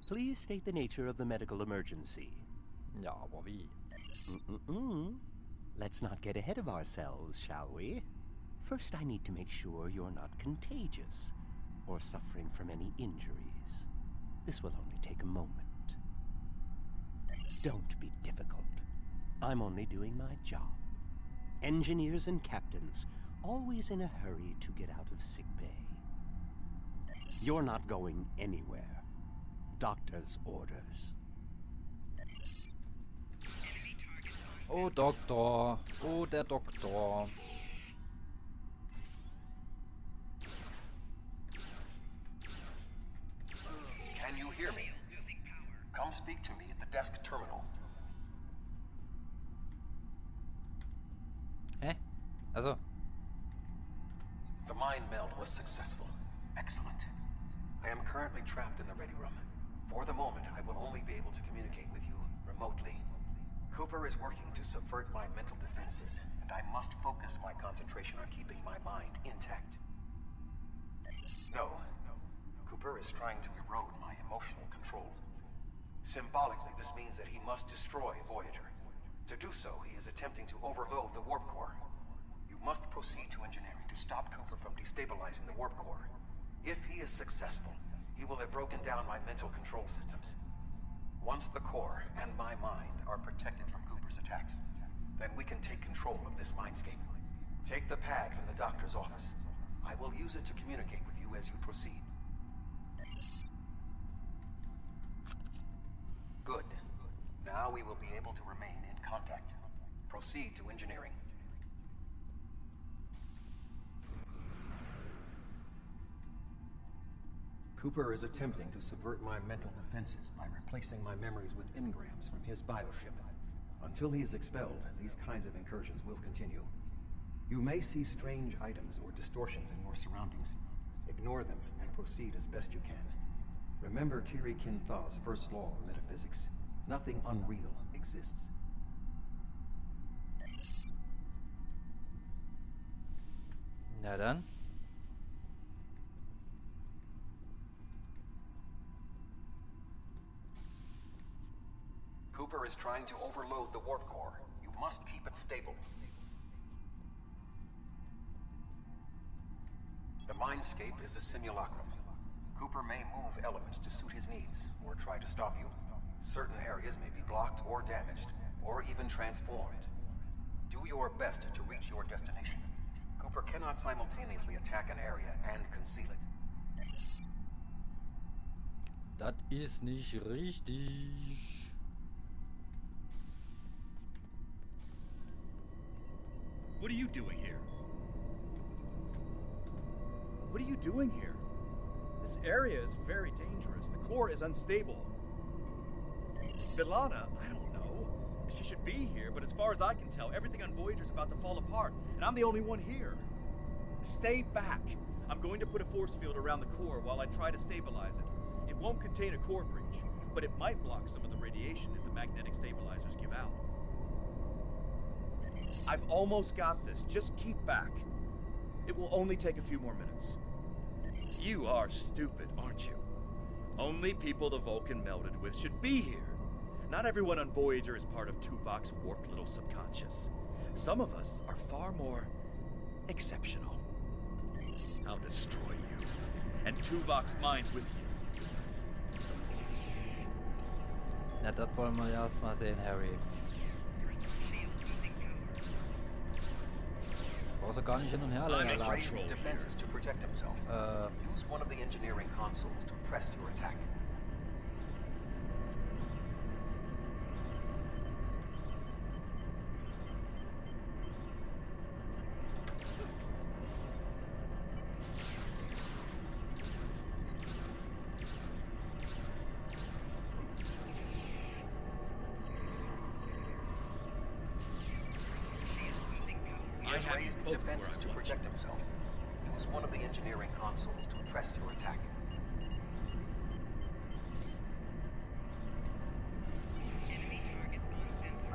Please state the nature of the medical emergency. Ja, aber wie? Let's not get ahead of ourselves, shall we? First, I need to make sure you're not contagious or suffering from any injuries. This will only take a moment. Don't be difficult. I'm only doing my job. Engineers and captains, always in a hurry to get out of sickbay. You're not going anywhere. Doctor's orders. Oh, Doktor. Oh, der Doktor. Can you hear me? Come speak to me at the desk terminal. Hä? Also. The mind meld was successful. Excellent. I am currently trapped in the ready room. For the moment, I will only be able to communicate with you remotely. Cooper is working to subvert my mental defenses, and I must focus my concentration on keeping my mind intact. No. Cooper is trying to erode my emotional control. Symbolically, this means that he must destroy Voyager. To do so, he is attempting to overload the warp core. You must proceed to engineering to stop Cooper from destabilizing the warp core. If he is successful, he will have broken down my mental control systems. Once the core and my mind are protected from Cooper's attacks, then we can take control of this mindscape. Take the pad from the doctor's office. I will use it to communicate with you as you proceed. Good. Now we will be able to remain in contact. Proceed to engineering. Cooper is attempting to subvert my mental defenses by replacing my memories with engrams from his bioship. Until he is expelled, these kinds of incursions will continue. You may see strange items or distortions in your surroundings. Ignore them and proceed as best you can. Remember Kiri Kin Tha's first law of metaphysics. Nothing unreal exists. Na dann. Cooper is trying to overload the warp core. You must keep it stable. The mindscape is a simulacrum. Cooper may move elements to suit his needs, or try to stop you. Certain areas may be blocked or damaged, or even transformed. Do your best to reach your destination. Cooper cannot simultaneously attack an area and conceal it. Das ist nicht richtig. What are you doing here? What are you doing here? This area is very dangerous. The core is unstable. B'Elanna, I don't know. She should be here, but as far as I can tell, everything on Voyager's about to fall apart, and I'm the only one here. Stay back. I'm going to put a force field around the core while I try to stabilize it. It won't contain a core breach, but it might block some of the radiation if the magnetic stabilizers give out. I've almost got this. Just keep back. It will only take a few more minutes. You are stupid, aren't you? Only people the Vulcan melded with should be here. Not everyone on Voyager is part of Tuvok's warped little subconscious. Some of us are far more exceptional. I'll destroy you, and Tuvok's mind with you. Na, das wollen wir erst mal sehen, Harry. Brauchst du gar nicht hin und her He has raised defenses to protect himself. Use one of the engineering consoles to press your attack. He has raised defenses to protect himself. Use one of the engineering consoles to press your attack.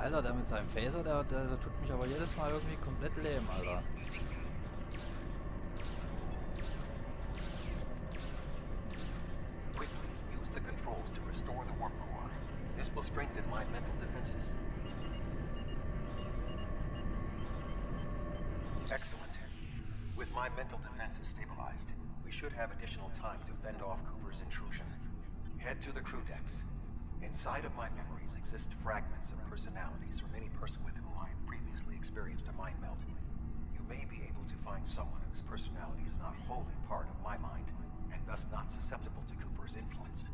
Alter, der mit seinem Phaser, der tut mich aber jedes Mal irgendwie komplett lähmen, Alter. Quickly use the controls to restore the warp core. This will strengthen my mental defenses. Excellent. With my mental defenses stabilized, we should have additional time to fend off Cooper's intrusion. Head to the crew decks. Inside of my memories exist fragments of personalities from any person with whom I have previously experienced a mind meld. You may be able to find someone whose personality is not wholly part of my mind, and thus not susceptible to Cooper's influence.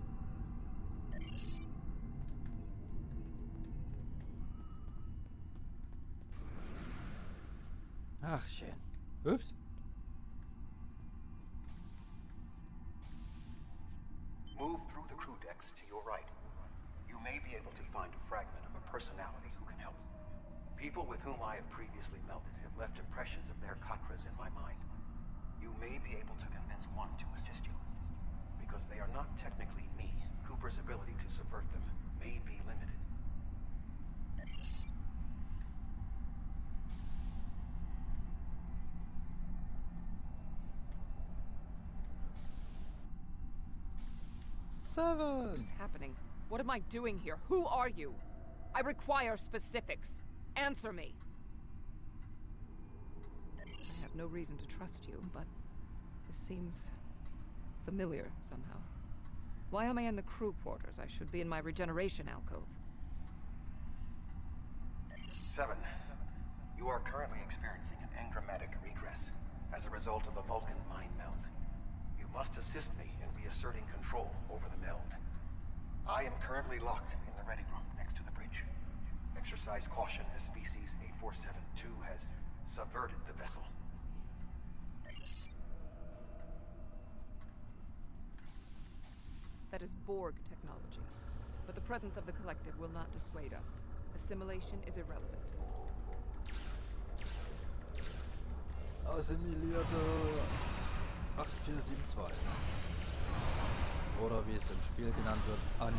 Ach, schön. Ups. Move through the crew decks to your right. You may be able to find a fragment of a personality who can help. People with whom I have previously melded have left impressions of their Katras in my mind. You may be able to convince one to assist you. Because they are not technically me, Cooper's ability to subvert them may be limited. What is happening? What am I doing here? Who are you? I require specifics. Answer me. I have no reason to trust you, but this seems familiar somehow. Why am I in the crew quarters? I should be in my regeneration alcove. 7. You are currently experiencing an engrammatic regress as a result of a Vulcan mind meld. You must assist me in reasserting control over the meld. I am currently locked in the ready room next to the bridge. Exercise caution as species 8472 has subverted the vessel. That is Borg technology. But the presence of the collective will not dissuade us. Assimilation is irrelevant. Assimilierte 8472. Oder wie es im Spiel genannt wird, Undine.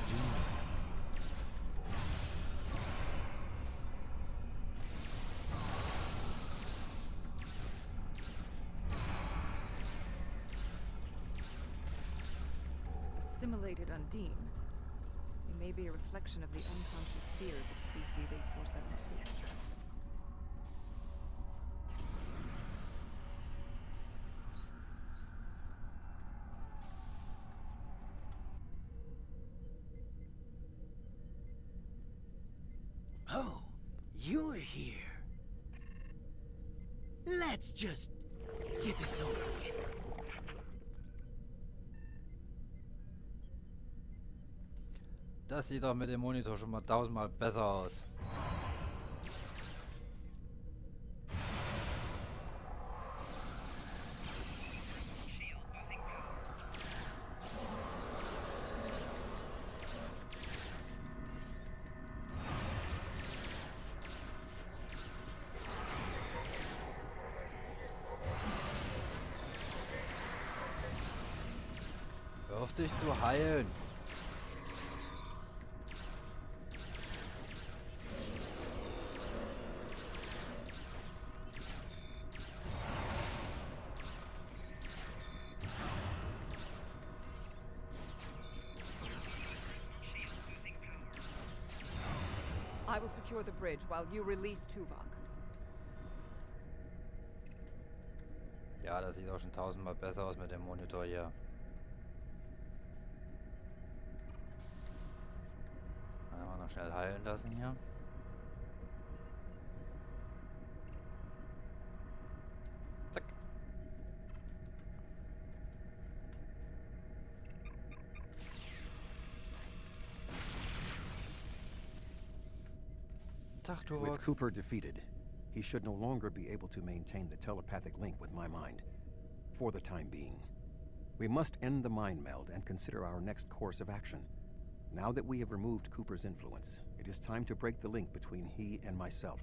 Assimilated Undine. It may be a reflection of the unconscious fears of species 8472. Oh, you're here. Let's just get this over with. Das sieht doch mit dem Monitor schon mal 1000-mal besser aus. Hör auf dich zu heilen. I will secure the bridge while you release Tuvok. Ja, das sieht auch schon 1000-mal besser aus mit dem Monitor hier. Dann haben wir noch schnell heilen lassen hier. Zack. With Cooper defeated, he should no longer be able to maintain the telepathic link with my mind, for the time being. We must end the mind meld and consider our next course of action. Now that we have removed Cooper's influence, it is time to break the link between he and myself.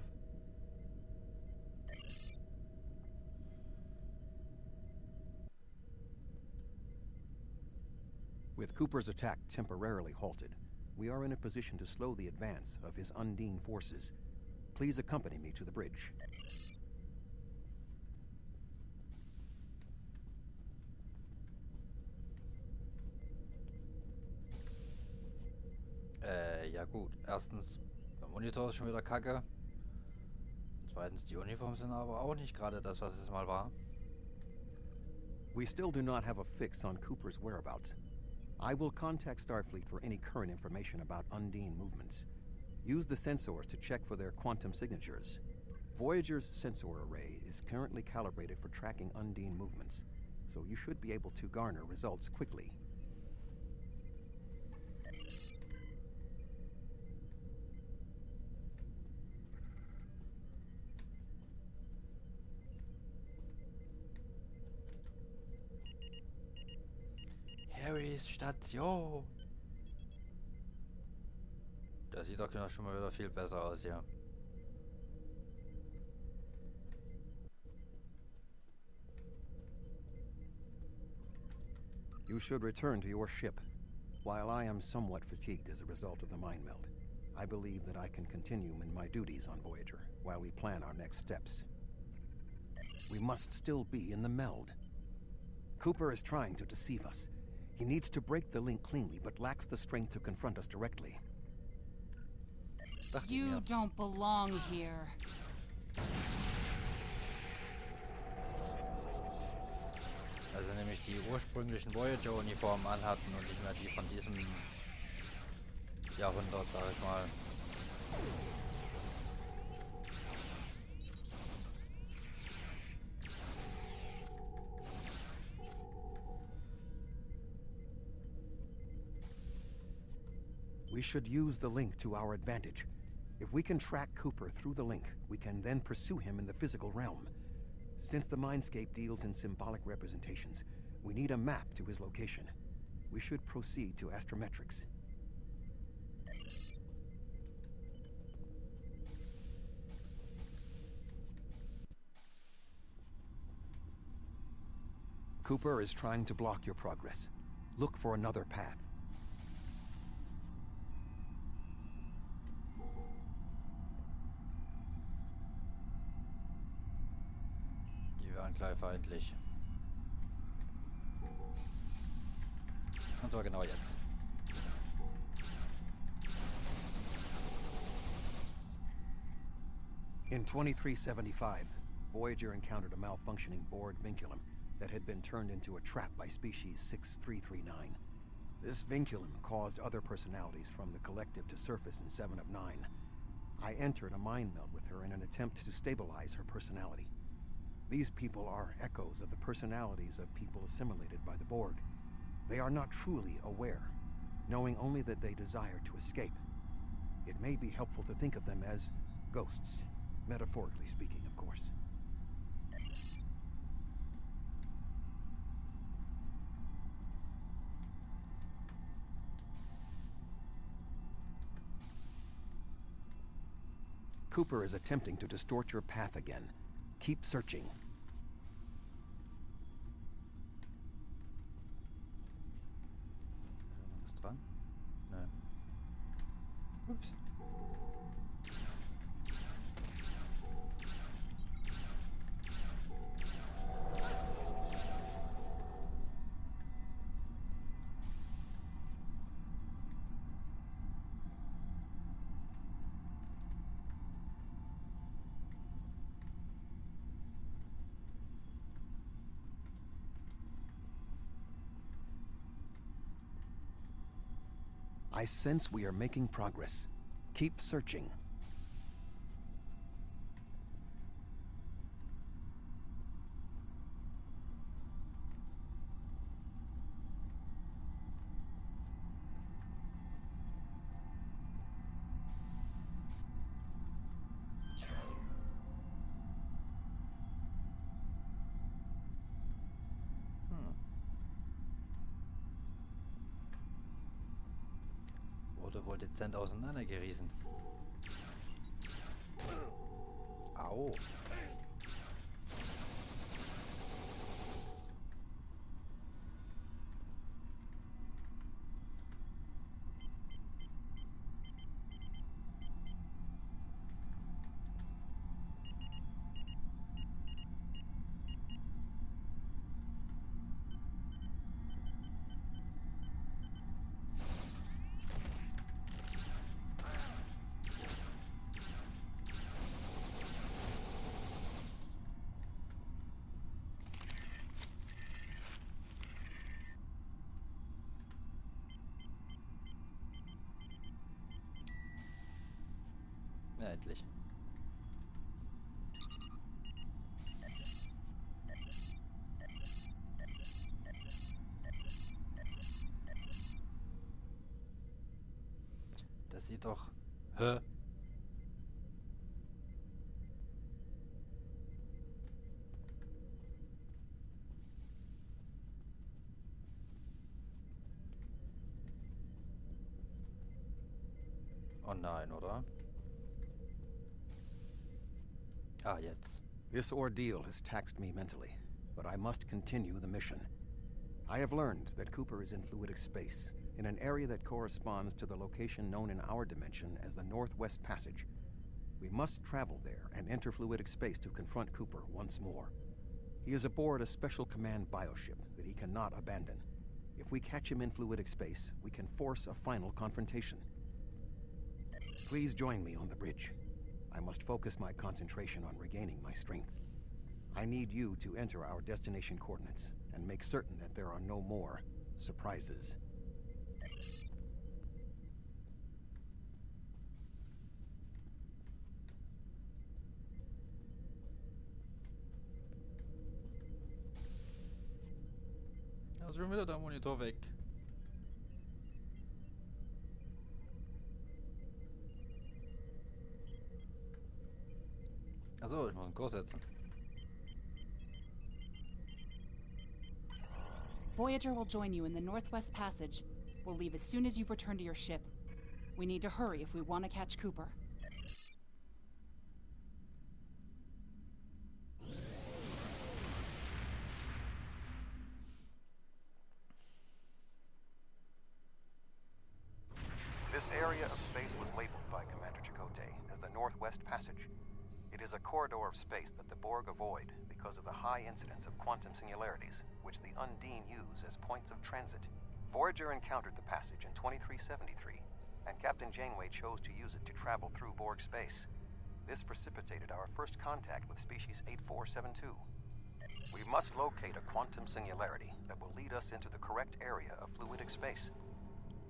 With Cooper's attack temporarily halted, we are in a position to slow the advance of his Undine forces. Please accompany me to the bridge. Ja gut. Erstens, der Monitor ist schon wieder kacke. Zweitens, die Uniformen sind aber auch nicht gerade das, was es mal war. We still do not have a fix on Cooper's whereabouts. I will contact Starfleet for any current information about Undine movements. Use the sensors to check for their quantum signatures. Voyager's sensor array is currently calibrated for tracking Undine movements, so you should be able to garner results quickly. Harrys Station. Das sieht doch schon mal wieder viel besser aus hier. You should return to your ship. While I am somewhat fatigued as a result of the mind meld, I believe that I can continue in my duties on Voyager while we plan our next steps. We must still be in the meld. Cooper is trying to deceive us. He needs to break the link cleanly, but lacks the strength to confront us directly. You don't belong here. Also nämlich die ursprünglichen Voyager-Uniformen anhatten und nicht mehr die von diesem Jahrhundert, sag ich mal. We should use the link to our advantage. If we can track Cooper through the link, we can then pursue him in the physical realm. Since the Mindscape deals in symbolic representations, we need a map to his location. We should proceed to astrometrics. Cooper is trying to block your progress. Look for another path. Gleich feindlich. Und zwar genau jetzt. In 2375, Voyager encountered a malfunctioning board vinculum that had been turned into a trap by species 6339. This vinculum caused other personalities from the collective to surface in 7 of 9. I entered a mind meld with her in an attempt to stabilize her personality. These people are echoes of the personalities of people assimilated by the Borg. They are not truly aware, knowing only that they desire to escape. It may be helpful to think of them as ghosts, metaphorically speaking, of course. Cooper is attempting to distort your path again. Keep searching. Was dran? Nein. Ups. I sense we are making progress. Keep searching. Wurde wohl dezent auseinandergerissen. Au. Na, endlich. Das sieht doch... Hä? Oh nein, oder? Ah, jetzt. This ordeal has taxed me mentally, but I must continue the mission. I have learned that Cooper is in fluidic space, in an area that corresponds to the location known in our dimension as the Northwest Passage. We must travel there and enter fluidic space to confront Cooper once more. He is aboard a special command bioship that he cannot abandon. If we catch him in fluidic space, we can force a final confrontation. Please join me on the bridge. I must focus my concentration on regaining my strength. I need you to enter our destination coordinates and make certain that there are no more surprises. Da ist schon wieder der Monitor weg. Achso, ich muss einen Kurs setzen. Voyager will join you in the Northwest Passage. We'll leave as soon as you've returned to your ship. We need to hurry if we want to catch Cooper. This area of space was labeled by Commander Chakotay as the Northwest Passage. It is a corridor of space that the Borg avoid because of the high incidence of quantum singularities, which the Undine use as points of transit. Voyager encountered the passage in 2373, and Captain Janeway chose to use it to travel through Borg space. This precipitated our first contact with species 8472. We must locate a quantum singularity that will lead us into the correct area of fluidic space.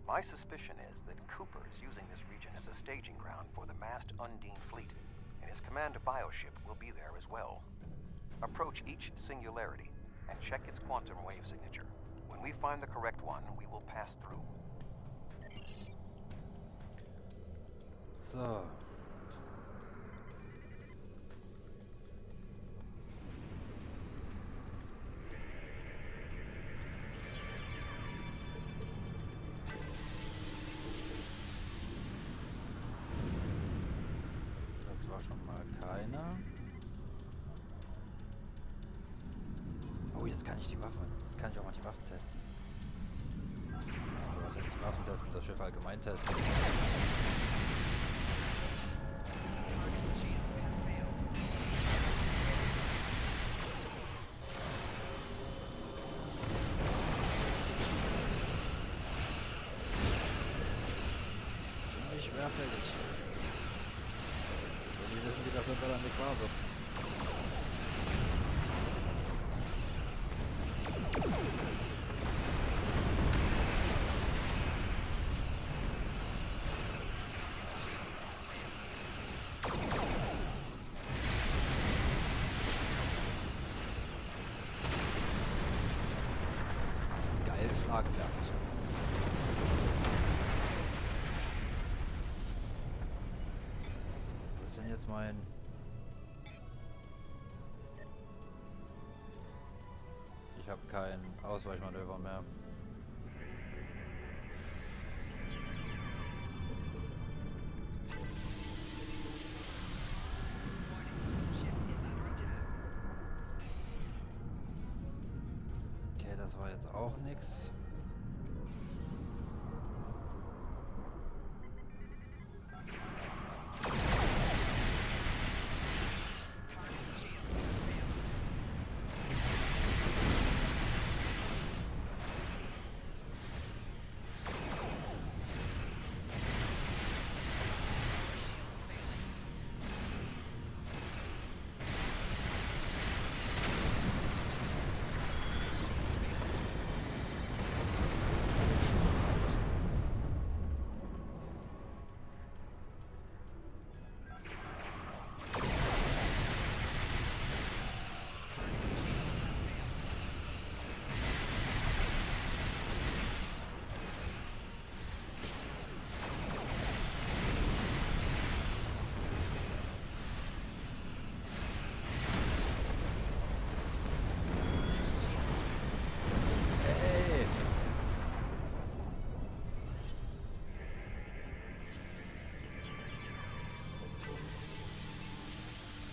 My suspicion is that Cooper is using this region as a staging ground for the massed Undine fleet, and his command bioship will be there as well. Approach each singularity and check its quantum wave signature. When we find the correct one, we will pass through. So. Das war schon mal keiner. Oh, jetzt kann ich die Waffe. Jetzt kann ich auch mal die Waffen testen. Oder was heißt die Waffen testen? Das Schiff allgemein testen. Ziemlich schwerfällig. Wenn die wissen, wie das hintereinander war wird. Schlagfertig. Was ist denn jetzt mein... Ich habe kein Ausweichmanöver mehr. Okay, das war jetzt auch nichts.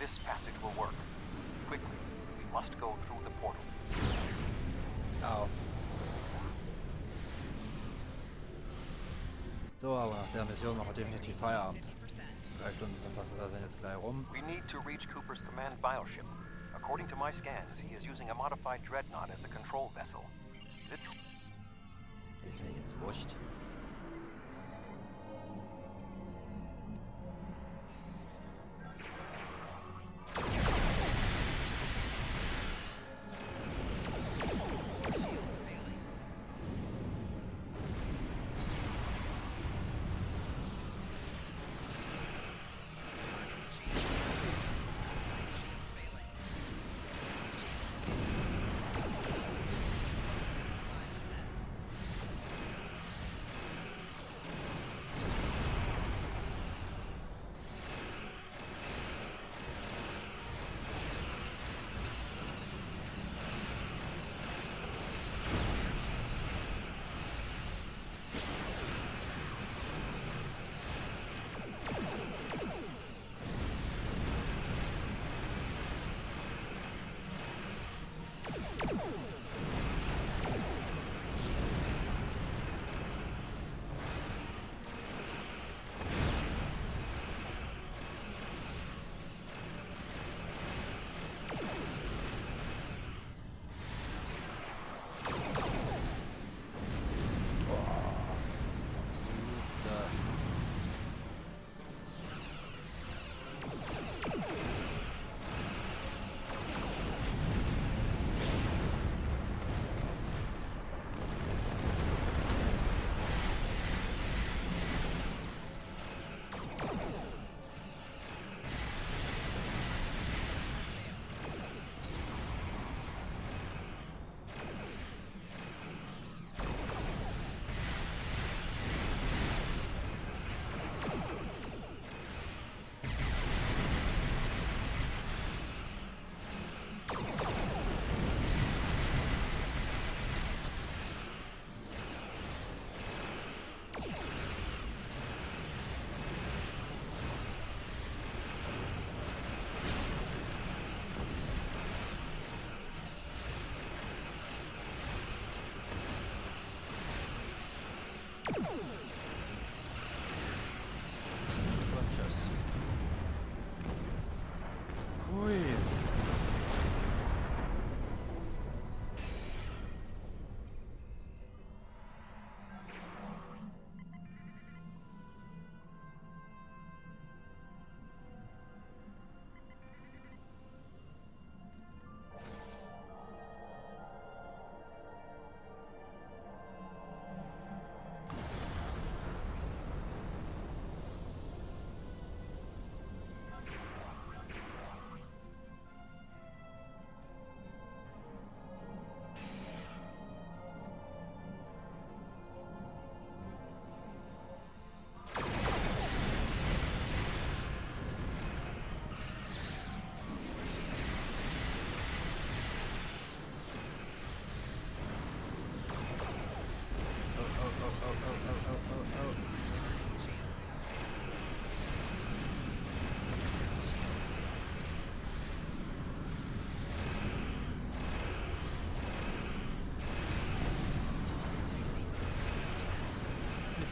This passage will work. Quickly, we must go through the portal. Au. So, aber nach der Mission machen wir definitiv Feierabend. 3 Stunden sind jetzt gleich rum. We need to reach Cooper's command bioship. According to my scans, he is using a modified dreadnought as a control vessel. Ist mir jetzt wurscht.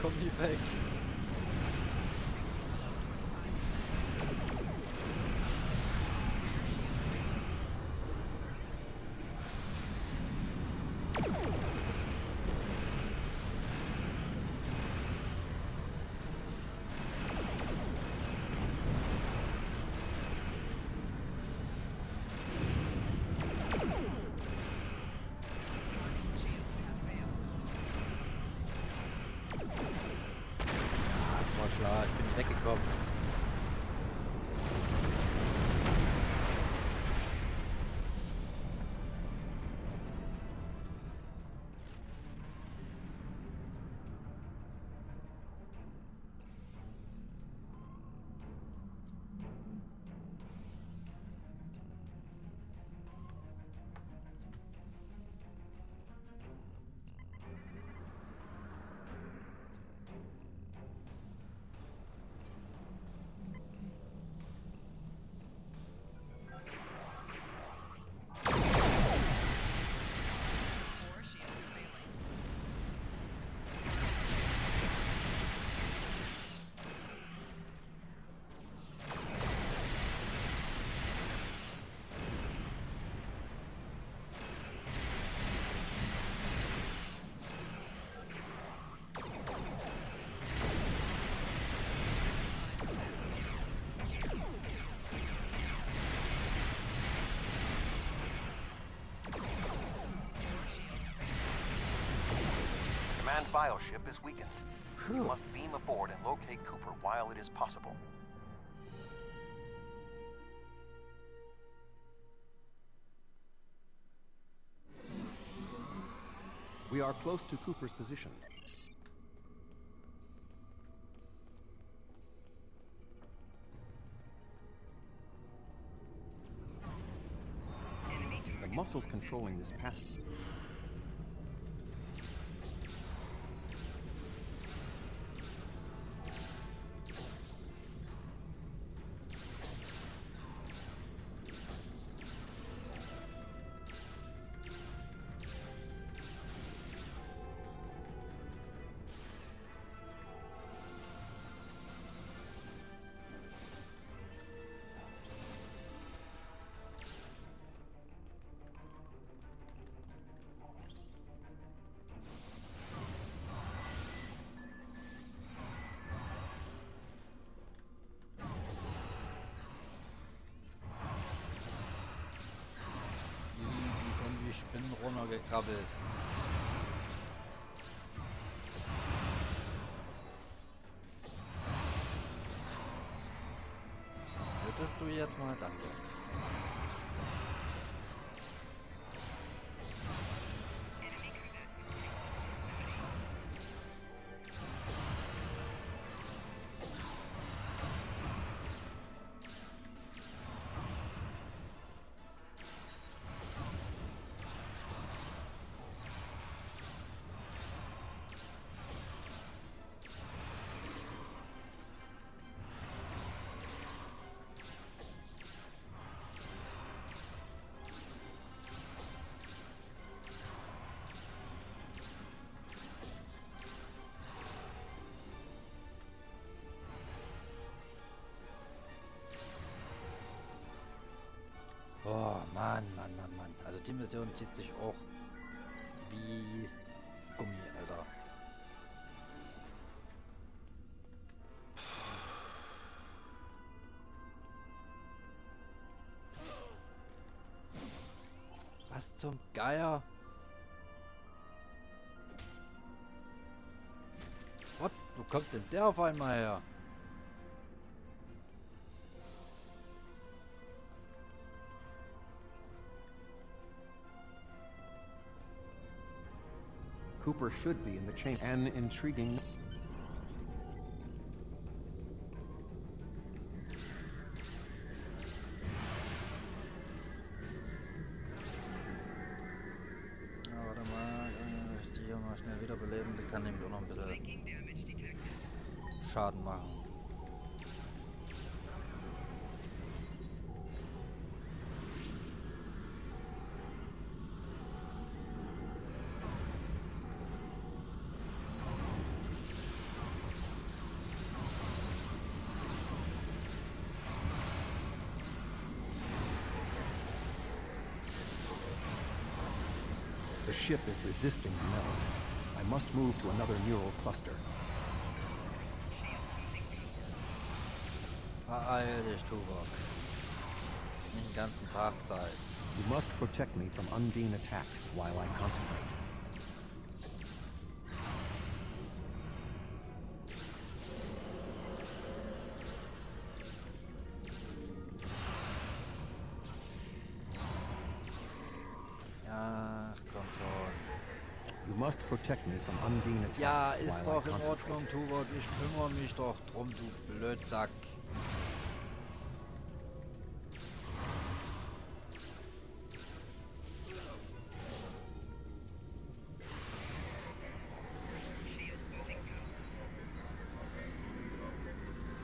Komm nie weg. Klar, ich bin nicht weggekommen. bioship is weakened. You must beam aboard and locate Cooper while it is possible. We are close to Cooper's position. The muscles controlling this passage. Ich bin runtergekrabbelt. Würdest du jetzt mal, danke. Oh, Mann. Also die Mission zieht sich auch wie Gummi, Alter. Was zum Geier? What? Wo kommt denn der auf einmal her? Cooper should be in the chain. An intriguing... Ja, warte mal, ich die hier mal schnell wiederbeleben. Die kann nämlich auch noch ein bisschen Schaden machen. The ship is resisting the metal. I must move to another neural cluster. Beeil dich, Tuvok. Nicht den ganzen Tag Zeit. You must protect me from Undine attacks while I concentrate. Ach, komm schon. You must protect me from Undine attacks Ja, ist while doch I in concentrate. Ordnung, Tuvok. Ich kümmere mich doch drum, du Blödsack.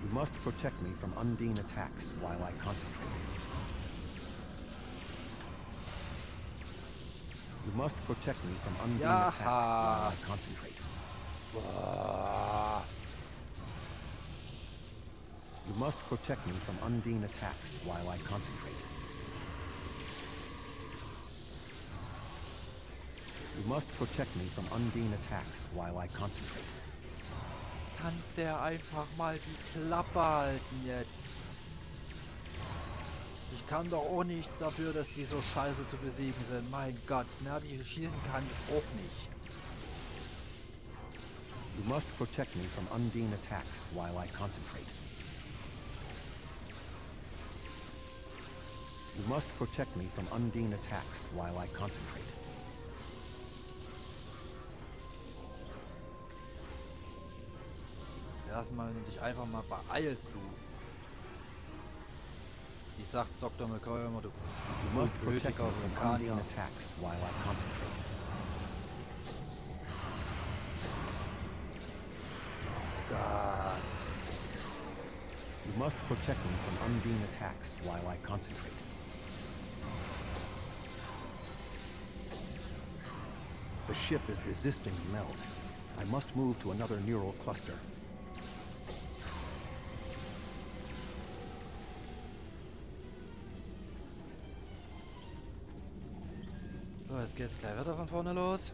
You must protect me from Undine attacks while I concentrate. You must protect me from Undine attacks while I concentrate. You must protect me from Undine attacks while I concentrate. You must protect me from Undine attacks while I concentrate. Kann der einfach mal die Klappe halten jetzt? Ich kann doch auch nichts dafür, dass die so scheiße zu besiegen sind. Mein Gott, mehr wie schießen kann ich auch nicht. You must protect me from Undine attacks while I concentrate. You must protect me from Undine attacks while I concentrate. Erstmal, wenn du dich einfach mal beeilst, du. Ich sag's Dr. McCoy immer, du. You must protect me from Undine attacks while I concentrate. God. You must protect me from Undine attacks while I concentrate. The ship is resisting meld. I must move to another neural cluster. So, jetzt geht's gleich weiter von vorne los.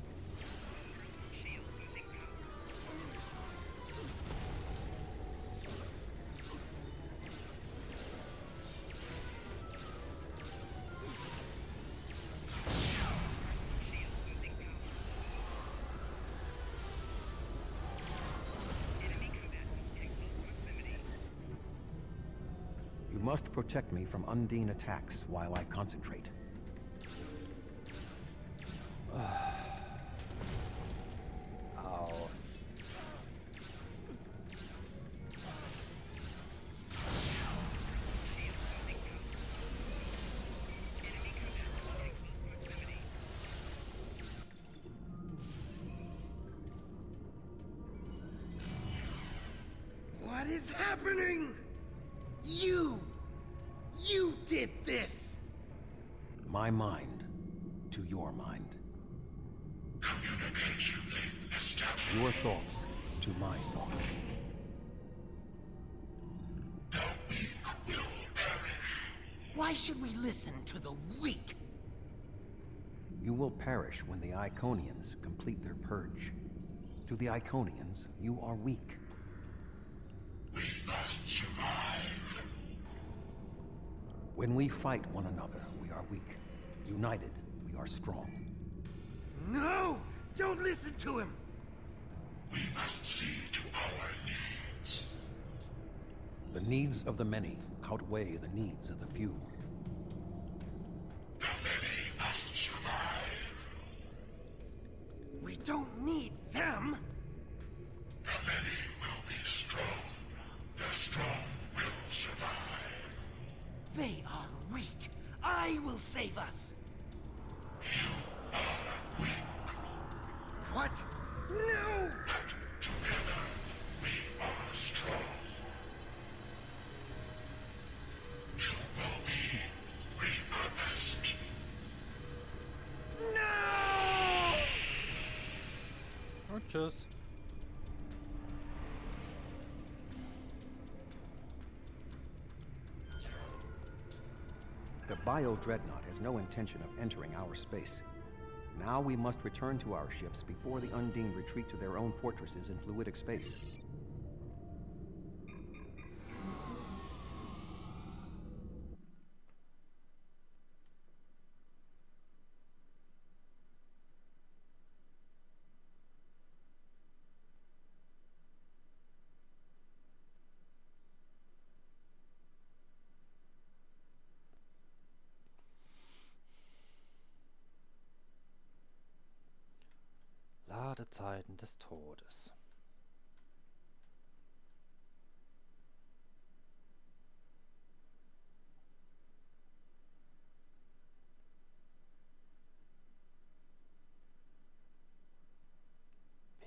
You must protect me from Undine attacks while I concentrate. Ow. What is happening? You did this! My mind to your mind. Communication link established. Your thoughts to my thoughts. The weak will perish. Why should we listen to the weak? You will perish when the Iconians complete their purge. To the Iconians, you are weak. We must survive. When we fight one another, we are weak. United, we are strong. No! Don't listen to him! We must see to our needs. The needs of the many outweigh the needs of the few. The many must survive. We don't need them! The many will be strong. The strong will survive. They are weak. I will save us. You are weak. What? No! But together, we are strong. You will be repurposed. No! Und tschüss. The Bio-Dreadnought has no intention of entering our space. Now we must return to our ships before the Undine retreat to their own fortresses in fluidic space. Ladezeiten des Todes.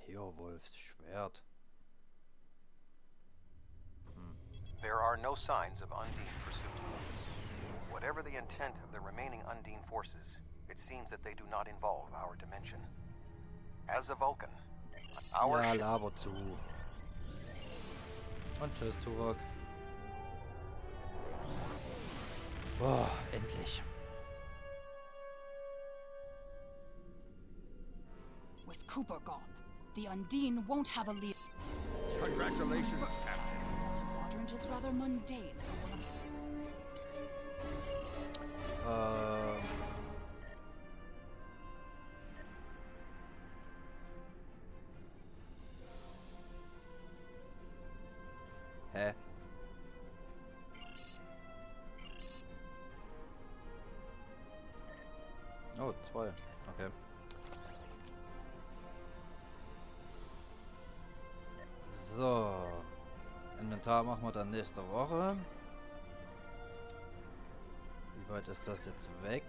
Beowulfs Schwert. There are no signs of Undine pursuit. Whatever the intent of the remaining Undine forces, it seems that they do not involve our dimension. As a Vulcan, our Ja, ship... laber zu. Und tschüss, Tuvok. Boah, endlich. With Cooper gone, the Undine won't have a leader. Congratulations, First task in the Delta Quadrant is rather mundane for one of Hä? Oh, 2. Okay. So. Inventar machen wir dann nächste Woche. Wie weit ist das jetzt weg?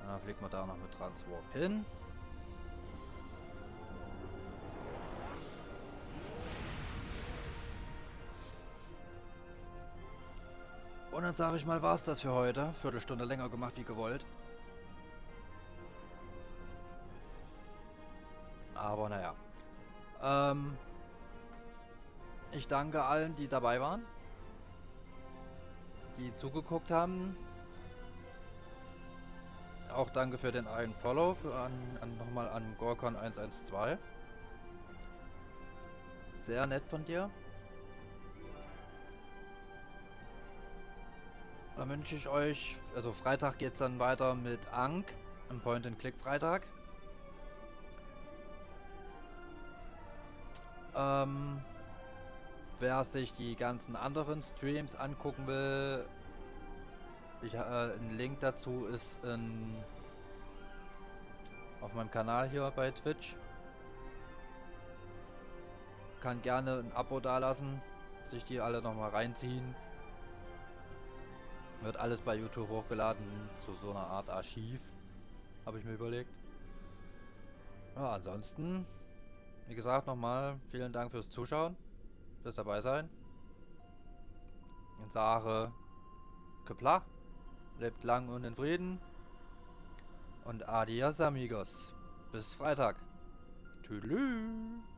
Dann fliegt man da noch mit Transwarp hin. Und dann sage ich mal, war es das für heute. Viertelstunde länger gemacht wie gewollt. Aber naja. Ich danke allen, die dabei waren. Die zugeguckt haben. Auch danke für den einen Follow. Nochmal an Gorkon 112. Sehr nett von dir. Dann wünsche ich euch, also Freitag geht es dann weiter mit Ankh, im Point-and-Click-Freitag. Wer sich die ganzen anderen Streams angucken will, ein Link dazu ist auf meinem Kanal hier bei Twitch. Kann gerne ein Abo dalassen, sich die alle nochmal reinziehen. Wird alles bei YouTube hochgeladen zu so einer Art Archiv, habe ich mir überlegt. Ja, ansonsten, wie gesagt, nochmal vielen Dank fürs Zuschauen, fürs dabei sein. In Sache Kepla, lebt lang und in Frieden und adios amigos. Bis Freitag. Tschüss.